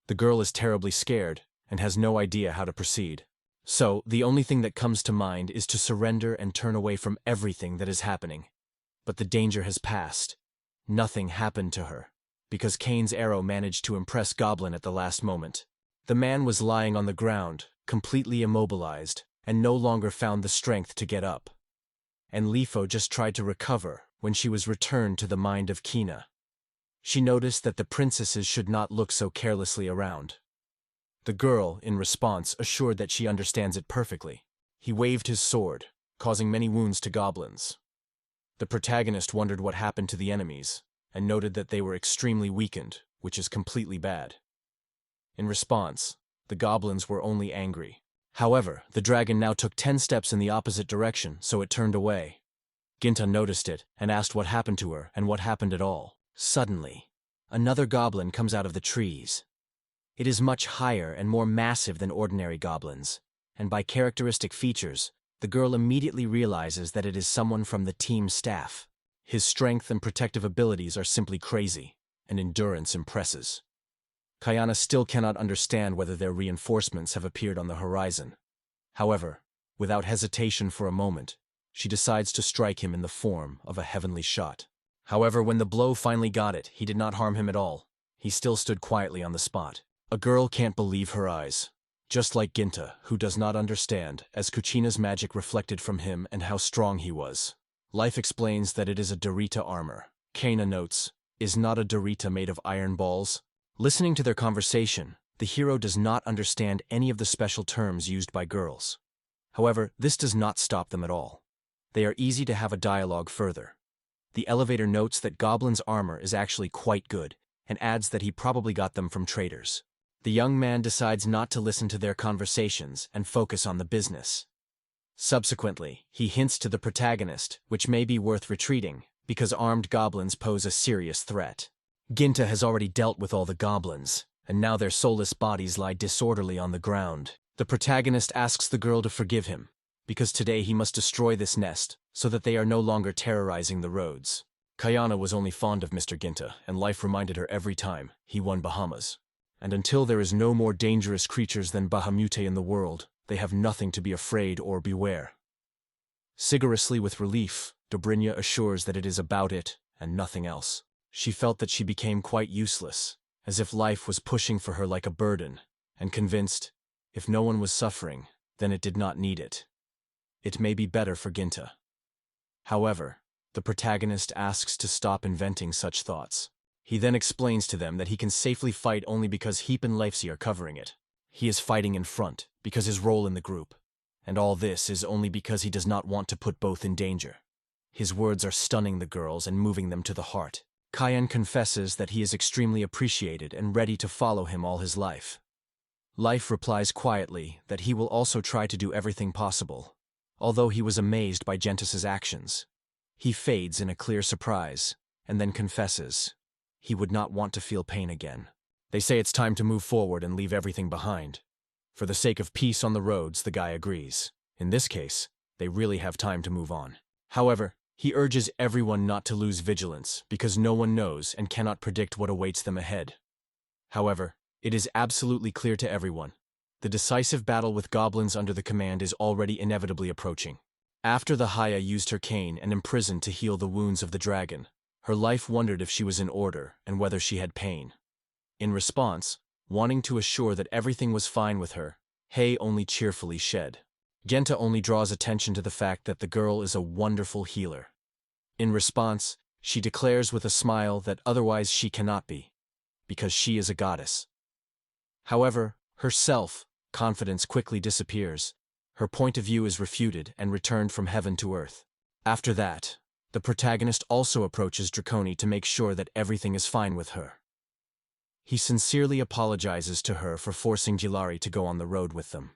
The girl is terribly scared and has no idea how to proceed. So, the only thing that comes to mind is to surrender and turn away from everything that is happening. But the danger has passed. Nothing happened to her, because Kane's arrow managed to impress Goblin at the last moment. The man was lying on the ground, completely immobilized, and no longer found the strength to get up. And Lifo just tried to recover when she was returned to the mind of Kina. She noticed that the princesses should not look so carelessly around. The girl, in response, assured that she understands it perfectly. He waved his sword, causing many wounds to goblins. The protagonist wondered what happened to the enemies, and noted that they were extremely weakened, which is completely bad. In response, the goblins were only angry. However, the dragon now took 10 steps in the opposite direction, so it turned away. Ginta noticed it and asked what happened to her and what happened at all. Suddenly, another goblin comes out of the trees. It is much higher and more massive than ordinary goblins, and by characteristic features, the girl immediately realizes that it is someone from the team staff. His strength and protective abilities are simply crazy, and endurance impresses. Kayana still cannot understand whether their reinforcements have appeared on the horizon. However, without hesitation for a moment, she decides to strike him in the form of a heavenly shot. However, when the blow finally got it, he did not harm him at all. He still stood quietly on the spot. A girl can't believe her eyes. Just like Ginta, who does not understand, as Kuchina's magic reflected from him and how strong he was. Life explains that it is a Dorita armor. Kana notes, "Is not a Dorita made of iron balls?" Listening to their conversation, the hero does not understand any of the special terms used by girls. However, this does not stop them at all. They are easy to have a dialogue further. The elevator notes that Goblin's armor is actually quite good, and adds that he probably got them from traders. The young man decides not to listen to their conversations and focus on the business. Subsequently, he hints to the protagonist, which may be worth retreating, because armed goblins pose a serious threat. Ginta has already dealt with all the goblins, and now their soulless bodies lie disorderly on the ground. The protagonist asks the girl to forgive him, because today he must destroy this nest, so that they are no longer terrorizing the roads. Kayana was only fond of Mr. Ginta, and life reminded her every time he won Bahamas. And until there is no more dangerous creatures than Bahamute in the world, they have nothing to be afraid or beware. Sigorously with relief, Dobrynya assures that it is about it and nothing else. She felt that she became quite useless, as if life was pushing for her like a burden, and convinced, if no one was suffering, then it did not need it. It may be better for Ginta. However, the protagonist asks to stop inventing such thoughts. He then explains to them that he can safely fight only because Heap and Leifsey are covering it. He is fighting in front, because his role in the group. And all this is only because he does not want to put both in danger. His words are stunning the girls and moving them to the heart. Kayan confesses that he is extremely appreciated and ready to follow him all his life. Life replies quietly that he will also try to do everything possible. although he was amazed by Gentis's actions. He fades in a clear surprise, and then confesses he would not want to feel pain again. They say it's time to move forward and leave everything behind. For the sake of peace on the roads, the guy agrees. In this case, they really have time to move on. However, he urges everyone not to lose vigilance because no one knows and cannot predict what awaits them ahead. However, it is absolutely clear to everyone. The decisive battle with goblins under the command is already inevitably approaching. After the Haya used her cane and imprisoned to heal the wounds of the dragon, her life wondered if she was in order and whether she had pain. In response, wanting to assure that everything was fine with her, Hei only cheerfully shed. Genta only draws attention to the fact that the girl is a wonderful healer. In response, she declares with a smile that otherwise she cannot be, because she is a goddess. However, her self-confidence quickly disappears. Her point of view is refuted and returned from heaven to earth. After that, the protagonist also approaches Draconi to make sure that everything is fine with her. He sincerely apologizes to her for forcing Gilari to go on the road with them.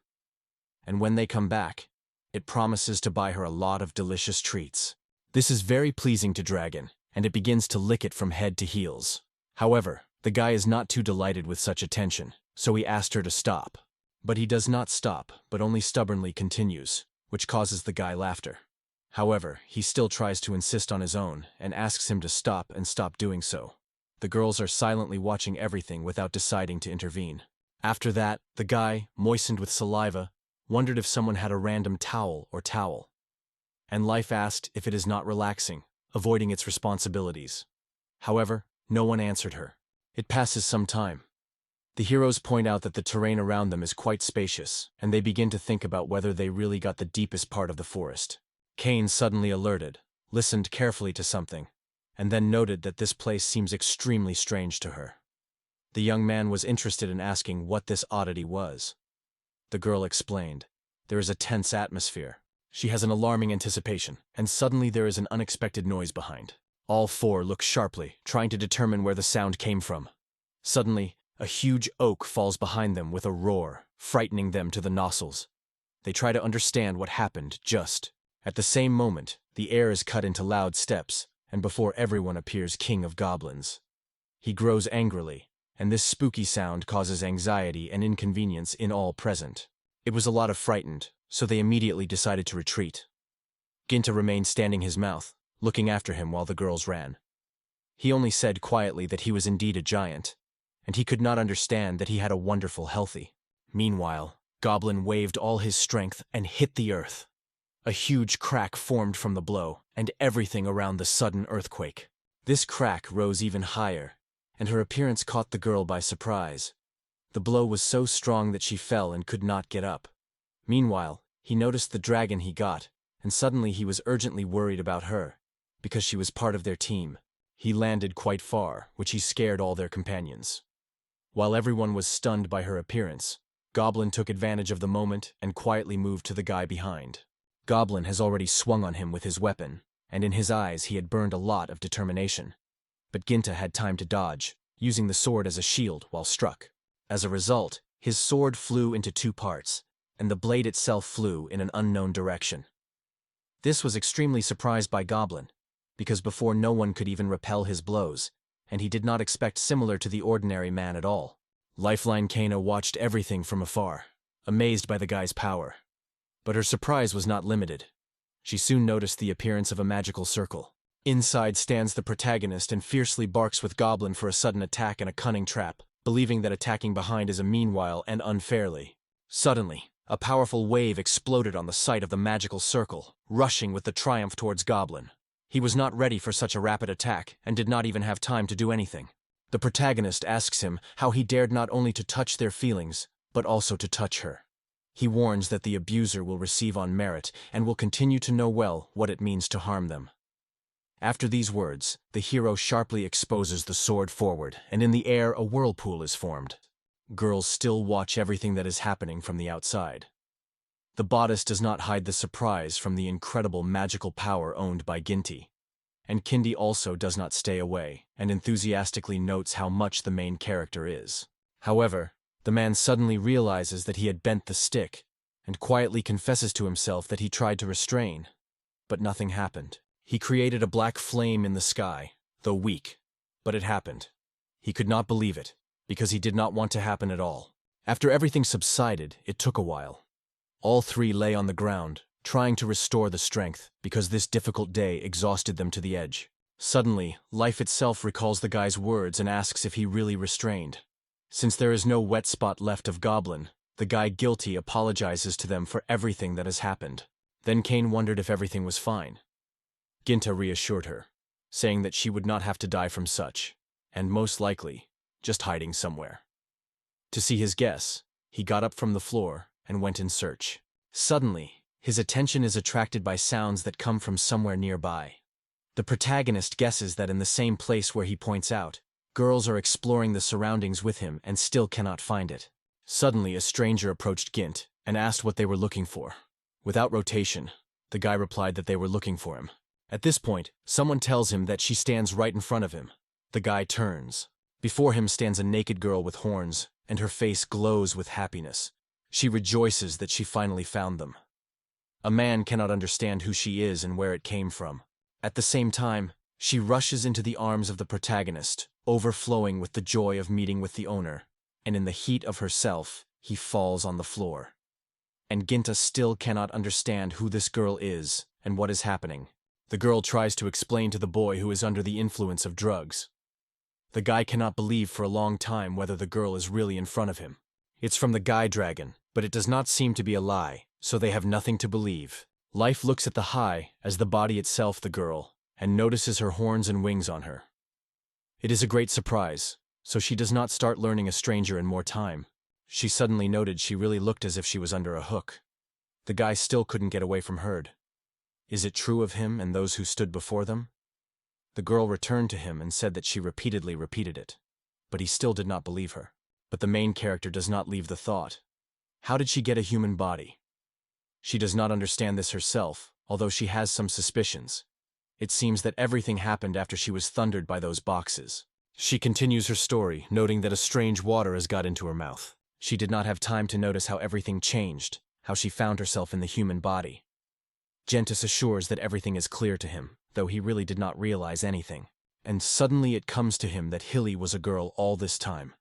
And when they come back, it promises to buy her a lot of delicious treats. This is very pleasing to Dragon, and it begins to lick it from head to heels. However, the guy is not too delighted with such attention, so he asked her to stop. But he does not stop, but only stubbornly continues, which causes the guy laughter. However, he still tries to insist on his own and asks him to stop and stop doing so. The girls are silently watching everything without deciding to intervene. After that, the guy, moistened with saliva, wondered if someone had a random towel or towel. And Life asked if it is not relaxing, avoiding its responsibilities. However, no one answered her. It passes some time. The heroes point out that the terrain around them is quite spacious, and they begin to think about whether they really got the deepest part of the forest. Kane suddenly alerted, listened carefully to something, and then noted that this place seems extremely strange to her. The young man was interested in asking what this oddity was. The girl explained, there is a tense atmosphere. She has an alarming anticipation, and suddenly there is an unexpected noise behind. All four look sharply, trying to determine where the sound came from. Suddenly, a huge oak falls behind them with a roar, frightening them to the nostrils. They try to understand what happened just. At the same moment, the air is cut into loud steps, and before everyone appears King of Goblins. He grows angrily, and this spooky sound causes anxiety and inconvenience in all present. It was a lot of frightened, so they immediately decided to retreat. Ginta remained standing his mouth, looking after him while the girls ran. He only said quietly that he was indeed a giant, and he could not understand that he had a wonderful healthy. Meanwhile, Goblin waved all his strength and hit the earth. A huge crack formed from the blow, and everything around the sudden earthquake. This crack rose even higher, and her appearance caught the girl by surprise. The blow was so strong that she fell and could not get up. Meanwhile, he noticed the dragon he got, and suddenly he was urgently worried about her, because she was part of their team. He landed quite far, which he scared all their companions. While everyone was stunned by her appearance, Goblin took advantage of the moment and quietly moved to the guy behind. Goblin has already swung on him with his weapon, and in his eyes he had burned a lot of determination. But Ginta had time to dodge, using the sword as a shield while struck. As a result, his sword flew into two parts, and the blade itself flew in an unknown direction. This was extremely surprised by Goblin, because before no one could even repel his blows, and he did not expect similar to the ordinary man at all. Lifeline Kano watched everything from afar, amazed by the guy's power. But her surprise was not limited. She soon noticed the appearance of a magical circle. Inside stands the protagonist and fiercely barks with Goblin for a sudden attack and a cunning trap, believing that attacking behind is a meanwhile and unfairly. Suddenly, a powerful wave exploded on the sight of the magical circle, rushing with the triumph towards Goblin. He was not ready for such a rapid attack and did not even have time to do anything. The protagonist asks him how he dared not only to touch their feelings, but also to touch her. He warns that the abuser will receive on merit and will continue to know well what it means to harm them. After these words, the hero sharply exposes the sword forward, and in the air a whirlpool is formed. Girls still watch everything that is happening from the outside. The bodice does not hide the surprise from the incredible magical power owned by Ginti. And Kindi also does not stay away, and enthusiastically notes how much the main character is. However, the man suddenly realizes that he had bent the stick, and quietly confesses to himself that he tried to restrain, but nothing happened. He created a black flame in the sky, though weak, but it happened. He could not believe it, because he did not want to happen at all. After everything subsided, it took a while. All three lay on the ground, trying to restore the strength, because this difficult day exhausted them to the edge. Suddenly, life itself recalls the guy's words and asks if he really restrained. Since there is no wet spot left of Goblin, the guy guilty apologizes to them for everything that has happened. Then Kane wondered if everything was fine. Ginta reassured her, saying that she would not have to die from such, and most likely, just hiding somewhere. To see his guess, he got up from the floor and went in search. Suddenly, his attention is attracted by sounds that come from somewhere nearby. The protagonist guesses that in the same place where he points out, girls are exploring the surroundings with him and still cannot find it. Suddenly, a stranger approached Gint and asked what they were looking for. Without rotation, the guy replied that they were looking for him. At this point, someone tells him that she stands right in front of him. The guy turns. Before him stands a naked girl with horns, and her face glows with happiness. She rejoices that she finally found them. A man cannot understand who she is and where it came from. At the same time, she rushes into the arms of the protagonist, overflowing with the joy of meeting with the owner, and in the heat of herself, he falls on the floor. And Ginta still cannot understand who this girl is and what is happening. The girl tries to explain to the boy who is under the influence of drugs. The guy cannot believe for a long time whether the girl is really in front of him. It's from the guy dragon, but it does not seem to be a lie, so they have nothing to believe. Life looks at the high as the body itself the girl, and notices her horns and wings on her. It is a great surprise, so she does not start learning a stranger in more time. She suddenly noted she really looked as if she was under a hook. The guy still couldn't get away from Herd. Is it true of him and those who stood before them? The girl returned to him and said that she repeatedly repeated it, but he still did not believe her. But the main character does not leave the thought. How did she get a human body? She does not understand this herself, although she has some suspicions. It seems that everything happened after she was thundered by those boxes. She continues her story, noting that a strange water has got into her mouth. She did not have time to notice how everything changed, how she found herself in the human body. Gentis assures that everything is clear to him, though he really did not realize anything. And suddenly it comes to him that Hilly was a girl all this time.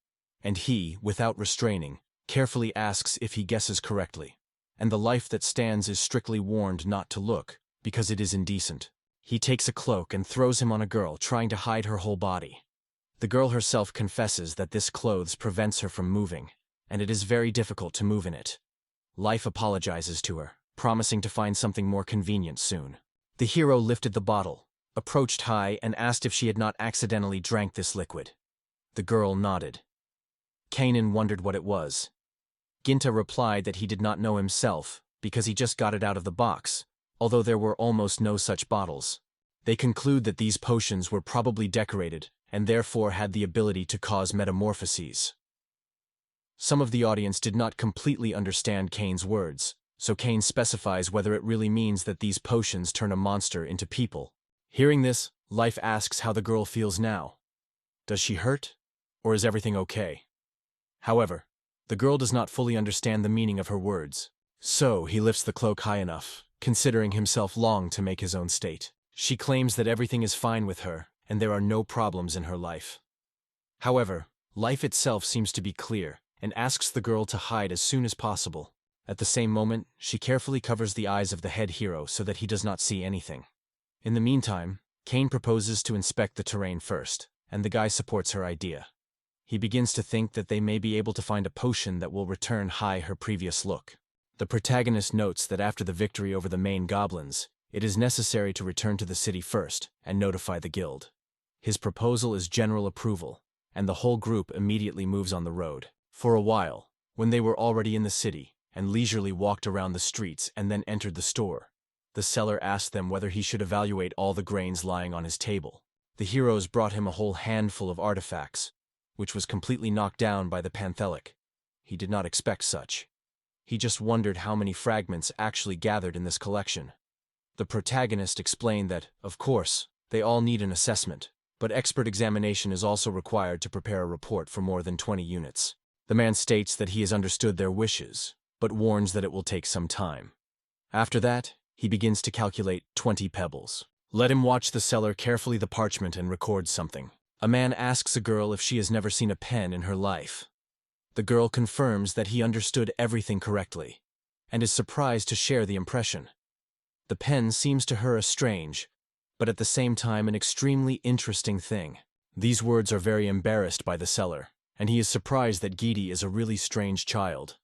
And he, without restraining, carefully asks if he guesses correctly. And the life that stands is strictly warned not to look, because it is indecent. He takes a cloak and throws him on a girl, trying to hide her whole body. The girl herself confesses that this clothes prevents her from moving, and it is very difficult to move in it. Life apologizes to her, promising to find something more convenient soon. The hero lifted the bottle, approached Hai and asked if she had not accidentally drank this liquid. The girl nodded. Kanan wondered what it was. Ginta replied that he did not know himself, because he just got it out of the box, although there were almost no such bottles. They conclude that these potions were probably decorated, and therefore had the ability to cause metamorphoses. Some of the audience did not completely understand Kane's words, so Kane specifies whether it really means that these potions turn a monster into people. Hearing this, Life asks how the girl feels now. Does she hurt, or is everything okay? However, the girl does not fully understand the meaning of her words, so he lifts the cloak high enough, considering himself long to make his own state. She claims that everything is fine with her, and there are no problems in her life. However, Life itself seems to be clear, and asks the girl to hide as soon as possible. At the same moment, she carefully covers the eyes of the head hero so that he does not see anything. In the meantime, Kane proposes to inspect the terrain first, and the guy supports her idea. He begins to think that they may be able to find a potion that will return Hai her previous look. The protagonist notes that after the victory over the main goblins, it is necessary to return to the city first and notify the guild. His proposal is general approval, and the whole group immediately moves on the road. For a while, when they were already in the city, and leisurely walked around the streets and then entered the store, the seller asked them whether he should evaluate all the grains lying on his table. The heroes brought him a whole handful of artifacts, which was completely knocked down by the Panthelic. He did not expect such. He just wondered how many fragments actually gathered in this collection. The protagonist explained that, of course, they all need an assessment, but expert examination is also required to prepare a report for more than 20 units. The man states that he has understood their wishes, but warns that it will take some time. After that, he begins to calculate 20 pebbles. Let him watch the seller carefully the parchment and record something. A man asks a girl if she has never seen a pen in her life. The girl confirms that he understood everything correctly, and is surprised to share the impression. The pen seems to her a strange, but at the same time an extremely interesting thing. These words are very embarrassed by the seller, and he is surprised that Giti is a really strange child.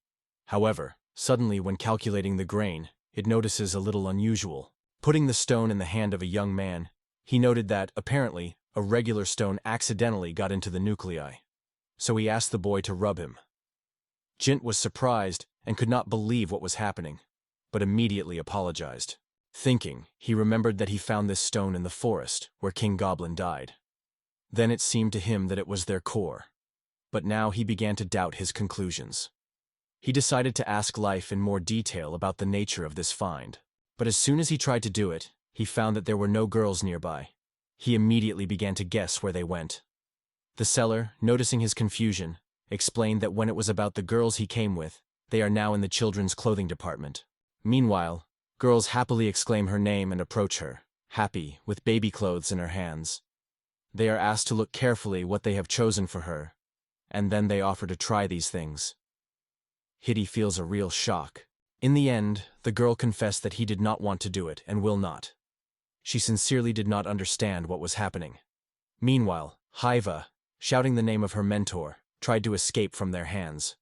However, suddenly when calculating the grain, it notices a little unusual. Putting the stone in the hand of a young man, he noted that, apparently, a regular stone accidentally got into the nuclei. So he asked the boy to rub him. Jint was surprised and could not believe what was happening, but immediately apologized. Thinking, he remembered that he found this stone in the forest where King Goblin died. Then it seemed to him that it was their core. But now he began to doubt his conclusions. He decided to ask Life in more detail about the nature of this find. But as soon as he tried to do it, he found that there were no girls nearby. He immediately began to guess where they went. The seller, noticing his confusion, explained that when it was about the girls he came with, they are now in the children's clothing department. Meanwhile, girls happily exclaim her name and approach her, happy, with baby clothes in her hands. They are asked to look carefully what they have chosen for her, and then they offer to try these things. Hitty feels a real shock. In the end, the girl confessed that he did not want to do it and will not. She sincerely did not understand what was happening. Meanwhile, Hiva, shouting the name of her mentor, tried to escape from their hands.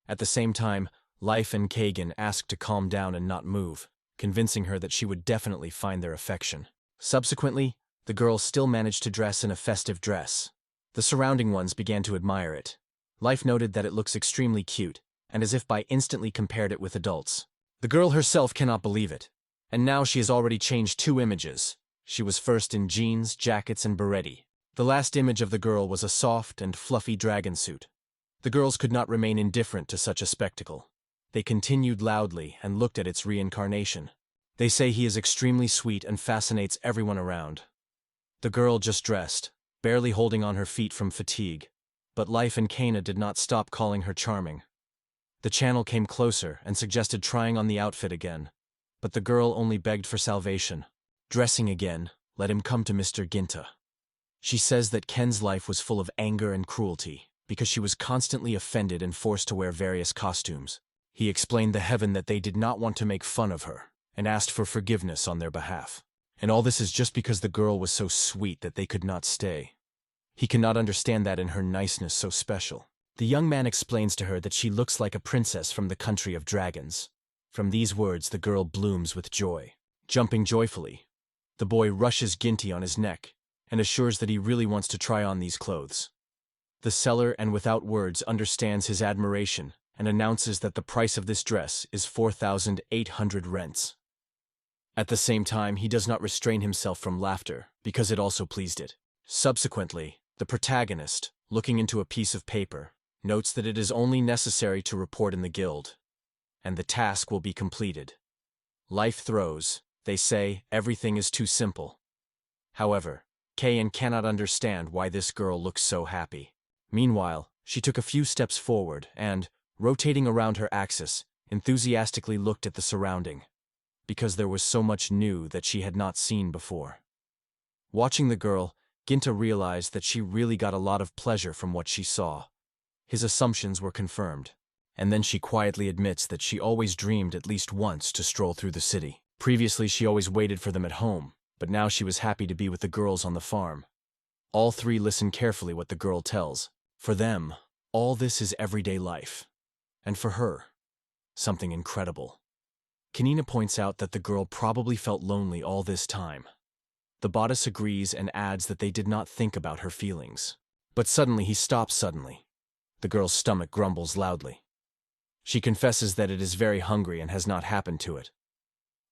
At the same time, Life and Kagan asked to calm down and not move, convincing her that she would definitely find their affection. Subsequently, the girl still managed to dress in a festive dress. The surrounding ones began to admire it. Life noted that it looks extremely cute, and as if by instantly compared it with adults. The girl herself cannot believe it. And now she has already changed 2 images. She was first in jeans, jackets, and beretti. The last image of the girl was a soft and fluffy dragon suit. The girls could not remain indifferent to such a spectacle. They continued loudly and looked at its reincarnation. They say he is extremely sweet and fascinates everyone around. The girl just dressed, barely holding on her feet from fatigue, but Life and Kana did not stop calling her charming. The channel came closer and suggested trying on the outfit again, but the girl only begged for salvation. Dressing again, let him come to Mr. Ginta. She says that Ken's life was full of anger and cruelty, because she was constantly offended and forced to wear various costumes. He explained to Heaven that they did not want to make fun of her, and asked for forgiveness on their behalf. And all this is just because the girl was so sweet that they could not stay. He cannot understand that in her niceness so special. The young man explains to her that she looks like a princess from the country of dragons. From these words the girl blooms with joy. Jumping joyfully, the boy rushes Ginty on his neck, and assures that he really wants to try on these clothes. The seller, and without words, understands his admiration, and announces that the price of this dress is 4,800 rents. At the same time, he does not restrain himself from laughter, because it also pleased it. Subsequently, the protagonist, looking into a piece of paper, notes that it is only necessary to report in the guild, and the task will be completed. Life throws, they say, everything is too simple. However, Kayan cannot understand why this girl looks so happy. Meanwhile, she took a few steps forward and, rotating around her axis, enthusiastically looked at the surrounding, because there was so much new that she had not seen before. Watching the girl, Ginta realized that she really got a lot of pleasure from what she saw. His assumptions were confirmed. And then she quietly admits that she always dreamed at least once to stroll through the city. Previously she always waited for them at home, but now she was happy to be with the girls on the farm. All 3 listen carefully what the girl tells. For them, all this is everyday life. And for her, something incredible. Kanina points out that the girl probably felt lonely all this time. The bodice agrees and adds that they did not think about her feelings. But suddenly he stops suddenly. The girl's stomach grumbles loudly. She confesses that it is very hungry and has not happened to it.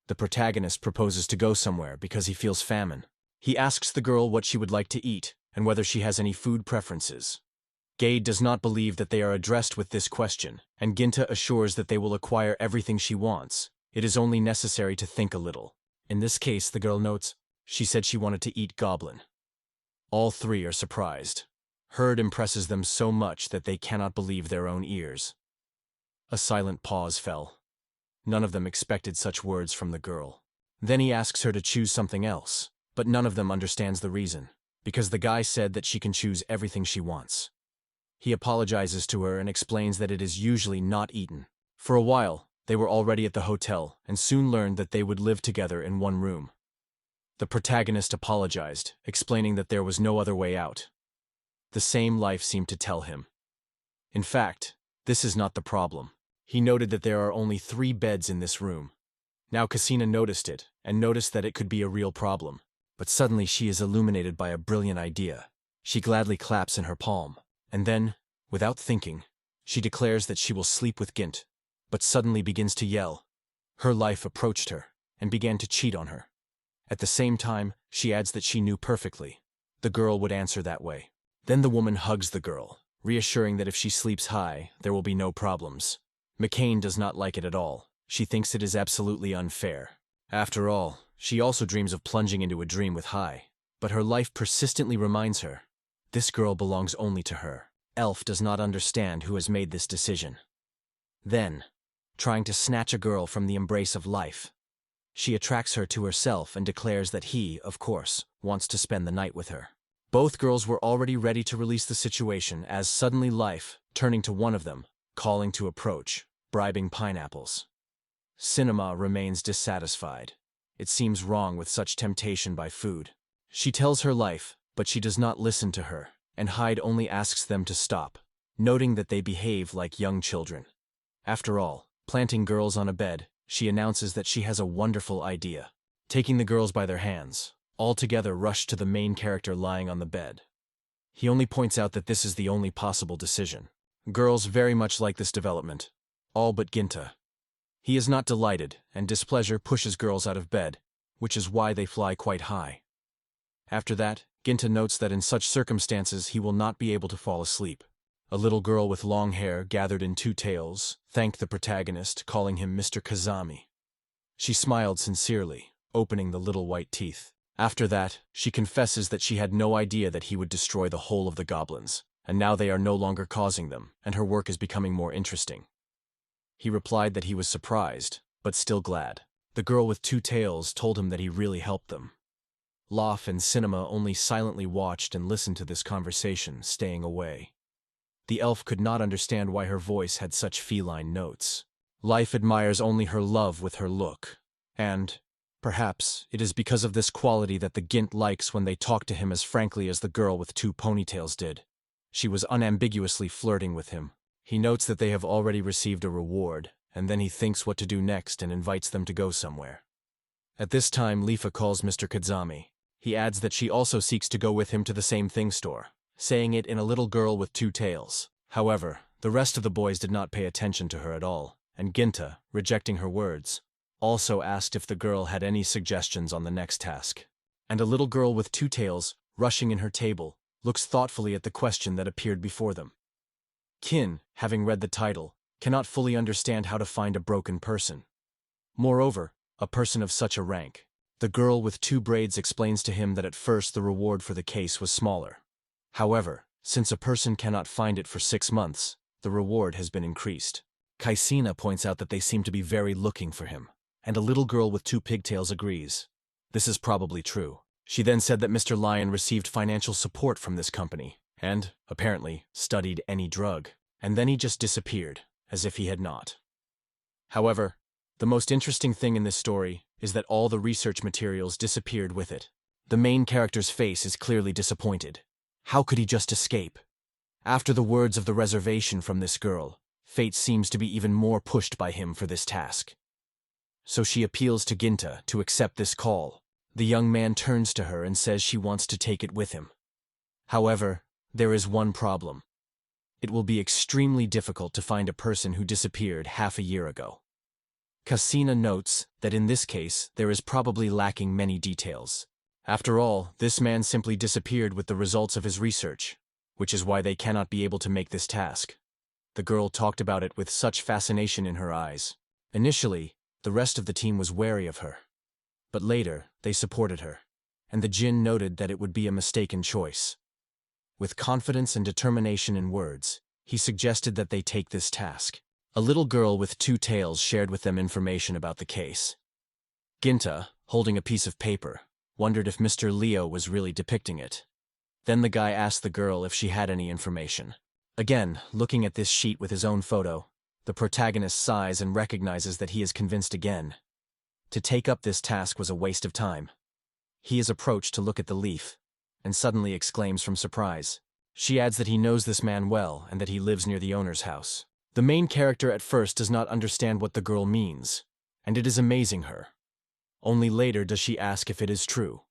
The protagonist proposes to go somewhere because he feels famine. He asks the girl what she would like to eat and whether she has any food preferences. Gade does not believe that they are addressed with this question, and Ginta assures that they will acquire everything she wants. It is only necessary to think a little. In this case, the girl notes, she said she wanted to eat goblin. All 3 are surprised. Herd impresses them so much that they cannot believe their own ears. A silent pause fell. None of them expected such words from the girl. Then he asks her to choose something else, but none of them understands the reason, because the guy said that she can choose everything she wants. He apologizes to her and explains that it is usually not eaten. For a while, they were already at the hotel and soon learned that they would live together in one room. The protagonist apologized, explaining that there was no other way out. The same life seemed to tell him. In fact, this is not the problem. He noted that there are only 3 beds in this room. Now Cassina noticed it, and noticed that it could be a real problem. But suddenly she is illuminated by a brilliant idea. She gladly claps in her palm, and then, without thinking, she declares that she will sleep with Gint, but suddenly begins to yell. Her life approached her, and began to cheat on her. At the same time, she adds that she knew perfectly. The girl would answer that way. Then the woman hugs the girl, reassuring that if she sleeps high, there will be no problems. McCain does not like it at all. She thinks it is absolutely unfair. After all, she also dreams of plunging into a dream with High. But her life persistently reminds her, this girl belongs only to her. Elf does not understand who has made this decision. Then, trying to snatch a girl from the embrace of life, she attracts her to herself and declares that he, of course, wants to spend the night with her. Both girls were already ready to release the situation as suddenly Life, turning to one of them, calling to approach, bribing pineapples. Cinema remains dissatisfied. It seems wrong with such temptation by food. She tells her Life, but she does not listen to her, and Hyde only asks them to stop, noting that they behave like young children. After all, planting girls on a bed, she announces that she has a wonderful idea. Taking the girls by their hands, all together rush to the main character lying on the bed. He only points out that this is the only possible decision. Girls very much like this development, all but Ginta. He is not delighted, and displeasure pushes girls out of bed, which is why they fly quite high. After that, Ginta notes that in such circumstances he will not be able to fall asleep. A little girl with long hair gathered in 2 tails thanked the protagonist, calling him Mr. Kazami. She smiled sincerely, opening the little white teeth. After that, she confesses that she had no idea that he would destroy the whole of the goblins, and now they are no longer causing them, and her work is becoming more interesting. He replied that he was surprised, but still glad. The girl with 2 tails told him that he really helped them. Lof and Cinema only silently watched and listened to this conversation, staying away. The elf could not understand why her voice had such feline notes. Life admires only her love with her look, and, perhaps, it is because of this quality that the Gint likes when they talk to him as frankly as the girl with 2 ponytails did. She was unambiguously flirting with him. He notes that they have already received a reward, and then he thinks what to do next and invites them to go somewhere. At this time, Lifa calls Mr. Kazami. He adds that she also seeks to go with him to the same thing store, saying it in a little girl with 2 tails. However, the rest of the boys did not pay attention to her at all, and Ginta, rejecting her words, also asked if the girl had any suggestions on the next task. And a little girl with 2 tails, rushing in her table, looks thoughtfully at the question that appeared before them. Kin, having read the title, cannot fully understand how to find a broken person. Moreover, a person of such a rank. The girl with 2 braids explains to him that at first the reward for the case was smaller. However, since a person cannot find it for 6 months, the reward has been increased. Kaisina points out that they seem to be very looking for him, and a little girl with 2 pigtails agrees. This is probably true. She then said that Mr. Lion received financial support from this company, and, apparently, studied any drug, and then he just disappeared, as if he had not. However, the most interesting thing in this story is that all the research materials disappeared with it. The main character's face is clearly disappointed. How could he just escape? After the words of the reservation from this girl, fate seems to be even more pushed by him for this task. So she appeals to Ginta to accept this call. The young man turns to her and says she wants to take it with him. However, there is one problem. It will be extremely difficult to find a person who disappeared half a year ago. Cassina notes that in this case there is probably lacking many details. After all, this man simply disappeared with the results of his research, which is why they cannot be able to make this task. The girl talked about it with such fascination in her eyes. Initially, the rest of the team was wary of her. But later, they supported her, and the Jinn noted that it would be a mistaken choice. With confidence and determination in words, he suggested that they take this task. A little girl with two tails shared with them information about the case. Ginta, holding a piece of paper, wondered if Mr. Leo was really depicting it. Then the guy asked the girl if she had any information. Again, looking at this sheet with his own photo, the protagonist sighs and recognizes that he is convinced again. To take up this task was a waste of time. He is approached to look at the leaf, and suddenly exclaims from surprise. She adds that he knows this man well and that he lives near the owner's house. The main character at first does not understand what the girl means, and it is amazing her. Only later does she ask if it is true.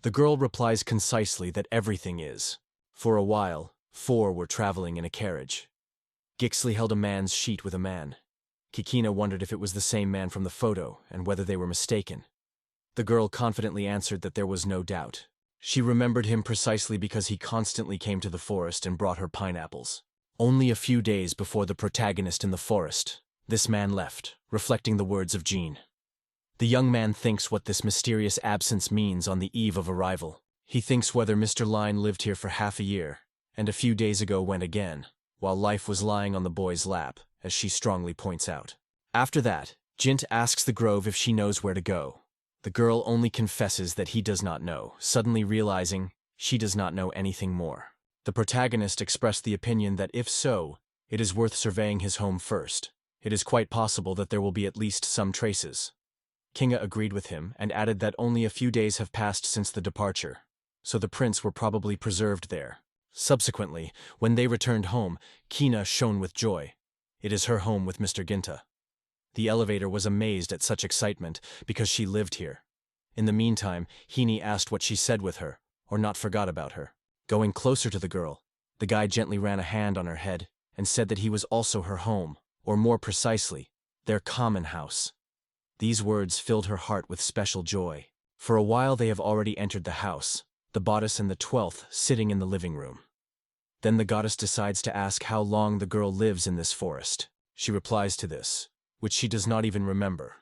The girl replies concisely that everything is. For a while, four were traveling in a carriage. Gixley held a man's sheet with a man. Kikina wondered if it was the same man from the photo and whether they were mistaken. The girl confidently answered that there was no doubt. She remembered him precisely because he constantly came to the forest and brought her pineapples. Only a few days before the protagonist in the forest, this man left, reflecting the words of Jean. The young man thinks what this mysterious absence means on the eve of arrival. He thinks whether Mr. Line lived here for half a year, and a few days ago went again, while life was lying on the boy's lap, as she strongly points out. After that, Jint asks the Grove if she knows where to go. The girl only confesses that he does not know, suddenly realizing she does not know anything more. The protagonist expressed the opinion that if so, it is worth surveying his home first. It is quite possible that there will be at least some traces. Kinga agreed with him and added that only a few days have passed since the departure, so the prints were probably preserved there. Subsequently, when they returned home, Kina shone with joy. It is her home with Mr. Ginta. The elevator was amazed at such excitement because she lived here. In the meantime, Heaney asked what she said with her, or not forgot about her. Going closer to the girl, the guy gently ran a hand on her head and said that he was also her home, or more precisely, their common house. These words filled her heart with special joy. For a while they have already entered the house, the bodice and the 12th sitting in the living room. Then the goddess decides to ask how long the girl lives in this forest. She replies to this, which she does not even remember.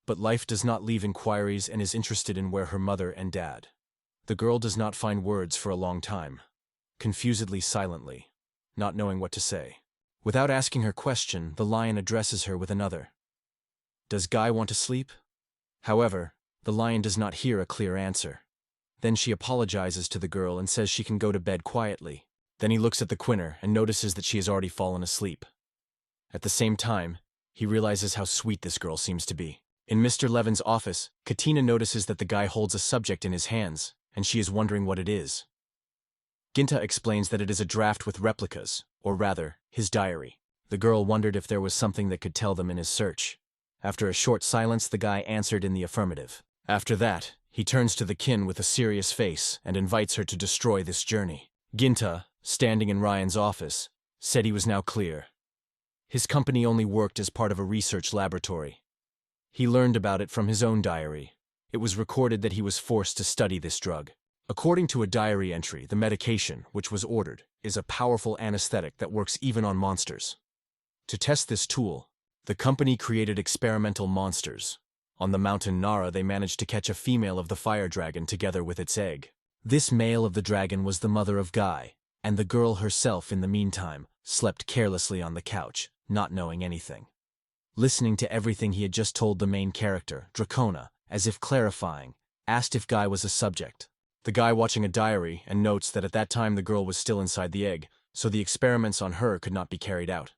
But life does not leave inquiries and is interested in where her mother and dad. The girl does not find words for a long time, confusedly silently, not knowing what to say. Without asking her question, the lion addresses her with another. Does Guy want to sleep? However, the lion does not hear a clear answer. Then she apologizes to the girl and says she can go to bed quietly. Then he looks at the Quinner and notices that she has already fallen asleep. At the same time, he realizes how sweet this girl seems to be. In Mr. Levin's office, Katina notices that the guy holds a subject in his hands, and she is wondering what it is. Ginta explains that it is a draft with replicas, or rather, his diary. The girl wondered if there was something that could tell them in his search. After a short silence, the guy answered in the affirmative. After that, he turns to the kin with a serious face and invites her to destroy this journey. Ginta, standing in Ryan's office, said he was now clear. His company only worked as part of a research laboratory. He learned about it from his own diary. It was recorded that he was forced to study this drug. According to a diary entry, the medication, which was ordered, is a powerful anesthetic that works even on monsters. To test this tool, the company created experimental monsters. On the mountain Nara, they managed to catch a female of the fire dragon together with its egg. This male of the dragon was the mother of Guy, and the girl herself, in the meantime, slept carelessly on the couch, not knowing anything. Listening to everything he had just told the main character, Dracona, as if clarifying, asked if Guy was a subject. The guy watching a diary and notes that at that time the girl was still inside the egg, so the experiments on her could not be carried out.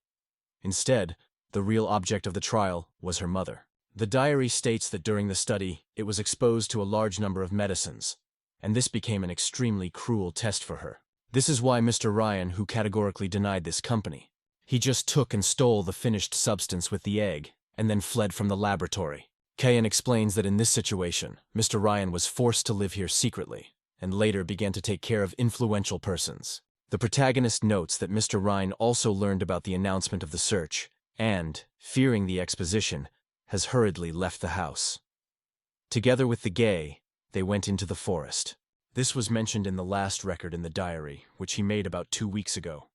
Instead, the real object of the trial was her mother. The diary states that during the study, it was exposed to a large number of medicines, and this became an extremely cruel test for her. This is why Mr. Ryan, who categorically denied this company. He just took and stole the finished substance with the egg, and then fled from the laboratory. Kayan explains that in this situation, Mr. Ryan was forced to live here secretly, and later began to take care of influential persons. The protagonist notes that Mr. Ryan also learned about the announcement of the search, and, fearing the exposition, has hurriedly left the house. Together with the gay, they went into the forest. This was mentioned in the last record in the diary, which he made about 2 weeks ago.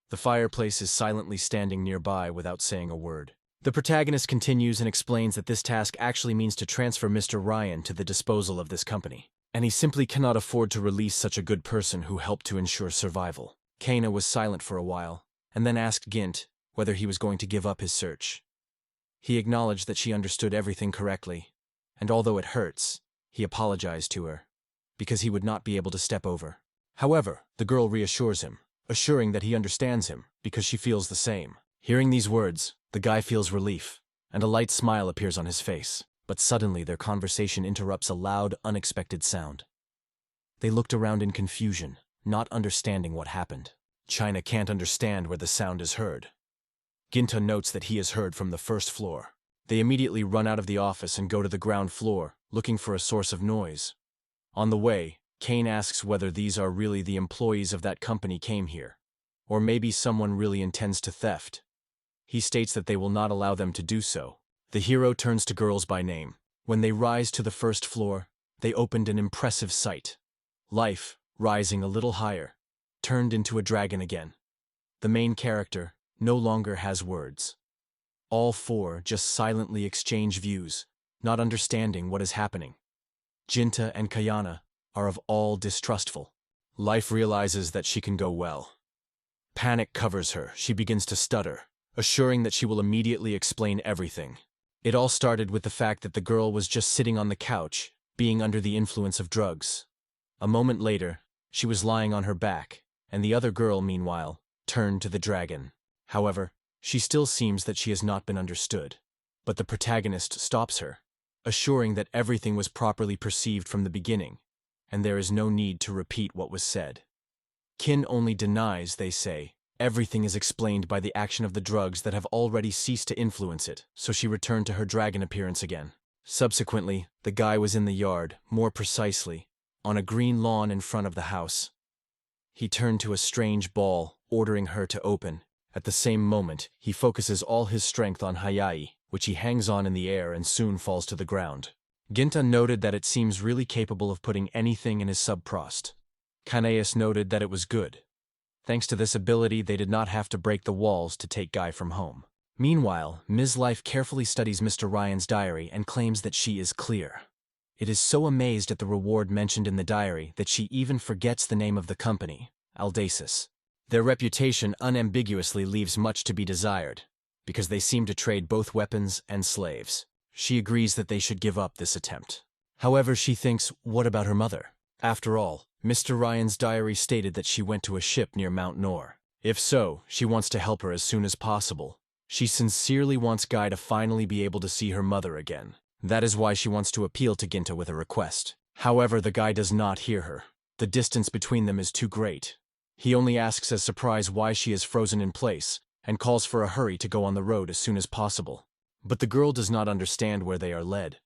The fireplace is silently standing nearby without saying a word. The protagonist continues and explains that this task actually means to transfer Mr. Ryan to the disposal of this company, and he simply cannot afford to release such a good person who helped to ensure survival. Kana was silent for a while, and then asked Gint whether he was going to give up his search. He acknowledged that she understood everything correctly, and although it hurts, he apologized to her, because he would not be able to step over. However, the girl reassures him, assuring that he understands him, because she feels the same. Hearing these words, the guy feels relief, and a light smile appears on his face. But suddenly their conversation interrupts a loud, unexpected sound. They looked around in confusion, not understanding what happened. China can't understand where the sound is heard. Ginta notes that he is heard from the first floor. They immediately run out of the office and go to the ground floor, looking for a source of noise. On the way, Kane asks whether these are really the employees of that company came here, or maybe someone really intends to theft. He states that they will not allow them to do so. The hero turns to girls by name. When they rise to the first floor, they opened an impressive sight. Life, rising a little higher, turned into a dragon again. The main character no longer has words. All four just silently exchange views, not understanding what is happening. Jinta and Kayana are of all distrustful. Life realizes that she can go well. Panic covers her. She begins to stutter, assuring that she will immediately explain everything. It all started with the fact that the girl was just sitting on the couch, being under the influence of drugs. A moment later, she was lying on her back, and the other girl, meanwhile, turned to the dragon. However, she still seems that she has not been understood. But the protagonist stops her, assuring that everything was properly perceived from the beginning, and there is no need to repeat what was said. Kin only denies, they say. Everything is explained by the action of the drugs that have already ceased to influence it, so she returned to her dragon appearance again. Subsequently, the guy was in the yard, more precisely, on a green lawn in front of the house. He turned to a strange ball, ordering her to open. At the same moment, he focuses all his strength on Hayai, which he hangs on in the air and soon falls to the ground. Ginta noted that it seems really capable of putting anything in his subprost. Kanaeus noted that it was good. Thanks to this ability, they did not have to break the walls to take Guy from home. Meanwhile, Ms. Life carefully studies Mr. Ryan's diary and claims that she is clear. It is so amazed at the reward mentioned in the diary that she even forgets the name of the company, Aldasis. Their reputation unambiguously leaves much to be desired, because they seem to trade both weapons and slaves. She agrees that they should give up this attempt. However, she thinks, what about her mother? After all, Mr. Ryan's diary stated that she went to a ship near Mount Nor. If so, she wants to help her as soon as possible. She sincerely wants Guy to finally be able to see her mother again. That is why she wants to appeal to Ginta with a request. However, the guy does not hear her. The distance between them is too great. He only asks as surprise why she is frozen in place, and calls for a hurry to go on the road as soon as possible. But the girl does not understand where they are led.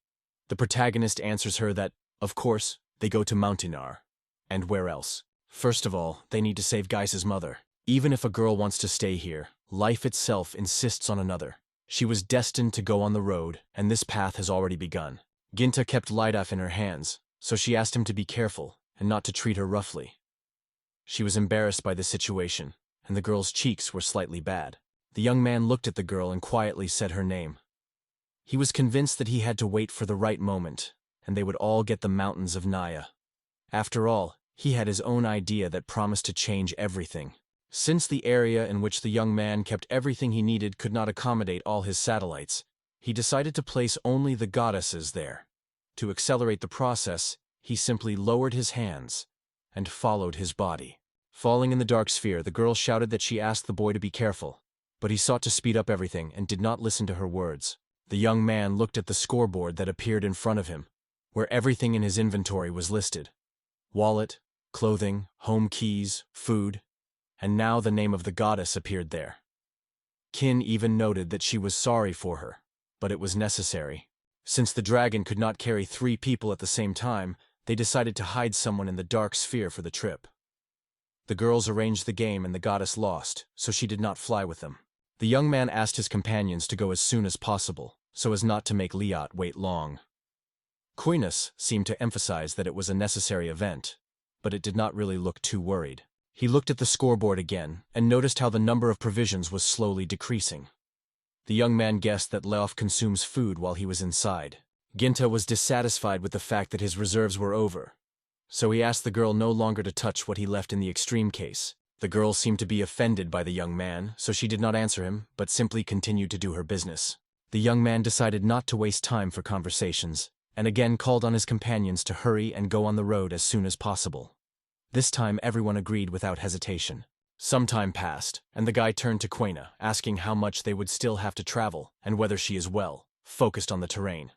The protagonist answers her that, of course, they go to Mountinar. And where else? First of all, they need to save Guy's mother. Even if a girl wants to stay here, life itself insists on another. She was destined to go on the road, and this path has already begun. Ginta kept Lidaf in her hands, so she asked him to be careful and not to treat her roughly. She was embarrassed by the situation, and the girl's cheeks were slightly bad. The young man looked at the girl and quietly said her name. He was convinced that he had to wait for the right moment, and they would all get the mountains of Naya. After all, he had his own idea that promised to change everything. Since the area in which the young man kept everything he needed could not accommodate all his satellites, he decided to place only the goddesses there. To accelerate the process, he simply lowered his hands and followed his body. Falling in the dark sphere, the girl shouted that she asked the boy to be careful, but he sought to speed up everything and did not listen to her words. The young man looked at the scoreboard that appeared in front of him, where everything in his inventory was listed. Wallet, clothing, home keys, food, and now the name of the goddess appeared there. Kin even noted that she was sorry for her, but it was necessary. Since the dragon could not carry 3 people at the same time, they decided to hide someone in the dark sphere for the trip. The girls arranged the game and the goddess lost, so she did not fly with them. The young man asked his companions to go as soon as possible, so as not to make Liat wait long. Quinas seemed to emphasize that it was a necessary event, but it did not really look too worried. He looked at the scoreboard again and noticed how the number of provisions was slowly decreasing. The young man guessed that Leof consumes food while he was inside. Ginta was dissatisfied with the fact that his reserves were over, so he asked the girl no longer to touch what he left in the extreme case. The girl seemed to be offended by the young man, so she did not answer him, but simply continued to do her business. The young man decided not to waste time for conversations, and again called on his companions to hurry and go on the road as soon as possible. This time everyone agreed without hesitation. Some time passed, and the guy turned to Quena, asking how much they would still have to travel and whether she is well, focused on the terrain.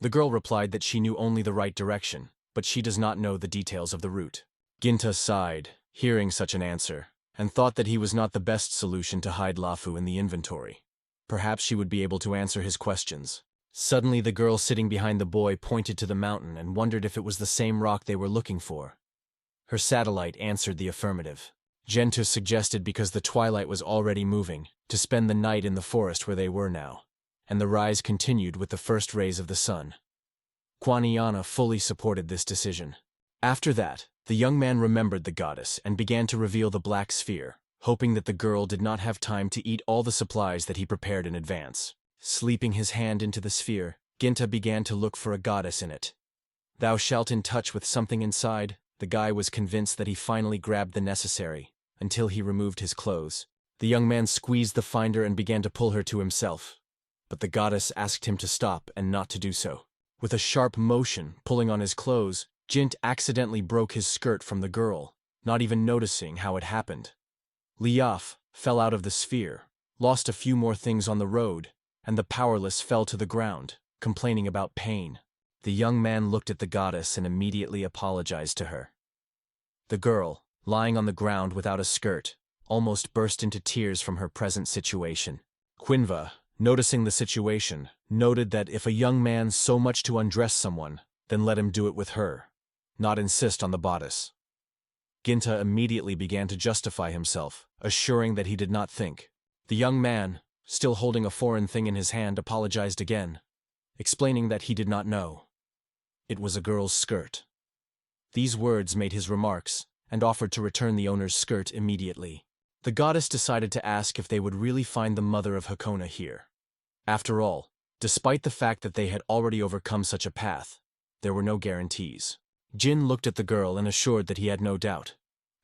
The girl replied that she knew only the right direction, but she does not know the details of the route. Ginta sighed, hearing such an answer, and thought that he was not the best solution to hide Lafu in the inventory. Perhaps she would be able to answer his questions. Suddenly the girl sitting behind the boy pointed to the mountain and wondered if it was the same rock they were looking for. Her satellite answered the affirmative. Genta suggested, because the twilight was already moving, to spend the night in the forest where they were now, and the rise continued with the first rays of the sun. Kwaniana fully supported this decision. After that, the young man remembered the goddess and began to reveal the black sphere, hoping that the girl did not have time to eat all the supplies that he prepared in advance. Sleeping his hand into the sphere, Ginta began to look for a goddess in it. Thou shalt in touch with something inside. The guy was convinced that he finally grabbed the necessary, until he removed his clothes. The young man squeezed the finder and began to pull her to himself. But the goddess asked him to stop and not to do so. With a sharp motion, pulling on his clothes, Jint accidentally broke his skirt from the girl, not even noticing how it happened. Liaf fell out of the sphere, lost a few more things on the road, and the powerless fell to the ground, complaining about pain. The young man looked at the goddess and immediately apologized to her. The girl, lying on the ground without a skirt, almost burst into tears from her present situation. Quinva, noticing the situation, noted that if a young man so much to undress someone, then let him do it with her, not insist on the bodice. Ginta immediately began to justify himself, assuring that he did not think. The young man, still holding a foreign thing in his hand, apologized again, explaining that he did not know. It was a girl's skirt. These words made his remarks, and offered to return the owner's skirt immediately. The goddess decided to ask if they would really find the mother of Hakona here. After all, despite the fact that they had already overcome such a path, there were no guarantees. Jin looked at the girl and assured that he had no doubt.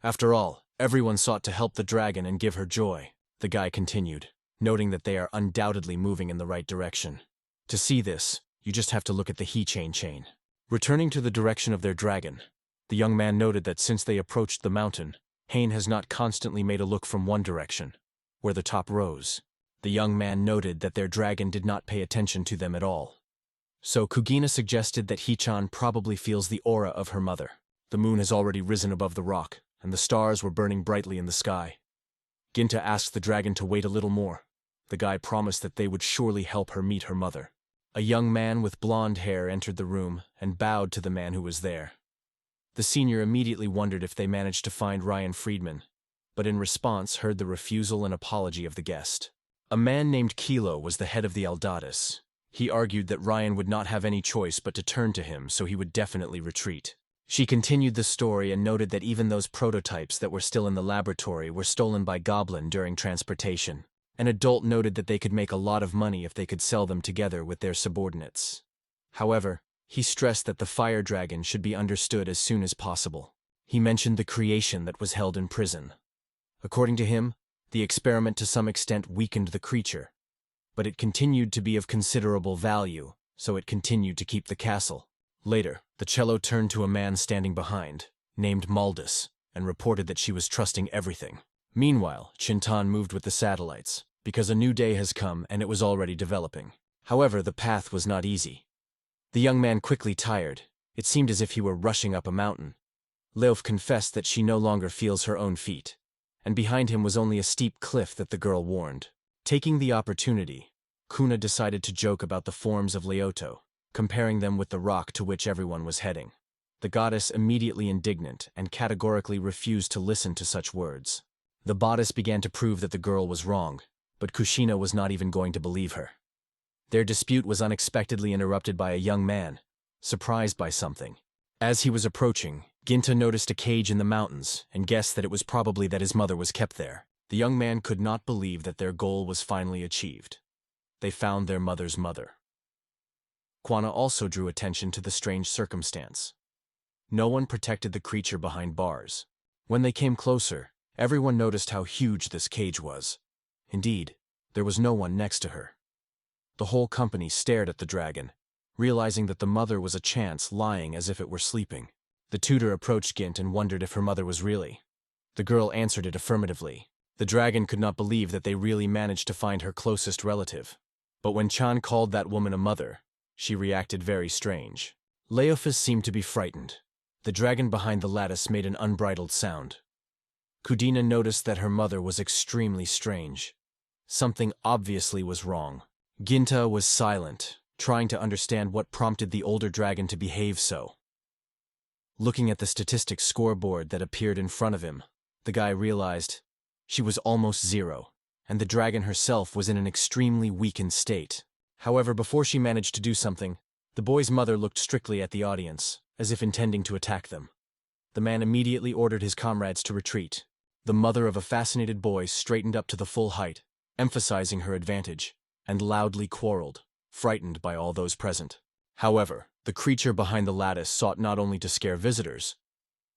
After all, everyone sought to help the dragon and give her joy, the guy continued, noting that they are undoubtedly moving in the right direction. To see this, you just have to look at the chain. Returning to the direction of their dragon, the young man noted that since they approached the mountain, Hain has not constantly made a look from one direction, where the top rose. The young man noted that their dragon did not pay attention to them at all. So Kugina suggested that Hichan probably feels the aura of her mother. The moon has already risen above the rock, and the stars were burning brightly in the sky. Ginta asked the dragon to wait a little more. The guy promised that they would surely help her meet her mother. A young man with blonde hair entered the room and bowed to the man who was there. The senior immediately wondered if they managed to find Ryan Friedman, but in response heard the refusal and apology of the guest. A man named Kilo was the head of the Aldatis. He argued that Ryan would not have any choice but to turn to him, so he would definitely retreat. She continued the story and noted that even those prototypes that were still in the laboratory were stolen by Goblin during transportation. An adult noted that they could make a lot of money if they could sell them together with their subordinates. However, he stressed that the fire dragon should be understood as soon as possible. He mentioned the creation that was held in prison. According to him, the experiment to some extent weakened the creature, but it continued to be of considerable value, so it continued to keep the castle. Later, the cello turned to a man standing behind, named Maldus, and reported that she was trusting everything. Meanwhile, Chintan moved with the satellites, because a new day has come and it was already developing. However, the path was not easy. The young man quickly tired. It seemed as if he were rushing up a mountain. Leof confessed that she no longer feels her own feet, and behind him was only a steep cliff that the girl warned. Taking the opportunity, Kuna decided to joke about the forms of Leoto, comparing them with the rock to which everyone was heading. The goddess, immediately indignant and categorically refused to listen to such words. The bodice began to prove that the girl was wrong, but Kushina was not even going to believe her. Their dispute was unexpectedly interrupted by a young man, surprised by something. As he was approaching, Ginta noticed a cage in the mountains and guessed that it was probably that his mother was kept there. The young man could not believe that their goal was finally achieved. They found their mother's mother. Kwana also drew attention to the strange circumstance. No one protected the creature behind bars. When they came closer, Everyone noticed how huge this cage was. Indeed, there was no one next to her. The whole company stared at the dragon, realizing that the mother was a chance lying as if it were sleeping. The tutor approached Gint and wondered if her mother was really. The girl answered it affirmatively. The dragon could not believe that they really managed to find her closest relative. But when Chan called that woman a mother, she reacted very strange. Leophis seemed to be frightened. The dragon behind the lattice made an unbridled sound. Kudina noticed that her mother was extremely strange. Something obviously was wrong. Ginta was silent, trying to understand what prompted the older dragon to behave so. Looking at the statistics scoreboard that appeared in front of him, the guy realized she was almost 0, and the dragon herself was in an extremely weakened state. However, before she managed to do something, the boy's mother looked strictly at the audience, as if intending to attack them. The man immediately ordered his comrades to retreat. The mother of a fascinated boy straightened up to the full height, emphasizing her advantage, and loudly quarreled, frightened by all those present. However, the creature behind the lattice sought not only to scare visitors,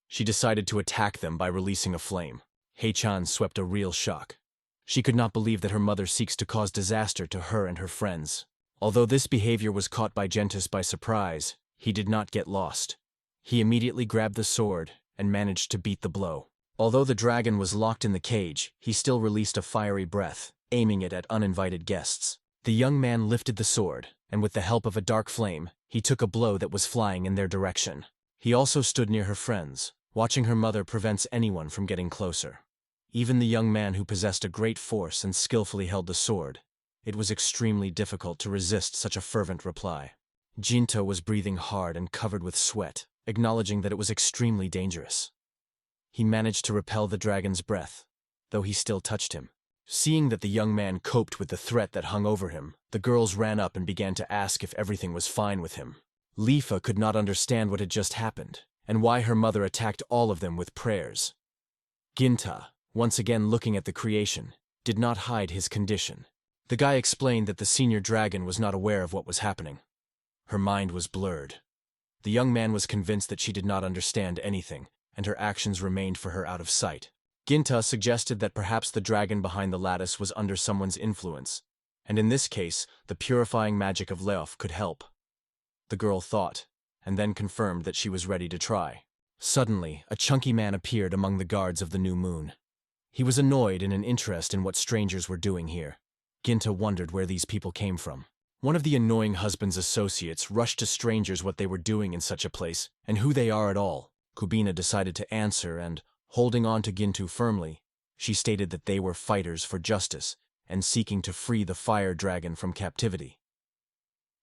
she decided to attack them by releasing a flame. Hei-chan swept a real shock. She could not believe that her mother seeks to cause disaster to her and her friends. Although this behavior was caught by Gentis by surprise, he did not get lost. He immediately grabbed the sword and managed to beat the blow. Although the dragon was locked in the cage, he still released a fiery breath, aiming it at uninvited guests. The young man lifted the sword, and with the help of a dark flame, he took a blow that was flying in their direction. He also stood near her friends, watching her mother prevents anyone from getting closer. Even the young man who possessed a great force and skillfully held the sword, it was extremely difficult to resist such a fervent reply. Jinto was breathing hard and covered with sweat, acknowledging that it was extremely dangerous. He managed to repel the dragon's breath, though he still touched him. Seeing that the young man coped with the threat that hung over him, the girls ran up and began to ask if everything was fine with him. Lifa could not understand what had just happened, and why her mother attacked all of them with prayers. Ginta, once again looking at the creation, did not hide his condition. The guy explained that the senior dragon was not aware of what was happening. Her mind was blurred. The young man was convinced that she did not understand anything, and her actions remained for her out of sight. Ginta suggested that perhaps the dragon behind the lattice was under someone's influence, and in this case, the purifying magic of Leof could help. The girl thought, and then confirmed that she was ready to try. Suddenly, a chunky man appeared among the guards of the new moon. He was annoyed and an interest in what strangers were doing here. Ginta wondered where these people came from. One of the annoying husband's associates rushed to strangers what they were doing in such a place, and who they are at all. Kubina decided to answer and, holding on to Gintu firmly, she stated that they were fighters for justice and seeking to free the fire dragon from captivity.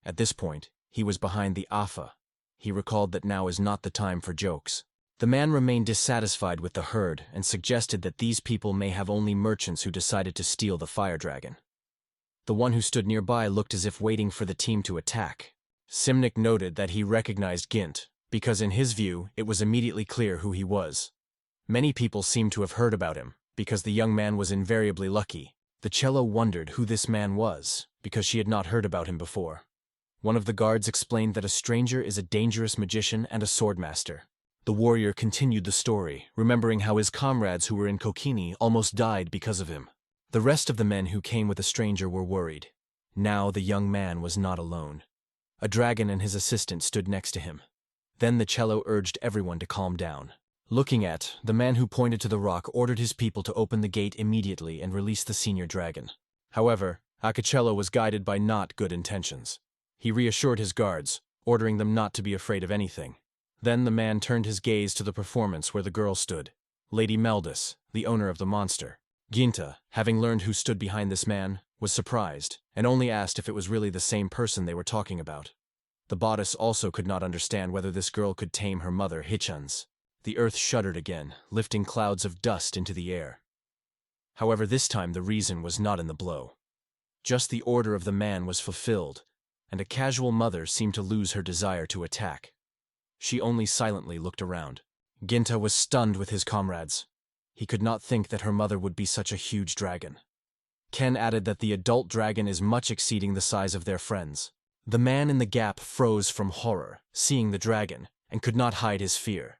At this point, he was behind the Afa. He recalled that now is not the time for jokes. The man remained dissatisfied with the herd and suggested that these people may have only merchants who decided to steal the fire dragon. The one who stood nearby looked as if waiting for the team to attack. Simnik noted that he recognized Gint, because in his view, it was immediately clear who he was. Many people seemed to have heard about him, because the young man was invariably lucky. The cello wondered who this man was, because she had not heard about him before. One of the guards explained that a stranger is a dangerous magician and a swordmaster. The warrior continued the story, remembering how his comrades who were in Kokini almost died because of him. The rest of the men who came with the stranger were worried. Now the young man was not alone. A dragon and his assistant stood next to him. Then the cello urged everyone to calm down. Looking at, the man who pointed to the rock ordered his people to open the gate immediately and release the senior dragon. However, Akacello was guided by not good intentions. He reassured his guards, ordering them not to be afraid of anything. Then the man turned his gaze to the performance where the girl stood, Lady Meldus, the owner of the monster. Ginta, having learned who stood behind this man, was surprised, and only asked if it was really the same person they were talking about. The bodice also could not understand whether this girl could tame her mother, Hichans. The earth shuddered again, lifting clouds of dust into the air. However, this time the reason was not in the blow. Just the order of the man was fulfilled, and a casual mother seemed to lose her desire to attack. She only silently looked around. Ginta was stunned with his comrades. He could not think that her mother would be such a huge dragon. Ken added that the adult dragon is much exceeding the size of their friends. The man in the gap froze from horror, seeing the dragon, and could not hide his fear.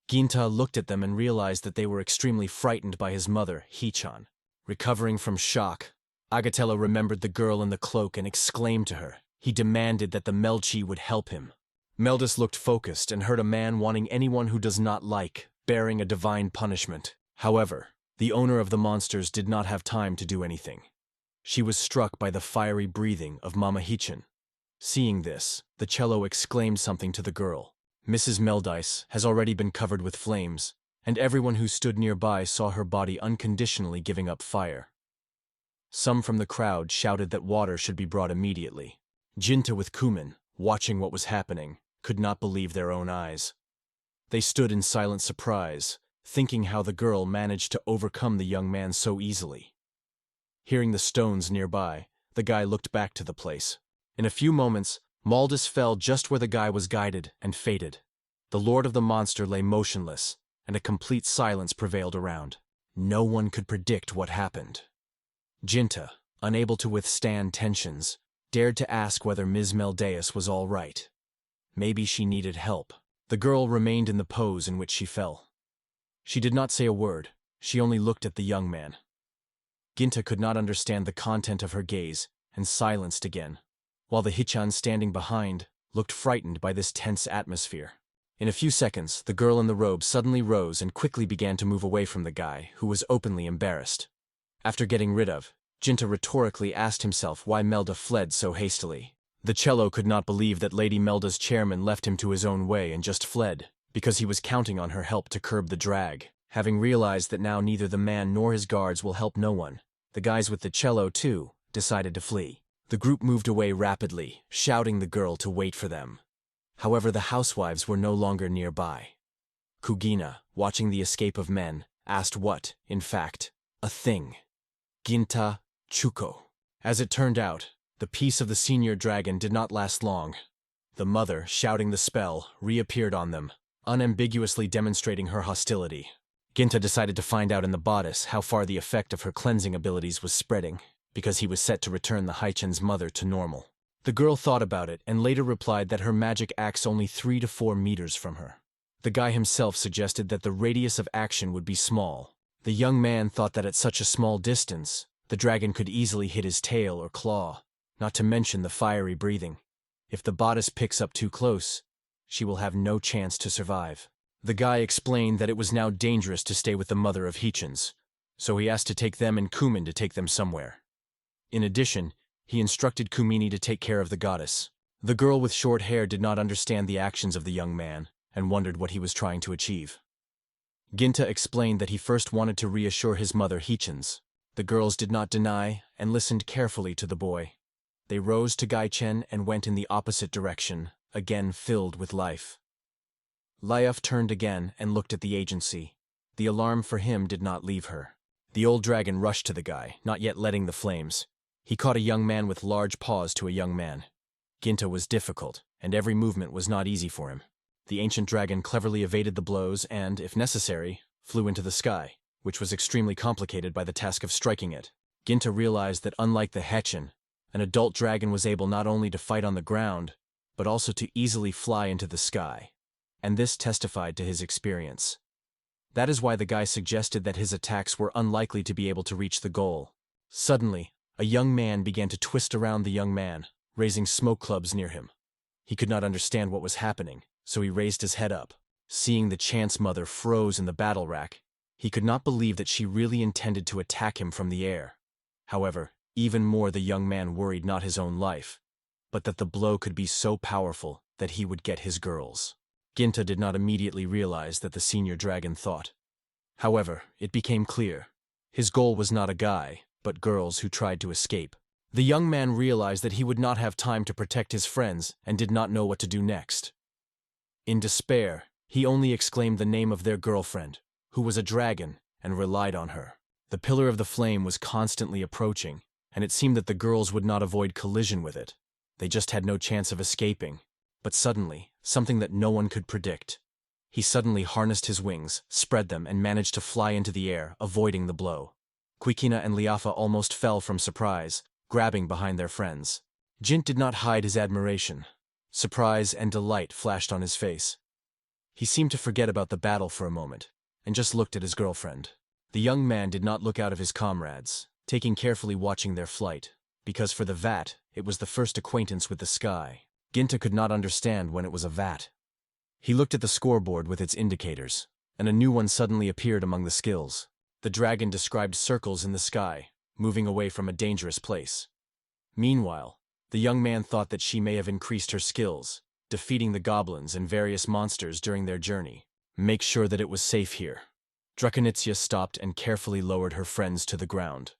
Ginta looked at them and realized that they were extremely frightened by his mother, Hichan. Recovering from shock, Agatello remembered the girl in the cloak and exclaimed to her. He demanded that the Melchi would help him. Meldus looked focused and heard a man wanting anyone who does not like, bearing a divine punishment. However, the owner of the monsters did not have time to do anything. She was struck by the fiery breathing of Mama Hichan. Seeing this, the cello exclaimed something to the girl. Mrs. Meldice has already been covered with flames, and everyone who stood nearby saw her body unconditionally giving up fire. Some from the crowd shouted that water should be brought immediately. Ginta with Kumin, watching what was happening, could not believe their own eyes. They stood in silent surprise, thinking how the girl managed to overcome the young man so easily. Hearing the stones nearby, the guy looked back to the place. In a few moments, Maldus fell just where the guy was guided and fated. The lord of the monster lay motionless, and a complete silence prevailed around. No one could predict what happened. Ginta, unable to withstand tensions, dared to ask whether Ms. Meldeus was all right. Maybe she needed help. The girl remained in the pose in which she fell. She did not say a word, she only looked at the young man. Ginta could not understand the content of her gaze, and silenced again, while the Hichan standing behind looked frightened by this tense atmosphere. In a few seconds, the girl in the robe suddenly rose and quickly began to move away from the guy, who was openly embarrassed. After getting rid of, Ginta rhetorically asked himself why Melda fled so hastily. The cello could not believe that Lady Melda's chairman left him to his own way and just fled, because he was counting on her help to curb the drag. Having realized that now neither the man nor his guards will help no one, the guys with the cello, too, decided to flee. The group moved away rapidly, shouting the girl to wait for them. However, the housewives were no longer nearby. Kugina, watching the escape of men, asked what, in fact, a thing. Ginta Chuko. As it turned out, the peace of the senior dragon did not last long. The mother, shouting the spell, reappeared on them, unambiguously demonstrating her hostility. Ginta decided to find out in the bodice how far the effect of her cleansing abilities was spreading, because he was set to return the Haichen's mother to normal. The girl thought about it and later replied that her magic acts only 3 to 4 meters from her. The guy himself suggested that the radius of action would be small. The young man thought that at such a small distance, the dragon could easily hit his tail or claw, not to mention the fiery breathing. If the bodice picks up too close, she will have no chance to survive. The guy explained that it was now dangerous to stay with the mother of Hichens, so he asked to take them and Kumin to take them somewhere. In addition, he instructed Kumini to take care of the goddess. The girl with short hair did not understand the actions of the young man and wondered what he was trying to achieve. Ginta explained that he first wanted to reassure his mother Hichens. The girls did not deny and listened carefully to the boy. They rose to Gaichen and went in the opposite direction, again filled with life. Lyuf turned again and looked at the agency. The alarm for him did not leave her. The old dragon rushed to the guy, not yet letting the flames. He caught a young man with large paws to a young man. Ginta was difficult, and every movement was not easy for him. The ancient dragon cleverly evaded the blows and, if necessary, flew into the sky, which was extremely complicated by the task of striking it. Ginta realized that unlike the Hechen, an adult dragon was able not only to fight on the ground, but also to easily fly into the sky, and this testified to his experience. That is why the guy suggested that his attacks were unlikely to be able to reach the goal. Suddenly, a young man began to twist around the young man, raising smoke clubs near him. He could not understand what was happening, so he raised his head up. Seeing the Chance Mother froze in the battle rack, he could not believe that she really intended to attack him from the air. However, even more the young man worried not his own life, but that the blow could be so powerful that he would get his girls. Ginta did not immediately realize that the senior dragon thought. However, it became clear. His goal was not a guy, but girls who tried to escape. The young man realized that he would not have time to protect his friends and did not know what to do next. In despair, he only exclaimed the name of their girlfriend, who was a dragon, and relied on her. The pillar of the flame was constantly approaching, and it seemed that the girls would not avoid collision with it. They just had no chance of escaping. But suddenly, something that no one could predict. He suddenly harnessed his wings, spread them, and managed to fly into the air, avoiding the blow. Quikina and Liafa almost fell from surprise, grabbing behind their friends. Jint did not hide his admiration. Surprise and delight flashed on his face. He seemed to forget about the battle for a moment, and just looked at his girlfriend. The young man did not look out of his comrades, taking carefully watching their flight, because for the vat, it was the first acquaintance with the sky. Ginta could not understand when it was a vat. He looked at the scoreboard with its indicators, and a new one suddenly appeared among the skills. The dragon described circles in the sky, moving away from a dangerous place. Meanwhile, the young man thought that she may have increased her skills, defeating the goblins and various monsters during their journey. Make sure that it was safe here. Drakonitsia stopped and carefully lowered her friends to the ground.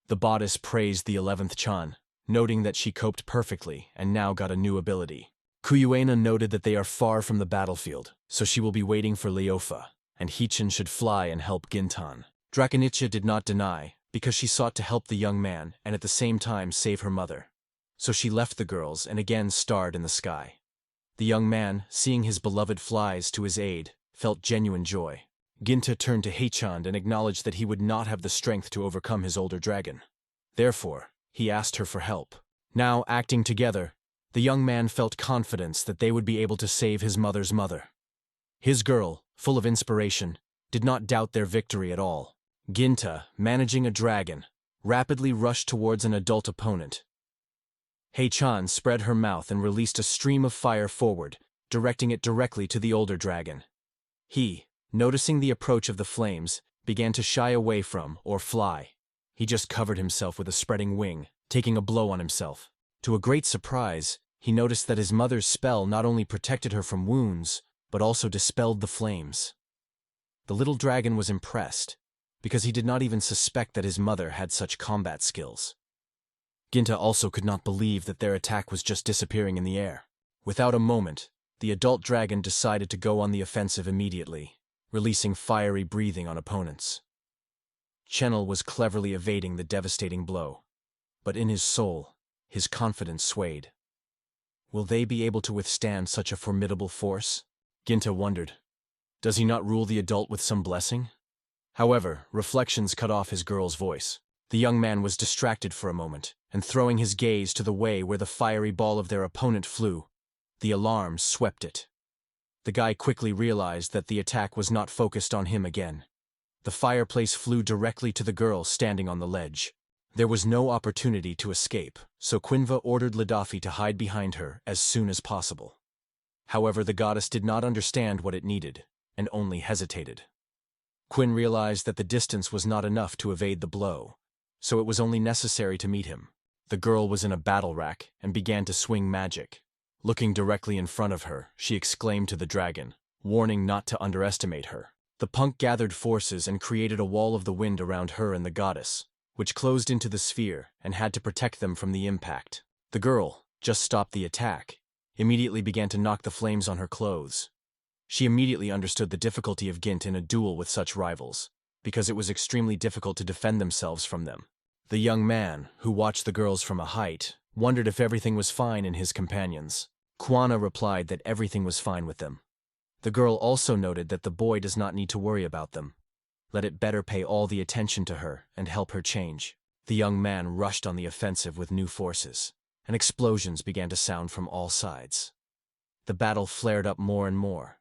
The bodice praised the 11th Chan, noting that she coped perfectly and now got a new ability. Kuyuena noted that they are far from the battlefield, so she will be waiting for Leofa, and Hichin should fly and help Gintan. Drakonitsia did not deny, because she sought to help the young man and at the same time save her mother. So she left the girls and again starred in the sky. The young man, seeing his beloved flies to his aid, felt genuine joy. Ginta turned to Heichand and acknowledged that he would not have the strength to overcome his older dragon. Therefore, he asked her for help. Now, acting together, the young man felt confidence that they would be able to save his mother's mother. His girl, full of inspiration, did not doubt their victory at all. Ginta, managing a dragon, rapidly rushed towards an adult opponent. Heichan spread her mouth and released a stream of fire forward, directing it directly to the older dragon. He, noticing the approach of the flames, began to shy away from or fly. He just covered himself with a spreading wing, taking a blow on himself. To a great surprise, he noticed that his mother's spell not only protected her from wounds, but also dispelled the flames. The little dragon was impressed, because he did not even suspect that his mother had such combat skills. Ginta also could not believe that their attack was just disappearing in the air. Without a moment, the adult dragon decided to go on the offensive immediately, releasing fiery breathing on opponents. Chennel was cleverly evading the devastating blow, but in his soul, his confidence swayed. Will they be able to withstand such a formidable force? Ginta wondered. Does he not rule the adult with some blessing? However, reflections cut off his girl's voice. The young man was distracted for a moment, and throwing his gaze to the way where the fiery ball of their opponent flew, the alarm swept it. The guy quickly realized that the attack was not focused on him again. The fireplace flew directly to the girl standing on the ledge. There was no opportunity to escape, so Quinva ordered Ladafi to hide behind her as soon as possible. However, the goddess did not understand what it needed, and only hesitated. Quinn realized that the distance was not enough to evade the blow, so it was only necessary to meet him. The girl was in a battle rack and began to swing magic. Looking directly in front of her, she exclaimed to the dragon, warning not to underestimate her. The punk gathered forces and created a wall of the wind around her and the goddess, which closed into the sphere and had to protect them from the impact. The girl just stopped the attack, immediately began to knock the flames on her clothes. She immediately understood the difficulty of Gint in a duel with such rivals, because it was extremely difficult to defend themselves from them. The young man, who watched the girls from a height, wondered if everything was fine in his companions. Kwana replied that everything was fine with them. The girl also noted that the boy does not need to worry about them. Let it better pay all the attention to her and help her change. The young man rushed on the offensive with new forces, and explosions began to sound from all sides. The battle flared up more and more,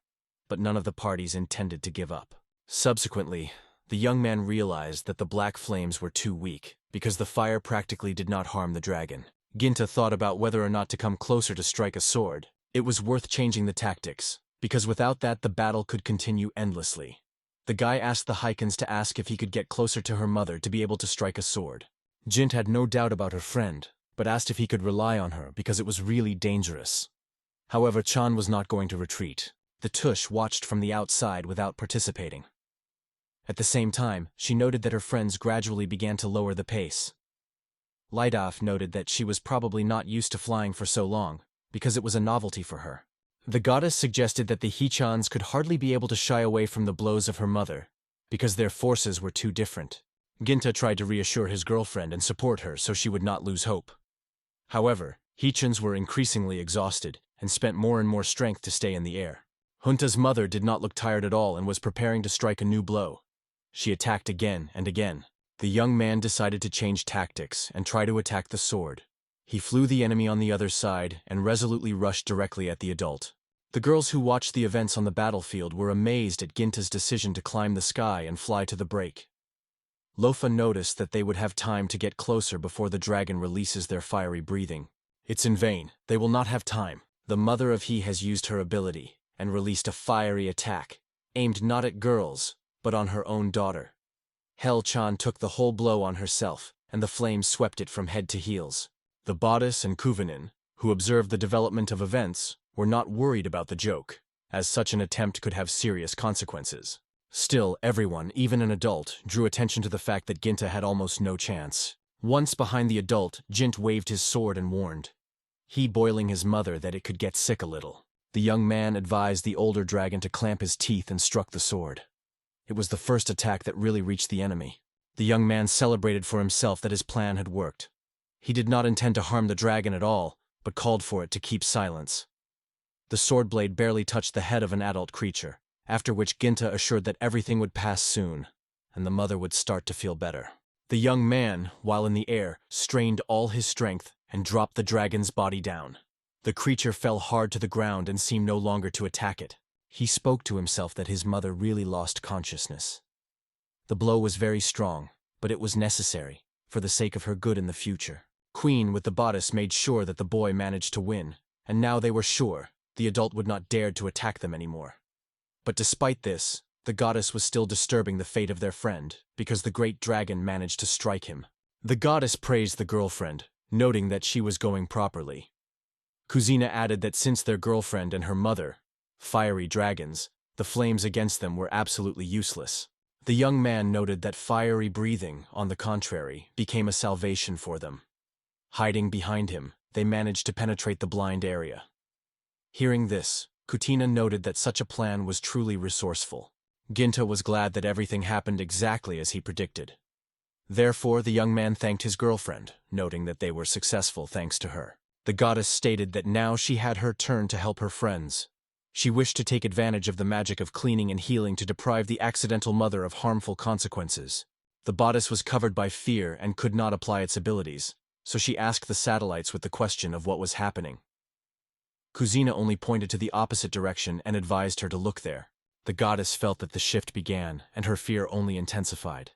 but none of the parties intended to give up. Subsequently, the young man realized that the black flames were too weak, because the fire practically did not harm the dragon. Ginta thought about whether or not to come closer to strike a sword. It was worth changing the tactics, because without that the battle could continue endlessly. The guy asked the Hykens to ask if he could get closer to her mother to be able to strike a sword. Jint had no doubt about her friend, but asked if he could rely on her because it was really dangerous. However, Chan was not going to retreat. The Tush watched from the outside without participating. At the same time, she noted that her friends gradually began to lower the pace. Lidaf noted that she was probably not used to flying for so long, because it was a novelty for her. The goddess suggested that the Hichans could hardly be able to shy away from the blows of her mother, because their forces were too different. Ginta tried to reassure his girlfriend and support her so she would not lose hope. However, Hichans were increasingly exhausted and spent more and more strength to stay in the air. Junta's mother did not look tired at all and was preparing to strike a new blow. She attacked again and again. The young man decided to change tactics and try to attack the sword. He flew the enemy on the other side and resolutely rushed directly at the adult. The girls who watched the events on the battlefield were amazed at Ginta's decision to climb the sky and fly to the break. Lofa noticed that they would have time to get closer before the dragon releases their fiery breathing. It's in vain. They will not have time. The mother of He has used her ability and released a fiery attack, aimed not at girls, but on her own daughter. Hel-chan took the whole blow on herself, and the flames swept it from head to heels. The bodice and Kuvanin, who observed the development of events, were not worried about the joke, as such an attempt could have serious consequences. Still, everyone, even an adult, drew attention to the fact that Ginta had almost no chance. Once behind the adult, Jint waved his sword and warned, he boiling his mother, that it could get sick a little. The young man advised the older dragon to clamp his teeth and struck the sword. It was the first attack that really reached the enemy. The young man celebrated for himself that his plan had worked. He did not intend to harm the dragon at all, but called for it to keep silence. The sword blade barely touched the head of an adult creature, after which Ginta assured that everything would pass soon, and the mother would start to feel better. The young man, while in the air, strained all his strength and dropped the dragon's body down. The creature fell hard to the ground and seemed no longer to attack it. He spoke to himself that his mother really lost consciousness. The blow was very strong, but it was necessary, for the sake of her good in the future. Queen with the bodice made sure that the boy managed to win, and now they were sure the adult would not dare to attack them anymore. But despite this, the goddess was still disturbing the fate of their friend, because the great dragon managed to strike him. The goddess praised the girlfriend, noting that she was going properly. Kuzina added that since their girlfriend and her mother, fiery dragons, the flames against them were absolutely useless. The young man noted that fiery breathing, on the contrary, became a salvation for them. Hiding behind him, they managed to penetrate the blind area. Hearing this, Kutina noted that such a plan was truly resourceful. Ginta was glad that everything happened exactly as he predicted. Therefore, the young man thanked his girlfriend, noting that they were successful thanks to her. The goddess stated that now she had her turn to help her friends. She wished to take advantage of the magic of cleaning and healing to deprive the accidental mother of harmful consequences. The bodice was covered by fear and could not apply its abilities, so she asked the satellites with the question of what was happening. Kuzina only pointed to the opposite direction and advised her to look there. The goddess felt that the shift began, and her fear only intensified.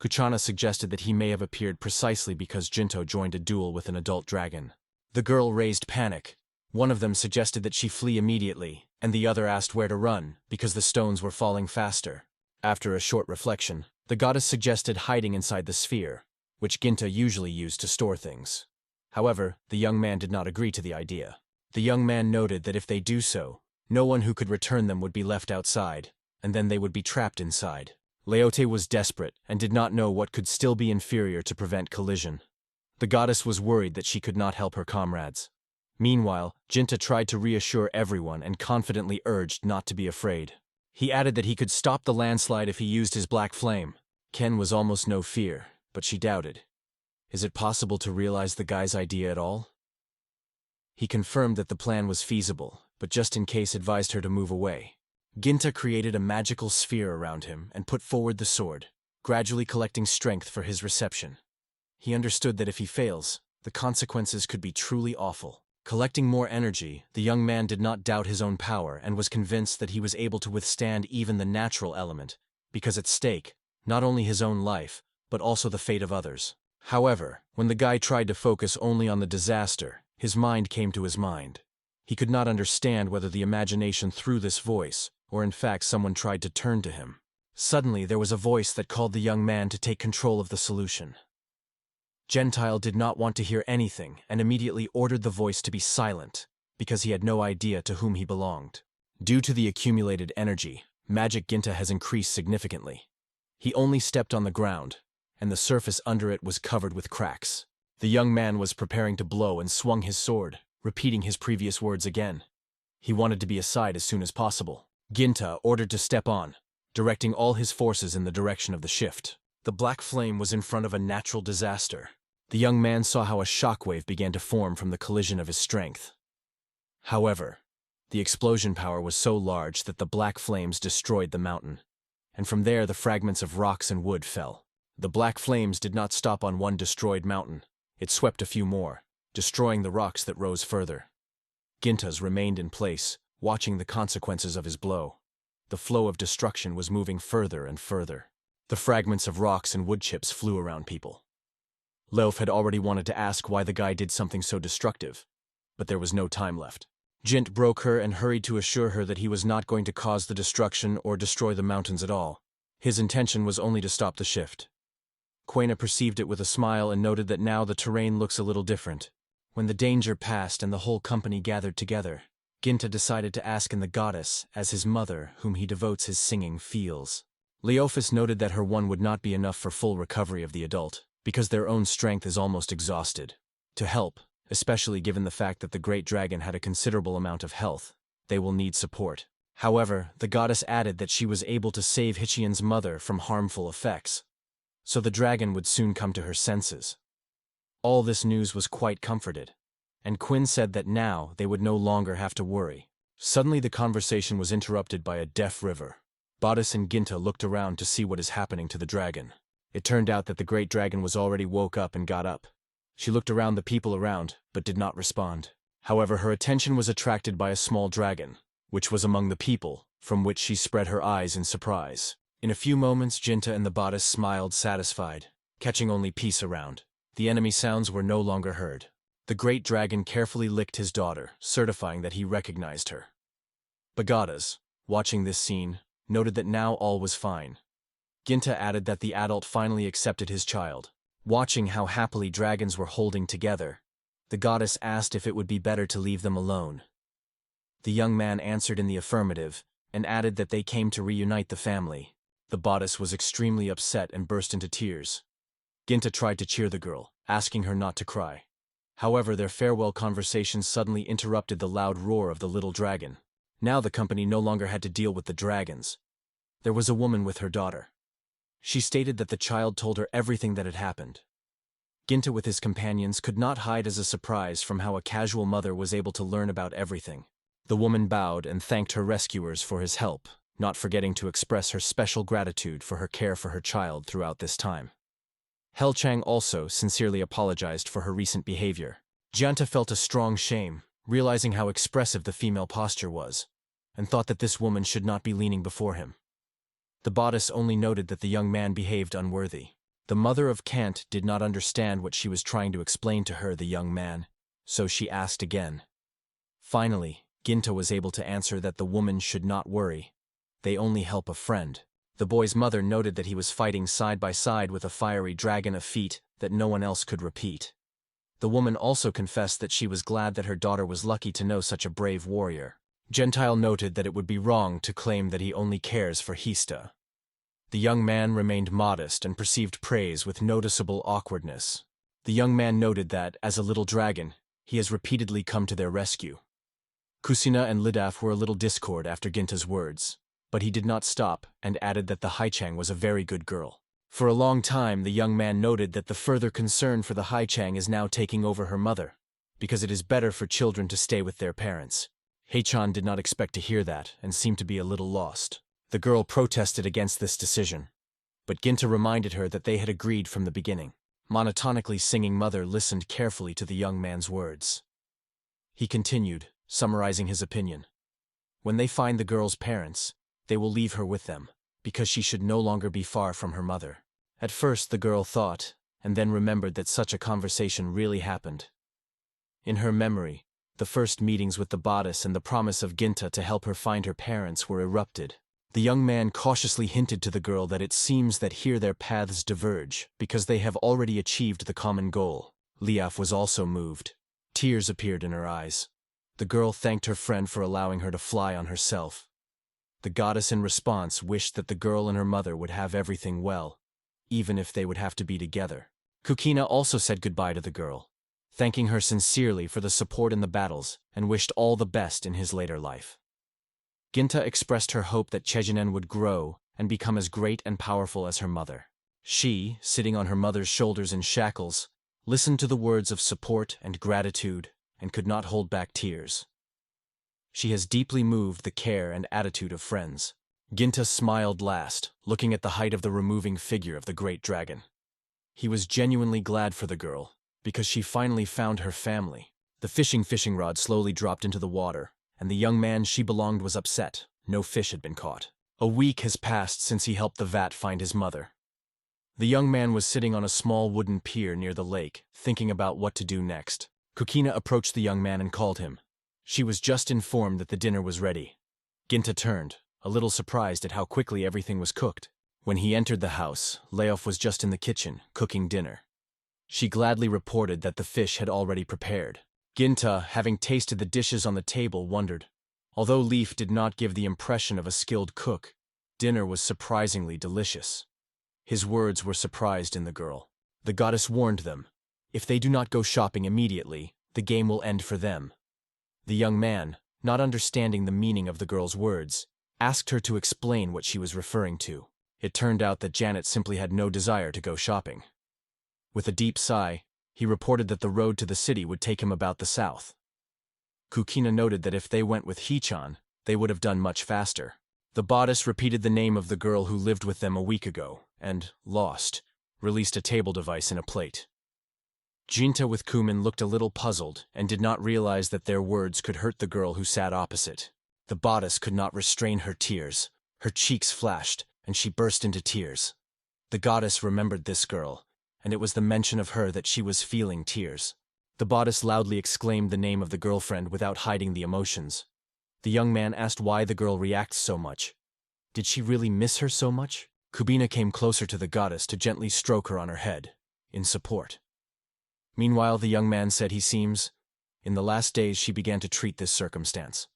Kuchana suggested that he may have appeared precisely because Jinto joined a duel with an adult dragon. The girl raised panic. One of them suggested that she flee immediately, and the other asked where to run, because the stones were falling faster. After a short reflection, the goddess suggested hiding inside the sphere, which Ginta usually used to store things. However, the young man did not agree to the idea. The young man noted that if they do so, no one who could return them would be left outside, and then they would be trapped inside. Leote was desperate and did not know what could still be inferior to prevent collision. The goddess was worried that she could not help her comrades. Meanwhile, Jinta tried to reassure everyone and confidently urged not to be afraid. He added that he could stop the landslide if he used his black flame. Ken was almost no fear, but she doubted. Is it possible to realize the guy's idea at all? He confirmed that the plan was feasible, but just in case advised her to move away. Ginta created a magical sphere around him and put forward the sword, gradually collecting strength for his reception. He understood that if he fails, the consequences could be truly awful. Collecting more energy, the young man did not doubt his own power and was convinced that he was able to withstand even the natural element, because at stake, not only his own life, but also the fate of others. However, when the guy tried to focus only on the disaster, his mind came to his mind. He could not understand whether the imagination threw this voice, or in fact someone tried to turn to him. Suddenly there was a voice that called the young man to take control of the solution. Gentile did not want to hear anything and immediately ordered the voice to be silent, because he had no idea to whom he belonged. Due to the accumulated energy, Magic Ginta has increased significantly. He only stepped on the ground, and the surface under it was covered with cracks. The young man was preparing to blow and swung his sword, repeating his previous words again. He wanted to be aside as soon as possible. Ginta ordered to step on, directing all his forces in the direction of the shift. The black flame was in front of a natural disaster. The young man saw how a shockwave began to form from the collision of his strength. However, the explosion power was so large that the black flames destroyed the mountain, and from there the fragments of rocks and wood fell. The black flames did not stop on one destroyed mountain. It swept a few more, destroying the rocks that rose further. Gintas remained in place, watching the consequences of his blow. The flow of destruction was moving further and further. The fragments of rocks and wood chips flew around people. Leof had already wanted to ask why the guy did something so destructive, but there was no time left. Jint broke her and hurried to assure her that he was not going to cause the destruction or destroy the mountains at all. His intention was only to stop the shift. Quena perceived it with a smile and noted that now the terrain looks a little different. When the danger passed and the whole company gathered together, Ginta decided to ask in the goddess, as his mother, whom he devotes his singing, feels. Leophis noted that her one would not be enough for full recovery of the adult, because their own strength is almost exhausted. To help, especially given the fact that the great dragon had a considerable amount of health, they will need support. However, the goddess added that she was able to save Hichian's mother from harmful effects, so the dragon would soon come to her senses. All this news was quite comforted, and Quinn said that now they would no longer have to worry. Suddenly the conversation was interrupted by a deaf river. Bodice and Ginta looked around to see what is happening to the dragon. It turned out that the great dragon was already woke up and got up. She looked around the people around, but did not respond. However, her attention was attracted by a small dragon, which was among the people, from which she spread her eyes in surprise. In a few moments, Ginta and the bodice smiled satisfied, catching only peace around. The enemy sounds were no longer heard. The great dragon carefully licked his daughter, certifying that he recognized her. Bagadas, watching this scene, noted that now all was fine. Ginta added that the adult finally accepted his child. Watching how happily dragons were holding together, the goddess asked if it would be better to leave them alone. The young man answered in the affirmative, and added that they came to reunite the family. The bodice was extremely upset and burst into tears. Ginta tried to cheer the girl, asking her not to cry. However, their farewell conversation suddenly interrupted the loud roar of the little dragon. Now the company no longer had to deal with the dragons. There was a woman with her daughter. She stated that the child told her everything that had happened. Ginta with his companions could not hide as a surprise from how a casual mother was able to learn about everything. The woman bowed and thanked her rescuers for his help, not forgetting to express her special gratitude for her care for her child throughout this time. Helchang also sincerely apologized for her recent behavior. Jianta felt a strong shame, realizing how expressive the female posture was, and thought that this woman should not be leaning before him. The bodice only noted that the young man behaved unworthy. The mother of Kant did not understand what she was trying to explain to her, the young man, so she asked again. Finally, Ginta was able to answer that the woman should not worry. They only help a friend. The boy's mother noted that he was fighting side by side with a fiery dragon, a feat that no one else could repeat. The woman also confessed that she was glad that her daughter was lucky to know such a brave warrior. Gentile noted that it would be wrong to claim that he only cares for Hista. The young man remained modest and perceived praise with noticeable awkwardness. The young man noted that, as a little dragon, he has repeatedly come to their rescue. Kusina and Lidaf were a little discord after Ginta's words, but he did not stop and added that the Haichang was a very good girl. For a long time, the young man noted that the further concern for the Haichang is now taking over her mother, because it is better for children to stay with their parents. Heichan did not expect to hear that and seemed to be a little lost. The girl protested against this decision, but Ginta reminded her that they had agreed from the beginning. Monotonically singing mother listened carefully to the young man's words. He continued, summarizing his opinion. When they find the girl's parents, they will leave her with them, because she should no longer be far from her mother. At first the girl thought, and then remembered that such a conversation really happened. In her memory, the first meetings with the bodice and the promise of Ginta to help her find her parents were erupted. The young man cautiously hinted to the girl that it seems that here their paths diverge, because they have already achieved the common goal. Liaf was also moved. Tears appeared in her eyes. The girl thanked her friend for allowing her to fly on herself. The goddess in response wished that the girl and her mother would have everything well, even if they would have to be together. Kukina also said goodbye to the girl, thanking her sincerely for the support in the battles and wished all the best in his later life. Ginta expressed her hope that Chejinen would grow and become as great and powerful as her mother. She, sitting on her mother's shoulders in shackles, listened to the words of support and gratitude and could not hold back tears. She has deeply moved the care and attitude of friends. Ginta smiled last, looking at the height of the removing figure of the great dragon. He was genuinely glad for the girl, because she finally found her family. The fishing rod slowly dropped into the water, and the young man she belonged was upset. No fish had been caught. A week has passed since he helped the vat find his mother. The young man was sitting on a small wooden pier near the lake, thinking about what to do next. Kukina approached the young man and called him. She was just informed that the dinner was ready. Ginta turned, a little surprised at how quickly everything was cooked. When he entered the house, Layoff was just in the kitchen, cooking dinner. She gladly reported that the fish had already prepared. Ginta, having tasted the dishes on the table, wondered. Although Leaf did not give the impression of a skilled cook, dinner was surprisingly delicious. His words were surprised in the girl. The goddess warned them. If they do not go shopping immediately, the game will end for them. The young man, not understanding the meaning of the girl's words, asked her to explain what she was referring to. It turned out that Janet simply had no desire to go shopping. With a deep sigh, he reported that the road to the city would take him about the south. Kukina noted that if they went with Hichan, they would have done much faster. The bodice repeated the name of the girl who lived with them a week ago, and, lost, released a table device in a plate. Jinta with Kumin looked a little puzzled and did not realize that their words could hurt the girl who sat opposite. The bodice could not restrain her tears. Her cheeks flashed, and she burst into tears. The goddess remembered this girl, and it was the mention of her that she was feeling tears. The bodice loudly exclaimed the name of the girlfriend without hiding the emotions. The young man asked why the girl reacts so much. Did she really miss her so much? Kubina came closer to the goddess to gently stroke her on her head, in support. Meanwhile, the young man said he seems, in the last days she began to treat this circumstance.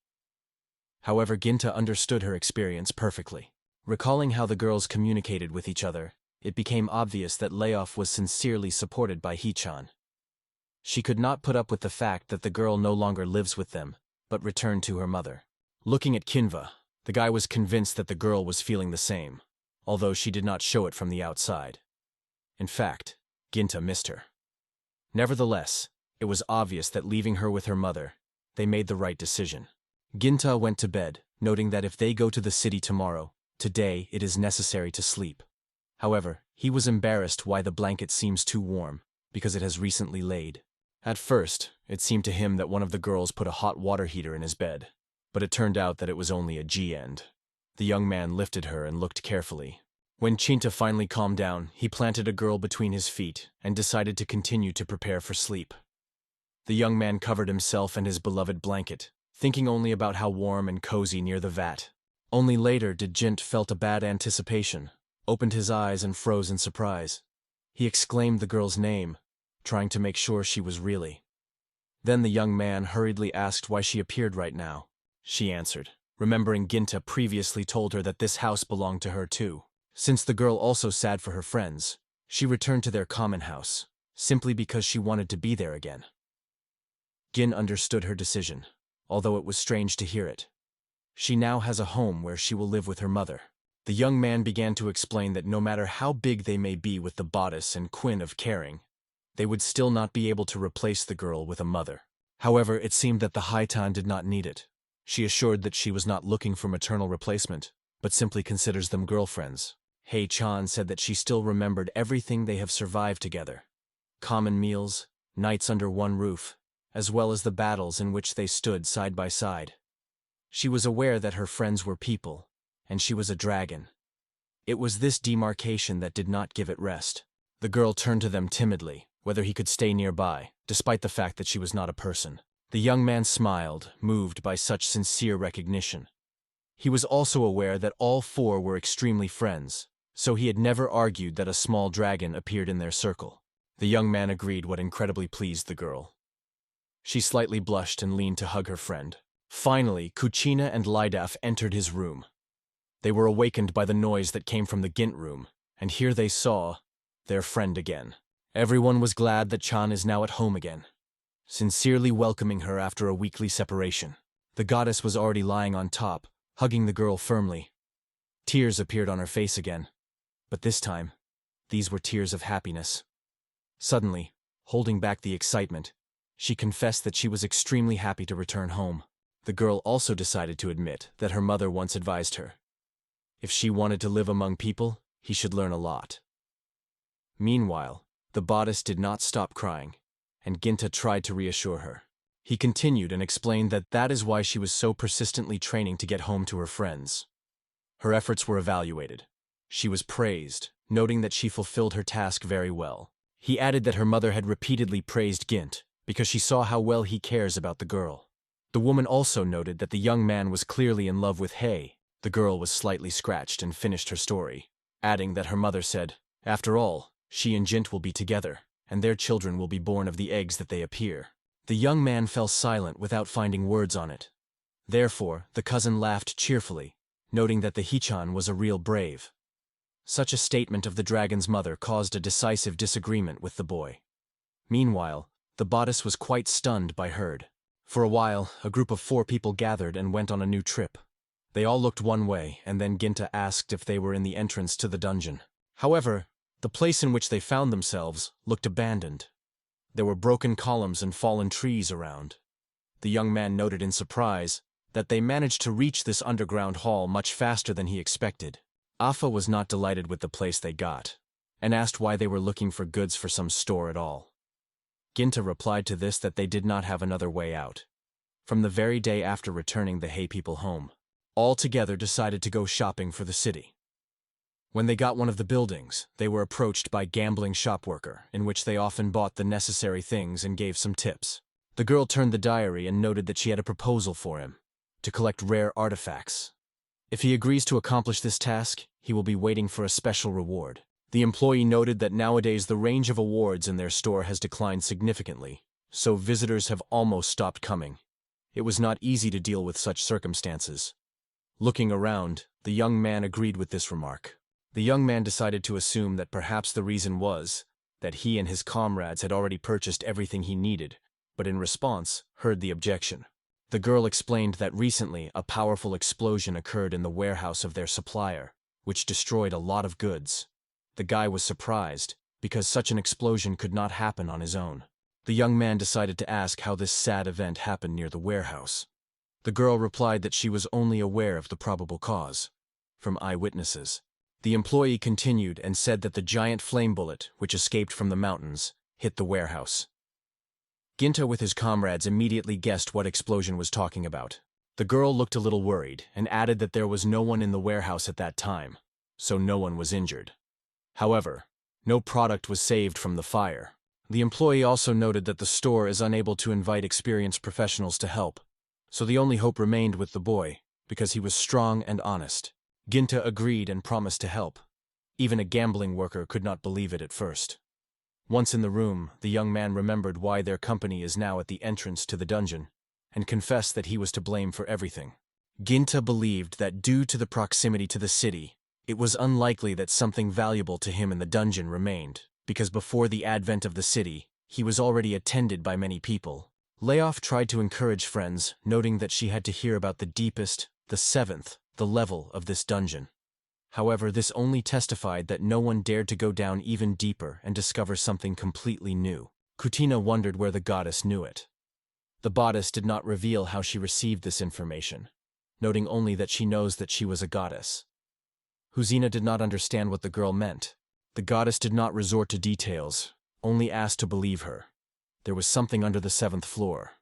However, Ginta understood her experience perfectly. Recalling how the girls communicated with each other, it became obvious that Layoff was sincerely supported by Hichan. She could not put up with the fact that the girl no longer lives with them, but returned to her mother. Looking at Kinva, the guy was convinced that the girl was feeling the same, although she did not show it from the outside. In fact, Ginta missed her. Nevertheless, it was obvious that leaving her with her mother, they made the right decision. Ginta went to bed, noting that if they go to the city tomorrow, today it is necessary to sleep. However, he was embarrassed why the blanket seems too warm, because it has recently laid. At first, it seemed to him that one of the girls put a hot water heater in his bed, but it turned out that it was only a G-end. The young man lifted her and looked carefully. When Chinta finally calmed down, he planted a girl between his feet and decided to continue to prepare for sleep. The young man covered himself in his beloved blanket, thinking only about how warm and cozy near the vat. Only later did Jint felt a bad anticipation, opened his eyes and froze in surprise. He exclaimed the girl's name, trying to make sure she was really. Then the young man hurriedly asked why she appeared right now. She answered, remembering Ginta previously told her that this house belonged to her too. Since the girl also sad for her friends, she returned to their common house, simply because she wanted to be there again. Gin understood her decision, although it was strange to hear it. She now has a home where she will live with her mother. The young man began to explain that no matter how big they may be with the bodice and Quinn of caring, they would still not be able to replace the girl with a mother. However, it seemed that the Haitan did not need it. She assured that she was not looking for maternal replacement, but simply considers them girlfriends. Hei Chan said that she still remembered everything they have survived together. Common meals, nights under one roof, as well as the battles in which they stood side by side. She was aware that her friends were people, and she was a dragon. It was this demarcation that did not give it rest. The girl turned to them timidly, whether he could stay nearby, despite the fact that she was not a person. The young man smiled, moved by such sincere recognition. He was also aware that all four were extremely friends, so he had never argued that a small dragon appeared in their circle. The young man agreed, what incredibly pleased the girl. She slightly blushed and leaned to hug her friend. Finally, Kuchina and Lidaf entered his room. They were awakened by the noise that came from the Gint room, and here they saw their friend again. Everyone was glad that Chan is now at home again, sincerely welcoming her after a weekly separation. The goddess was already lying on top, hugging the girl firmly. Tears appeared on her face again, but this time, these were tears of happiness. Suddenly, holding back the excitement, she confessed that she was extremely happy to return home. The girl also decided to admit that her mother once advised her. If she wanted to live among people, he should learn a lot. Meanwhile, the bodice did not stop crying, and Ginta tried to reassure her. He continued and explained that that is why she was so persistently training to get home to her friends. Her efforts were evaluated. She was praised, noting that she fulfilled her task very well. He added that her mother had repeatedly praised Gint because she saw how well he cares about the girl. The woman also noted that the young man was clearly in love with Hei. The girl was slightly scratched and finished her story, adding that her mother said, "After all, she and Gint will be together, and their children will be born of the eggs that they appear." The young man fell silent without finding words on it. Therefore, the cousin laughed cheerfully, noting that the Hichan was a real brave. Such a statement of the dragon's mother caused a decisive disagreement with the boy. Meanwhile, the bodice was quite stunned by Herd. For a while, a group of 4 people gathered and went on a new trip. They all looked one way, and then Ginta asked if they were in the entrance to the dungeon. However, the place in which they found themselves looked abandoned. There were broken columns and fallen trees around. The young man noted in surprise that they managed to reach this underground hall much faster than he expected. Afa was not delighted with the place they got, and asked why they were looking for goods for some store at all. Ginta replied to this that they did not have another way out. From the very day after returning the Hei people home, all together decided to go shopping for the city. When they got one of the buildings, they were approached by a gambling shop worker, in which they often bought the necessary things and gave some tips. The girl turned the diary and noted that she had a proposal for him, to collect rare artifacts. If he agrees to accomplish this task, he will be waiting for a special reward. The employee noted that nowadays the range of awards in their store has declined significantly, so visitors have almost stopped coming. It was not easy to deal with such circumstances. Looking around, the young man agreed with this remark. The young man decided to assume that perhaps the reason was that he and his comrades had already purchased everything he needed, but in response, heard the objection. The girl explained that recently a powerful explosion occurred in the warehouse of their supplier, which destroyed a lot of goods. The guy was surprised, because such an explosion could not happen on his own. The young man decided to ask how this sad event happened near the warehouse. The girl replied that she was only aware of the probable cause, from eyewitnesses. The employee continued and said that the giant flame bullet, which escaped from the mountains, hit the warehouse. Ginta with his comrades immediately guessed what explosion was talking about. The girl looked a little worried and added that there was no one in the warehouse at that time, so no one was injured. However, no product was saved from the fire. The employee also noted that the store is unable to invite experienced professionals to help, so the only hope remained with the boy, because he was strong and honest. Ginta agreed and promised to help. Even a gambling worker could not believe it at first. Once in the room, the young man remembered why their company is now at the entrance to the dungeon, and confessed that he was to blame for everything. Ginta believed that due to the proximity to the city, it was unlikely that something valuable to him in the dungeon remained, because before the advent of the city, he was already attended by many people. Layoff tried to encourage friends, noting that she had to hear about the deepest, the 7th, the level of this dungeon. However, this only testified that no one dared to go down even deeper and discover something completely new. Kutina wondered where the goddess knew it. The bodice did not reveal how she received this information, noting only that she knows that she was a goddess. Huzina did not understand what the girl meant. The goddess did not resort to details, only asked to believe her. There was something under the 7th floor.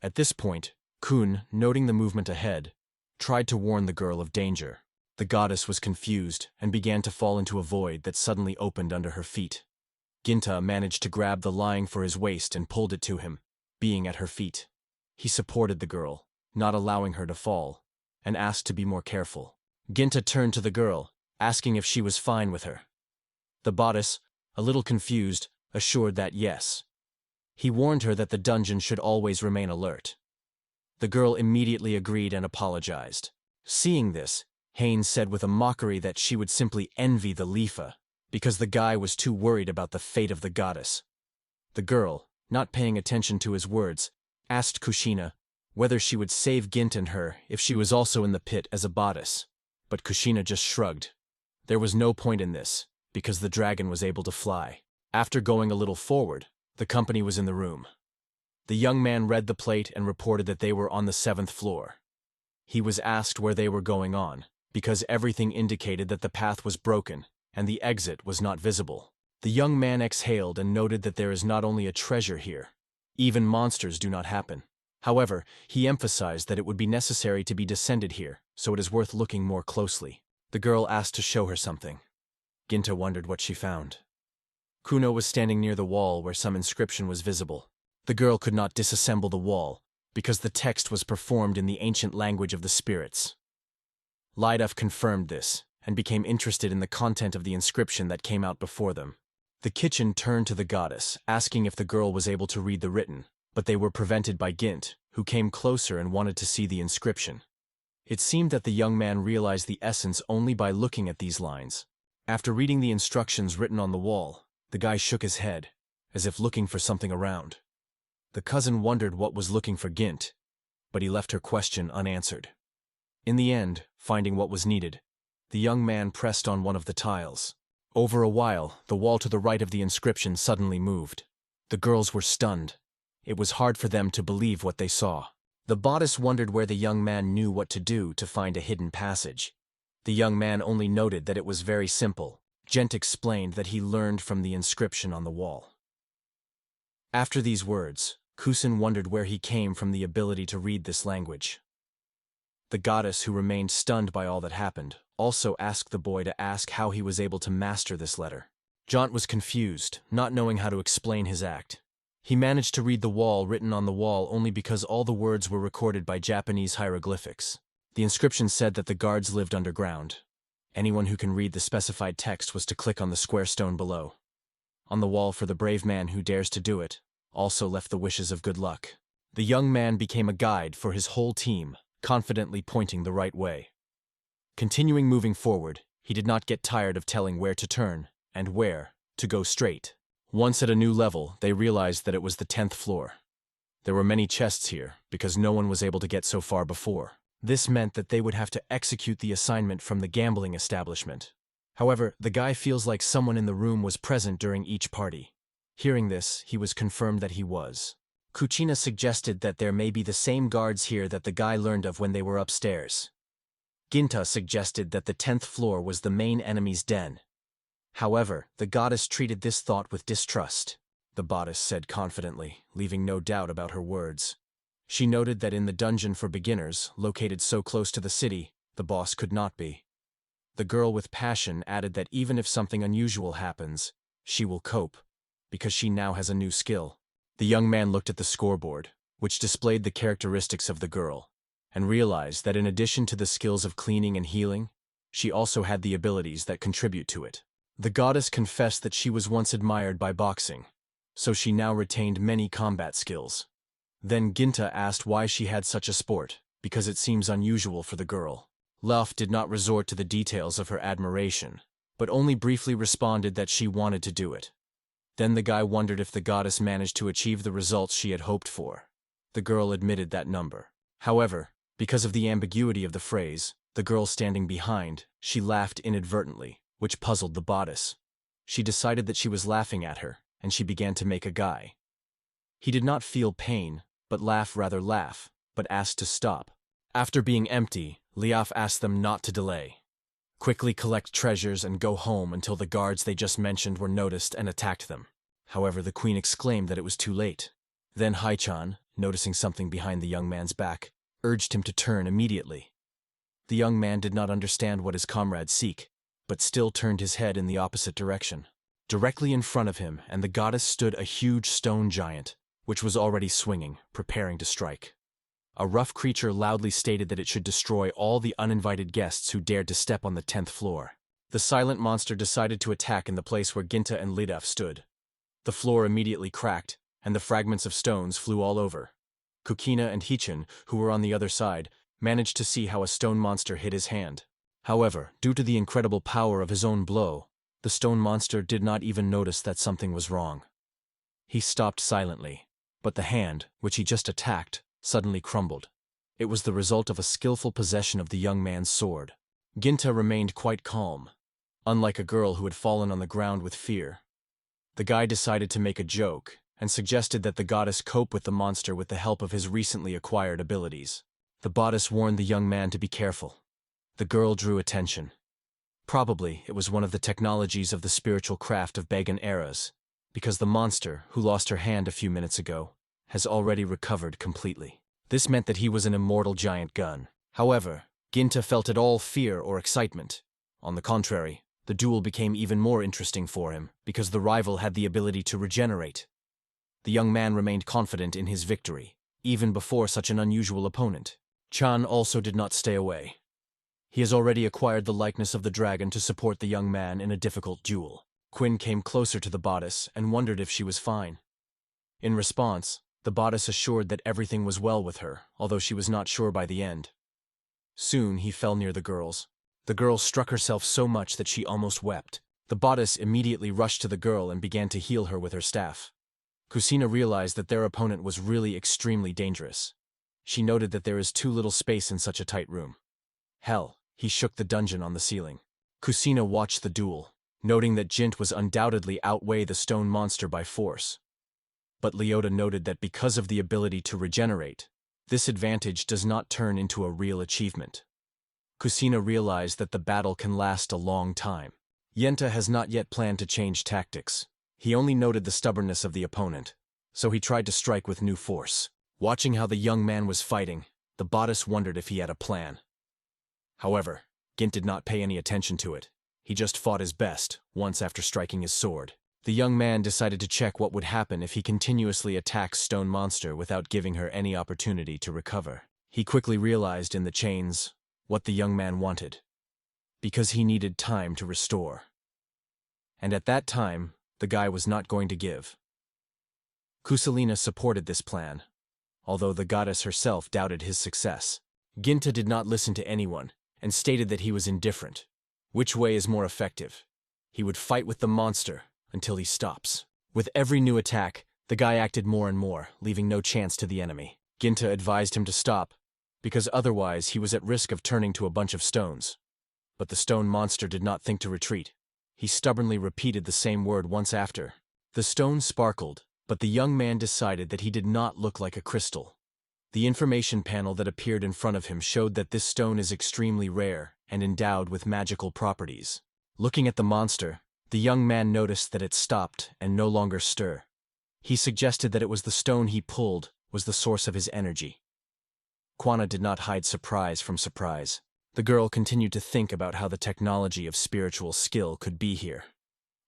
At this point, Kun, noting the movement ahead, tried to warn the girl of danger. The goddess was confused and began to fall into a void that suddenly opened under her feet. Ginta managed to grab the lying for his waist and pulled it to him, being at her feet. He supported the girl, not allowing her to fall, and asked to be more careful. Ginta turned to the girl, asking if she was fine with her. The bodice, a little confused, assured that yes. He warned her that the dungeon should always remain alert. The girl immediately agreed and apologized. Seeing this, Haynes said with a mockery that she would simply envy the Lifa, because the guy was too worried about the fate of the goddess. The girl, not paying attention to his words, asked Kushina whether she would save Gint and her if she was also in the pit as a bodice, but Kushina just shrugged. There was no point in this, because the dragon was able to fly. After going a little forward, the company was in the room. The young man read the plate and reported that they were on the 7th floor. He was asked where they were going on, because everything indicated that the path was broken and the exit was not visible. The young man exhaled and noted that there is not only a treasure here, Even monsters do not happen. However, he emphasized that it would be necessary to be descended here, so it is worth looking more closely. The girl asked to show her something. Ginta wondered what she found. Kuno was standing near the wall where some inscription was visible. The girl could not disassemble the wall, because the text was performed in the ancient language of the spirits. Liduf confirmed this, and became interested in the content of the inscription that came out before them. The kitchen turned to the goddess, asking if the girl was able to read the written, but they were prevented by Gint, who came closer and wanted to see the inscription. It seemed that the young man realized the essence only by looking at these lines. After reading the instructions written on the wall, the guy shook his head, as if looking for something around. The cousin wondered what was looking for Gint, but he left her question unanswered. In the end, finding what was needed, the young man pressed on one of the tiles. Over a while, the wall to the right of the inscription suddenly moved. The girls were stunned. It was hard for them to believe what they saw. The bodice wondered where the young man knew what to do to find a hidden passage. The young man only noted that it was very simple. Gent explained that he learned from the inscription on the wall. After these words, Kusin wondered where he came from the ability to read this language. The goddess, who remained stunned by all that happened, also asked the boy to ask how he was able to master this letter. Jaunt was confused, not knowing how to explain his act. He managed to read the wall written on the wall only because all the words were recorded by Japanese hieroglyphics. The inscription said that the guards lived underground. Anyone who can read the specified text was to click on the square stone below. On the wall for the brave man who dares to do it, also left the wishes of good luck. The young man became a guide for his whole team, confidently pointing the right way. Continuing moving forward, he did not get tired of telling where to turn and where to go straight. Once at a new level, they realized that it was the 10th floor. There were many chests here, because no one was able to get so far before. This meant that they would have to execute the assignment from the gambling establishment. However, the guy feels like someone in the room was present during each party. Hearing this, he was confirmed that he was. Kuchina suggested that there may be the same guards here that the guy learned of when they were upstairs. Ginta suggested that the 10th floor was the main enemy's den. However, the goddess treated this thought with distrust. The bodice said confidently, leaving no doubt about her words. She noted that in the dungeon for beginners, located so close to the city, the boss could not be. The girl with passion added that even if something unusual happens, she will cope, because she now has a new skill. The young man looked at the scoreboard, which displayed the characteristics of the girl, and realized that in addition to the skills of cleaning and healing, she also had the abilities that contribute to it. The goddess confessed that she was once admired by boxing, so she now retained many combat skills. Then Ginta asked why she had such a sport, because it seems unusual for the girl. Luff did not resort to the details of her admiration, but only briefly responded that she wanted to do it. Then the guy wondered if the goddess managed to achieve the results she had hoped for. The girl admitted that number. However, because of the ambiguity of the phrase, the girl standing behind, she laughed inadvertently, which puzzled the bodice. She decided that she was laughing at her, and she began to make a guy. He did not feel pain, but laugh, but asked to stop. After being empty, Liaf asked them not to delay. Quickly collect treasures and go home until the guards they just mentioned were noticed and attacked them. However, the queen exclaimed that it was too late. Then Haichan, noticing something behind the young man's back, urged him to turn immediately. The young man did not understand what his comrades seek, but still turned his head in the opposite direction. Directly in front of him and the goddess stood a huge stone giant, which was already swinging, preparing to strike. A rough creature loudly stated that it should destroy all the uninvited guests who dared to step on the 10th floor. The silent monster decided to attack in the place where Ginta and Lidaf stood. The floor immediately cracked, and the fragments of stones flew all over. Kukina and Hichin, who were on the other side, managed to see how a stone monster hit his hand. However, due to the incredible power of his own blow, the stone monster did not even notice that something was wrong. He stopped silently, but the hand, which he just attacked, suddenly crumbled. It was the result of a skillful possession of the young man's sword. Ginta remained quite calm, unlike a girl who had fallen on the ground with fear. The guy decided to make a joke, and suggested that the goddess cope with the monster with the help of his recently acquired abilities. The bodice warned the young man to be careful. The girl drew attention. Probably it was one of the technologies of the spiritual craft of Bagan eras, because the monster, who lost her hand a few minutes ago, has already recovered completely. This meant that he was an immortal giant gun. However, Ginta felt at all fear or excitement. On the contrary, the duel became even more interesting for him because the rival had the ability to regenerate. The young man remained confident in his victory, even before such an unusual opponent. Chan also did not stay away. He has already acquired the likeness of the dragon to support the young man in a difficult duel. Quinn came closer to the bodice and wondered if she was fine. In response, the bodice assured that everything was well with her, although she was not sure by the end. Soon he fell near the girls. The girl struck herself so much that she almost wept. The bodice immediately rushed to the girl and began to heal her with her staff. Kusina realized that their opponent was really extremely dangerous. She noted that there is too little space in such a tight room. Hell, he shook the dungeon on the ceiling. Kusina watched the duel, noting that Jint was undoubtedly outweigh the stone monster by force. But Leota noted that because of the ability to regenerate, this advantage does not turn into a real achievement. Kusina realized that the battle can last a long time. Yenta has not yet planned to change tactics. He only noted the stubbornness of the opponent, so he tried to strike with new force. Watching how the young man was fighting, the bodice wondered if he had a plan. However, Gint did not pay any attention to it. He just fought his best, once after striking his sword. The young man decided to check what would happen if he continuously attacks Stone Monster without giving her any opportunity to recover. He quickly realized in the chains what the young man wanted, because he needed time to restore. And at that time, the guy was not going to give. Kusalina supported this plan, although the goddess herself doubted his success. Ginta did not listen to anyone, and stated that he was indifferent. Which way is more effective? He would fight with the monster until he stops. With every new attack, the guy acted more and more, leaving no chance to the enemy. Ginta advised him to stop, because otherwise he was at risk of turning to a bunch of stones. But the stone monster did not think to retreat. He stubbornly repeated the same word once after. The stone sparkled, but the young man decided that he did not look like a crystal. The information panel that appeared in front of him showed that this stone is extremely rare and endowed with magical properties. Looking at the monster, the young man noticed that it stopped and no longer stirred. He suggested that it was the stone he pulled was the source of his energy. Kwana did not hide surprise from surprise. The girl continued to think about how the technology of spiritual skill could be here,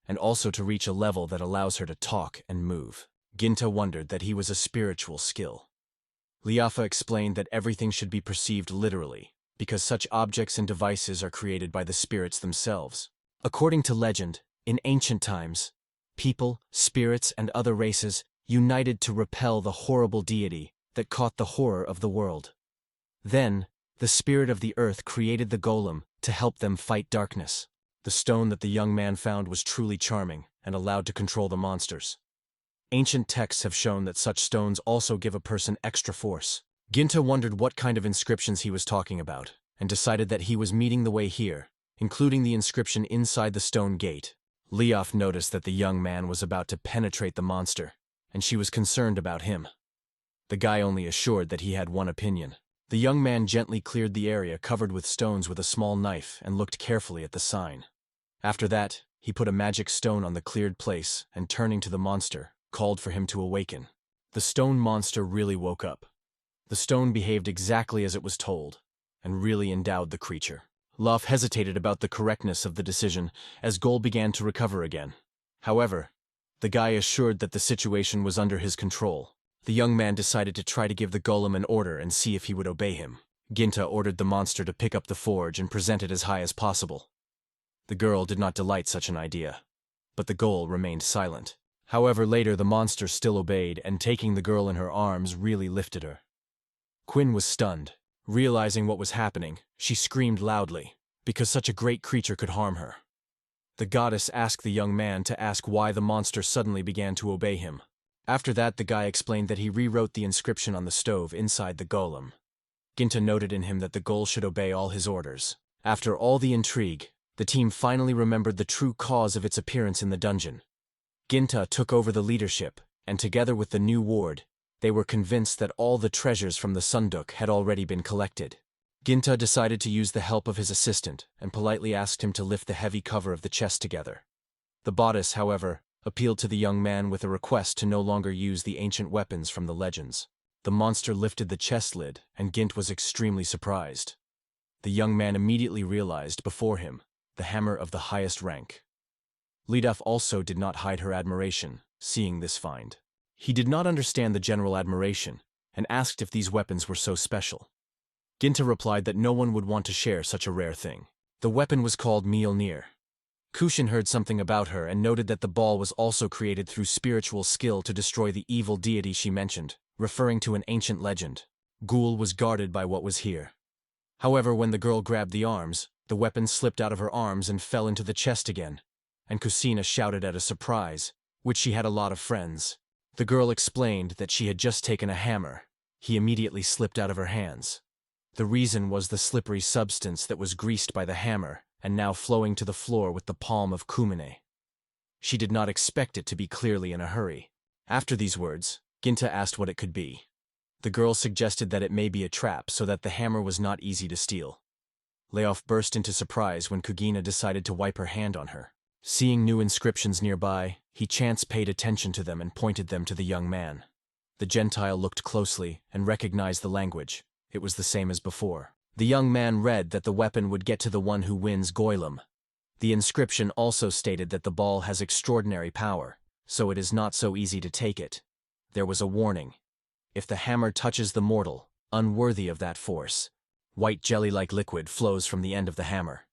and also to reach a level that allows her to talk and move. Ginta wondered that he was a spiritual skill. Liafa explained that everything should be perceived literally, because such objects and devices are created by the spirits themselves. According to legend, in ancient times, people, spirits, and other races united to repel the horrible deity that caught the horror of the world. Then, the spirit of the earth created the golem to help them fight darkness. The stone that the young man found was truly charming and allowed to control the monsters. Ancient texts have shown that such stones also give a person extra force. Ginta wondered what kind of inscriptions he was talking about, and decided that he was meeting the way here, including the inscription inside the stone gate. Leof noticed that the young man was about to penetrate the monster, and she was concerned about him. The guy only assured that he had one opinion. The young man gently cleared the area covered with stones with a small knife and looked carefully at the sign. After that, he put a magic stone on the cleared place and, turning to the monster, called for him to awaken. The stone monster really woke up. The stone behaved exactly as it was told, and really endowed the creature. Lof hesitated about the correctness of the decision as Gol began to recover again. However, the guy assured that the situation was under his control. The young man decided to try to give the golem an order and see if he would obey him. Ginta ordered the monster to pick up the forge and present it as high as possible. The girl did not delight such an idea, but the Gol remained silent. However, later the monster still obeyed, and taking the girl in her arms really lifted her. Quinn was stunned. Realizing what was happening, she screamed loudly, because such a great creature could harm her. The goddess asked the young man to ask why the monster suddenly began to obey him. After that, the guy explained that he rewrote the inscription on the stove inside the golem. Ginta noted in him that the Gol should obey all his orders. After all the intrigue, the team finally remembered the true cause of its appearance in the dungeon. Ginta took over the leadership, and together with the new ward, they were convinced that all the treasures from the Sunduk had already been collected. Ginta decided to use the help of his assistant and politely asked him to lift the heavy cover of the chest together. The bodice, however, appealed to the young man with a request to no longer use the ancient weapons from the legends. The monster lifted the chest lid, and Gint was extremely surprised. The young man immediately realized before him the hammer of the highest rank. Lidaf also did not hide her admiration, seeing this find. He did not understand the general admiration, and asked if these weapons were so special. Ginta replied that no one would want to share such a rare thing. The weapon was called Mjolnir. Kushin heard something about her and noted that the ball was also created through spiritual skill to destroy the evil deity she mentioned, referring to an ancient legend. Ghoul was guarded by what was here. However, when the girl grabbed the arms, the weapon slipped out of her arms and fell into the chest again, and Kusina shouted at a surprise, which she had a lot of friends. The girl explained that she had just taken a hammer. He immediately slipped out of her hands. The reason was the slippery substance that was greased by the hammer and now flowing to the floor with the palm of Kumine. She did not expect it to be clearly in a hurry. After these words, Ginta asked what it could be. The girl suggested that it may be a trap so that the hammer was not easy to steal. Layoff burst into surprise when Kugina decided to wipe her hand on her. Seeing new inscriptions nearby, he chance paid attention to them and pointed them to the young man. The Gentile looked closely and recognized the language. It was the same as before. The young man read that the weapon would get to the one who wins Goylem. The inscription also stated that the ball has extraordinary power, so it is not so easy to take it. There was a warning. If the hammer touches the mortal, unworthy of that force, white jelly-like liquid flows from the end of the hammer.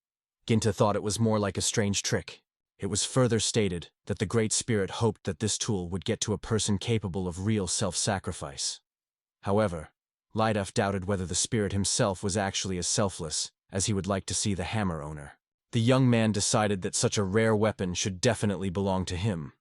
Ginta thought it was more like a strange trick. It was further stated that the Great Spirit hoped that this tool would get to a person capable of real self-sacrifice. However, Lidaf doubted whether the spirit himself was actually as selfless as he would like to see the hammer owner. The young man decided that such a rare weapon should definitely belong to him.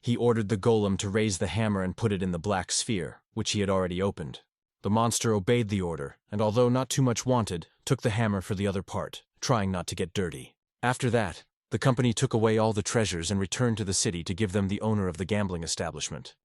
He ordered the golem to raise the hammer and put it in the black sphere, which he had already opened. The monster obeyed the order, and although not too much wanted, took the hammer for the other part, trying not to get dirty. After that, the company took away all the treasures and returned to the city to give them the owner of the gambling establishment.